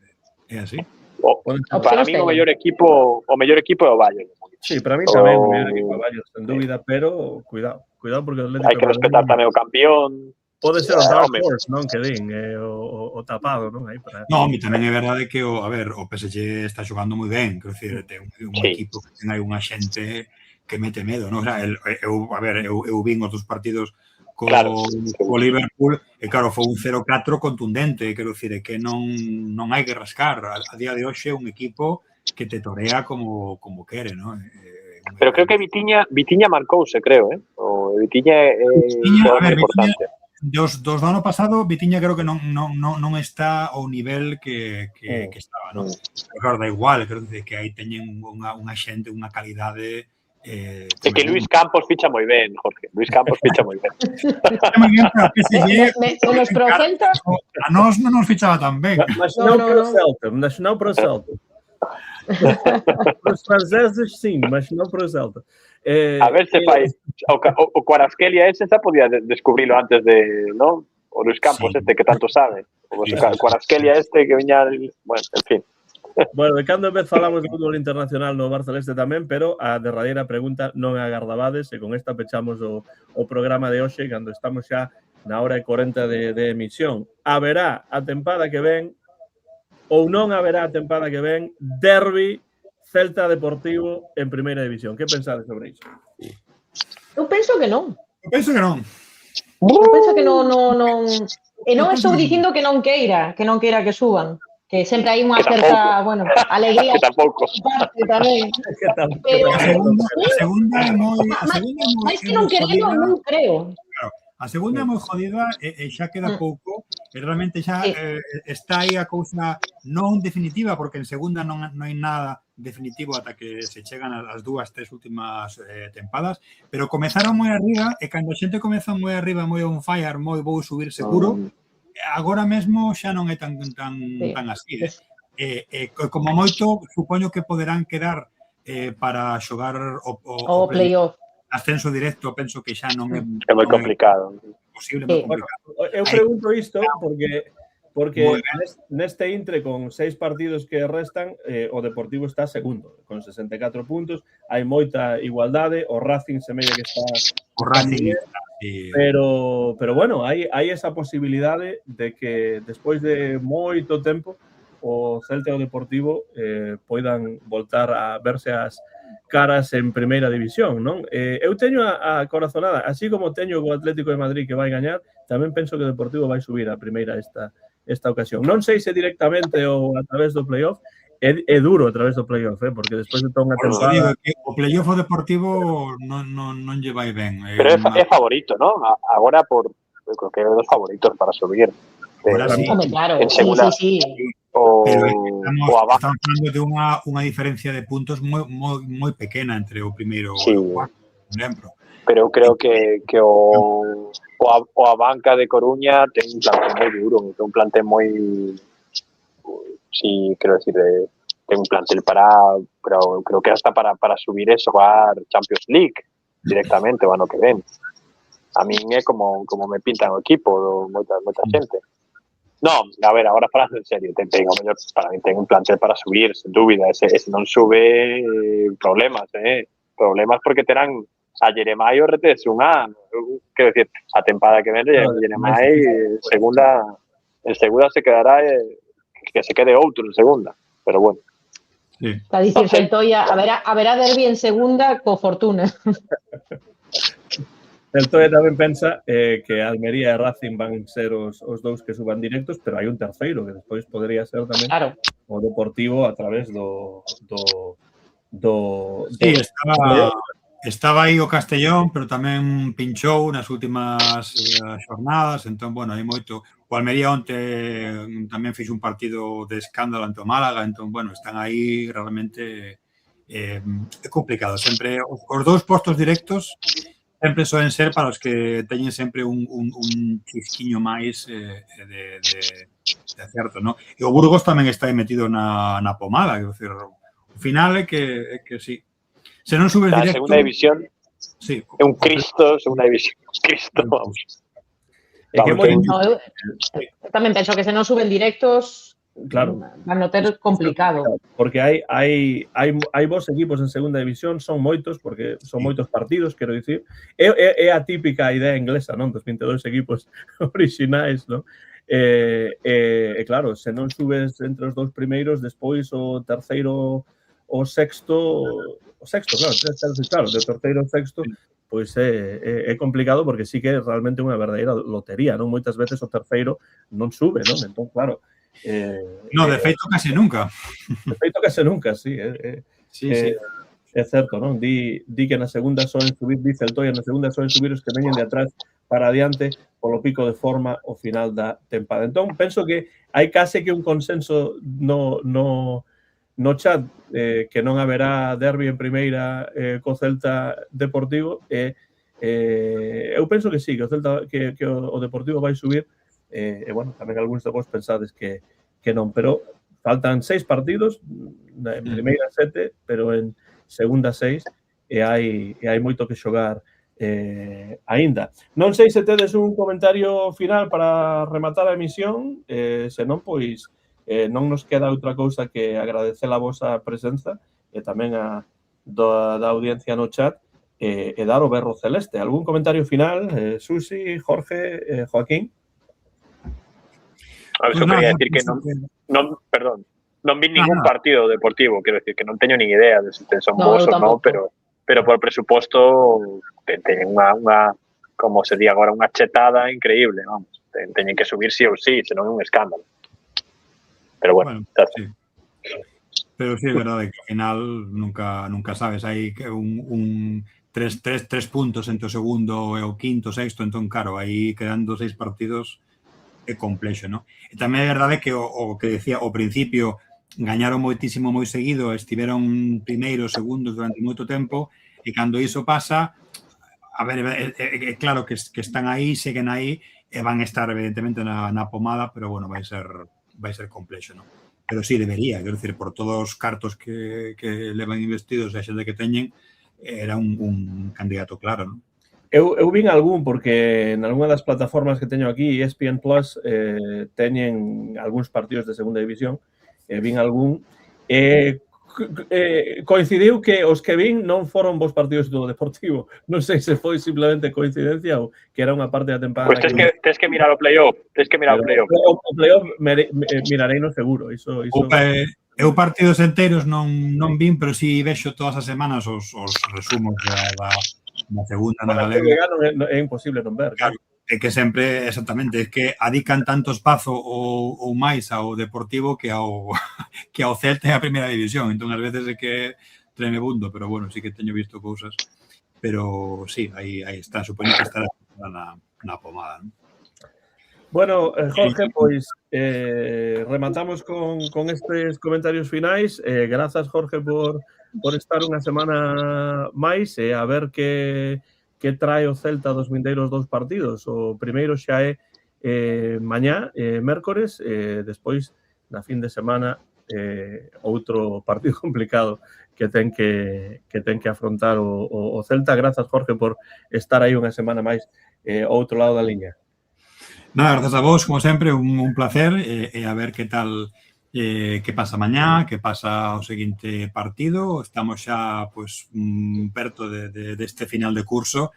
[SPEAKER 3] É así.
[SPEAKER 4] Para mí o mellor equipo é o Bayern.
[SPEAKER 1] Sí, para mí tamén o mellor equipo é o Bayern, sen dúbida, pero cuidado porque o Atlético...
[SPEAKER 4] Hai que respetar tamén o campeón.
[SPEAKER 1] Pode ser o Dark Horse, non? Que din, o tapado, non? Aí para...
[SPEAKER 3] Non, e tamén é verdade que o PSG está xogando moi ben, quero dicir, ten un equipo que ten aí unha xente que mete medo, non? O sea, eu vin outros partidos co Liverpool e claro, foi un 0-4 contundente, quero dicir, que non hai que rascar. A día de hoxe é un equipo que te torea como quere, non?
[SPEAKER 4] Pero creo que Vitinha marcouse, creo, O Vitinha é importante.
[SPEAKER 3] Dos do ano pasado, Vitinha creo que non está ao nivel que estaba, non? Pero claro, da igual, creo que aí teñen unha xente, unha calidade...
[SPEAKER 4] É que Luis Campos ficha moi ben, Jorge. Luis Campos ficha moi ben.
[SPEAKER 3] Ficha moi ben para PSG.
[SPEAKER 2] Nos procenta?
[SPEAKER 3] A nós non nos fichaba tan ben.
[SPEAKER 1] Mas non para o Celta, mas non para o Celta. Os franceses, sim, mas non para o Celta.
[SPEAKER 4] A ver se fai o Kvaratskhelia ese xa podía descubrilo antes de, non? O Luis Campos que tanto sabe. O Kvaratskhelia que viña, bueno, en fin.
[SPEAKER 1] Bueno, de cando en vez falamos de fútbol internacional no Barça Celeste tamén, pero a derradeira pregunta non agardabades e con esta pechamos o programa de hoxe cando estamos xa na hora e 40 de emisión. Haberá a tempada que ven ou non haberá a tempada que ven derbi Celta Deportivo en primeira división. Que pensades sobre iso?
[SPEAKER 2] Eu penso que non.
[SPEAKER 3] Eu penso que non.
[SPEAKER 2] Eu penso que non. E non estou dicindo que non queira que suban. Que sempre hai unha certa, bueno, alegría.
[SPEAKER 4] Que tampouco.
[SPEAKER 2] Parte tamén. Pero
[SPEAKER 3] A segunda é moi...
[SPEAKER 2] Mais que non querendo, non creo.
[SPEAKER 3] Claro, a segunda é moi jodida e xa queda pouco. E realmente xa está aí a cousa non definitiva, porque en segunda non hai nada definitivo ata que se chegan as dúas, tres últimas tempadas, pero comezaron moi arriba e cando a xente comeza moi arriba, moi on fire, moi vou subir seguro, agora mesmo xa non é tan así. Como moito, supoño que poderán quedar para xogar
[SPEAKER 2] o playoff.
[SPEAKER 3] Ascenso directo, penso que xa non é...
[SPEAKER 4] É moi complicado.
[SPEAKER 3] Posible, moi complicado.
[SPEAKER 1] Eu pregunto isto porque neste intre con 6 partidos que restan, o Deportivo está segundo, con 64 puntos, hai moita igualdade, o Racing semella que está...
[SPEAKER 3] O Racing
[SPEAKER 1] pero bueno, hai esa posibilidade de que despois de moito tempo o Celta e o Deportivo poidan voltar a verse as caras en primeira división, non? Eu teño a corazonada, así como teño o Atlético de Madrid que vai gañar, tamén penso que o Deportivo vai subir a primeira esta ocasión. Non sei se directamente ou a través do playoff, é duro a través do playoff, porque despois de toda unha temporada...
[SPEAKER 3] O playoff o Deportivo non lle vai ben.
[SPEAKER 4] Pero é favorito, non? Agora creo que é dos favoritos para subir.
[SPEAKER 2] Claro,
[SPEAKER 4] en segunda,
[SPEAKER 2] sí.
[SPEAKER 3] Estamos falando de unha diferencia de puntos moi pequena entre o primeiro e o cuarto, por exemplo.
[SPEAKER 4] Pero eu creo que a banca de Coruña ten un plantel moi duro, ten un plantel moi... Sí, quero decir, ten un plantel pero creo que hasta para subir e xogar Champions League directamente o ano que ven. A min é como me pintan o equipo, moita xente. Non, a ver, agora falando en serio, para mí ten un plantel para subir, sen dúbida, ese non sube problemas, problemas porque terán a Jeremai o retes unha, quero dicir, a tempada que ven Jeremai en segunda se quedará que se quede outro en segunda, pero bueno.
[SPEAKER 2] Sí. Para dicir Celtoia, haberá derbi en segunda co Fortuna.
[SPEAKER 1] Celtoia tamén pensa que Almería e Racing van ser os dous que suban directos, pero hai un terceiro que despois podría ser tamén o Deportivo a través do
[SPEAKER 3] sí, estaba Estaba aí o Castellón, pero tamén pinchou nas últimas xornadas, entón, bueno, hai moito. O Almería onte tamén fixo un partido de escándalo ante o Málaga, entón, bueno, están aí realmente é complicado. Sempre os dous postos directos sempre soen ser para os que teñen sempre un chisquiño máis de acerto, ¿no? E o Burgos tamén está metido na pomada, quero dicir, o final é que sí. Se non subes
[SPEAKER 4] La
[SPEAKER 3] directo...
[SPEAKER 4] segunda división
[SPEAKER 3] sí,
[SPEAKER 4] é un Cristo, segunda división, Cristo, vamos.
[SPEAKER 1] É que
[SPEAKER 2] eu tamén penso que se non suben directos,
[SPEAKER 1] claro,
[SPEAKER 2] van a ter complicado.
[SPEAKER 1] Porque hai vos equipos en segunda división, son moitos, porque son moitos partidos, quero dicir. É a típica idea inglesa, non? Dos 22 equipos orixinais, non? Claro, se non subes entre os dous primeiros, despois o terceiro o sexto, claro, de terceiro ao sexto, pois é complicado porque sí que é realmente unha verdadeira lotería, non? Moitas veces o terceiro non sube, non? Entón, claro,
[SPEAKER 3] no, de feito, case nunca.
[SPEAKER 1] De feito, case nunca, sí.
[SPEAKER 3] Sí, sí.
[SPEAKER 1] É certo, non? Di que na segunda soen subir, dice el Toya, na segunda soen subir os que veñen de atrás para adiante polo pico de forma ao final da tempada. Entón, penso que hai case que un consenso no chat que non haberá derbi en primeira co Celta Deportivo. Eu penso que sí, que o Celta, que o Deportivo vai subir. Bueno, tamén algúns de vos pensades que non, pero faltan 6 partidos, en primeira 7, pero en segunda 6, e hai moito que xogar aínda. Non sei se tedes un comentario final para rematar a emisión, senón, pois, non nos queda outra cousa que agradecer a vosa presenza e tamén da audiencia no chat e dar o berro celeste. Algún comentario final, Susi, Jorge, Joaquín?
[SPEAKER 4] A eso quería decir que non vi ningún partido deportivo, quero decir que non teño nin idea de se son vos ou non, pero por presuposto teñen unha, como se di agora, unha chetada increíble, vamos. Teñen que subir sí ou sí, senón é un escándalo. Pero bueno,
[SPEAKER 3] sí. Pero sí, é verdade que ao final nunca sabes, hai tres puntos entre o segundo e o quinto, sexto, entón, claro, aí quedando 6 partidos é complexo, non? E tamén é verdade que o que decía ao principio, gañaron moitísimo moi seguido, estiveron primeiro, segundo durante moito tempo, e cando iso pasa, a ver, é claro que están aí, seguen aí, e van estar evidentemente na pomada, pero bueno, vai ser complexo, non? Pero sí, debería, quero dicir, por todos os cartos que levan investidos e a xente que teñen, era un candidato claro, non?
[SPEAKER 1] Eu vin algún, porque en algunha das plataformas que teño aquí, ESPN Plus, teñen algúns partidos de segunda división, vin algún, coincidiu que os que vin non foron vos partidos do Deportivo. Non sei se foi simplemente coincidencia ou que era unha parte da tempada.
[SPEAKER 4] Pois tes que mirar o playoff, O
[SPEAKER 1] playoff mirarei no seguro.
[SPEAKER 3] Eu partidos enteros non vin, pero si vexo todas as semanas os resumos na segunda, na galega.
[SPEAKER 1] É imposible non ver.
[SPEAKER 3] Claro, é que sempre, exactamente, é que adican tanto espazo ou máis ao Deportivo que ao Celta e a primeira división. Entón, ás veces é que tremebundo, pero bueno, sí que teño visto cousas. Pero sí, aí está, supoño que estará na pomada, non?
[SPEAKER 1] Bueno, Jorge, pois rematamos con estes comentarios finais. Grazas, Jorge, por estar unha semana máis e a ver que trae o Celta dos vindeiros 2 partidos. O primeiro xa é mañá, mércores, despois, na fin de semana, outro partido complicado que ten que afrontar o Celta. Grazas, Jorge, por estar aí unha semana máis ao outro lado da liña.
[SPEAKER 3] Nada, gracias a vos, como sempre, un placer e a ver que tal, que pasa mañá, que pasa o seguinte partido. Estamos xa pues, perto deste final de curso,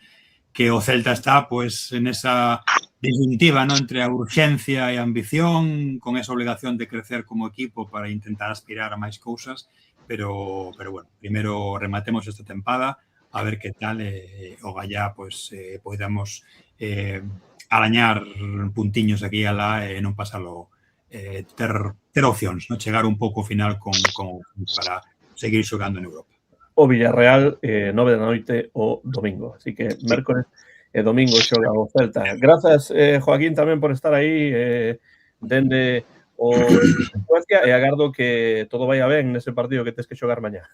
[SPEAKER 3] que o Celta está pues, en esa disyuntiva, ¿no? Entre a urxencia e a ambición, con esa obligación de crecer como equipo para intentar aspirar a máis cousas, pero bueno, primeiro rematemos esta tempada, a ver que tal o gallá pues, podamos arañar puntiños aquí e alá e non pasalo, ter opcións, non? Chegar un pouco ao final para seguir xogando en Europa.
[SPEAKER 1] o Villarreal 9 da noite o domingo. Así que mércores e domingo xoga o Celta. Grazas, Joaquín, tamén por estar aí dende o Suecia e agardo que todo vaya ben nese partido que tes que xogar mañá.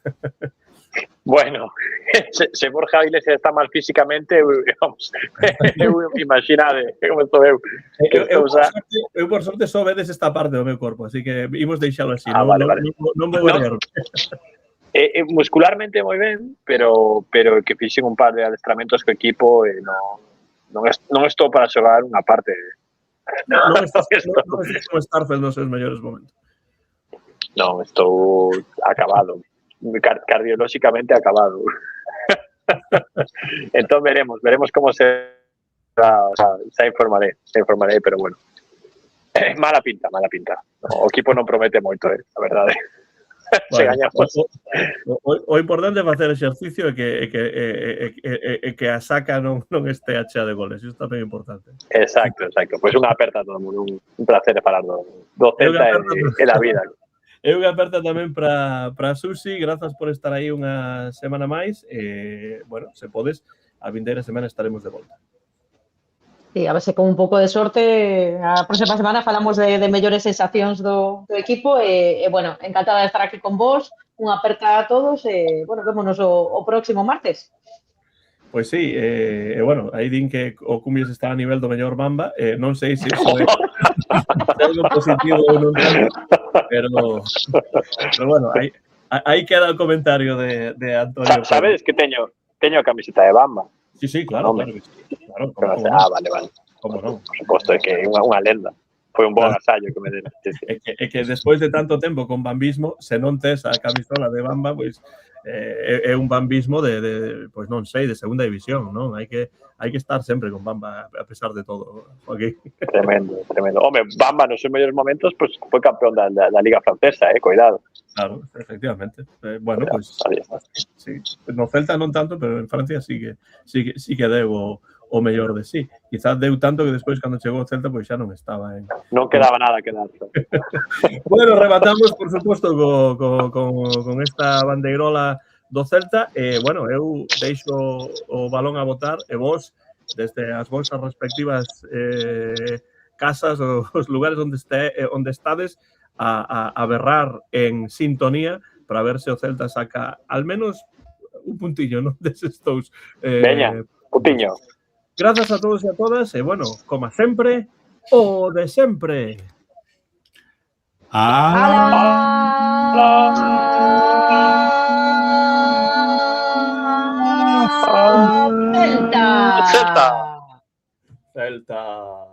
[SPEAKER 4] Bueno, se Borja Iglesias está mal físicamente, vamos, imaginade como estou eu.
[SPEAKER 1] Eu por sorte só vedes esta parte do meu corpo, así que imos deixalo así,
[SPEAKER 4] vale.
[SPEAKER 1] non vou errar.
[SPEAKER 4] Muscularmente moi ben, pero que fixen un par de adestramentos co equipo e non estou para xogar unha parte.
[SPEAKER 1] Non estás como Starfelt nos seus mellores momentos.
[SPEAKER 4] Non, estou acabado. Cardiolóxicamente acabado. Entón veremos como se informaré, pero bueno. Mala pinta. O equipo non promete moito, a verdade. Se gañamos.
[SPEAKER 1] O importante é facer exercicio e que a saca non este chea de goles. Isto é ben importante.
[SPEAKER 4] Exacto. Pois unha aperta a todo mundo. Un placer falar do Celta e da vida.
[SPEAKER 1] E unha aperta tamén para Susi. Grazas por estar aí unha semana máis. Bueno, se podes, a vindeira semana estaremos de volta.
[SPEAKER 2] Sí, a ver se con un pouco de sorte a próxima semana falamos de mellores sensacións do equipo e bueno, encantada de estar aquí con vos, unha aperta a todos e bueno, vémonos o próximo martes.
[SPEAKER 1] Pois sí, bueno, aí din que o Cumbres está a nivel do mellor Bamba, non sei se iso é algo positivo ou non tanto, pero bueno, aí queda o comentario de Antonio.
[SPEAKER 4] Sabes que teño a camiseta de Bamba.
[SPEAKER 1] Sí, claro.
[SPEAKER 4] Claro, vale.
[SPEAKER 1] Como non?
[SPEAKER 4] Por suposto, é que é unha lenda. Foi un bo agasallo que me deron.
[SPEAKER 1] É que despois de tanto tempo con bambismo, se non tes a camisola de Bamba, pois é un bambismo pois non sei, de segunda división, non? Hai que estar sempre con Bamba a pesar de todo, Joaquín.
[SPEAKER 4] Tremendo. Home, Bamba nos seus mellores momentos pois foi campeón da Liga Francesa, cuidado.
[SPEAKER 1] Claro, efectivamente. Bueno, pois sí, no Celta non tanto, pero en Francia sí que deu o mellor de sí. Quizás deu tanto que despois cando chegou o Celta pois xa non estaba en...
[SPEAKER 4] Non quedaba nada que dar.
[SPEAKER 1] Bueno, rematamos, por suposto, con esta bandeirola do Celta e, bueno, eu deixo o balón a botar e vos, desde as vosas respectivas casas, os lugares onde estades, a berrar en sintonía para ver se o Celta saca al menos un puntillo, non? Deses dous.
[SPEAKER 4] Veña, puntiño.
[SPEAKER 1] Grazas a todos e a todas e, bueno, como sempre, o de sempre.
[SPEAKER 2] Celta!
[SPEAKER 1] Celta!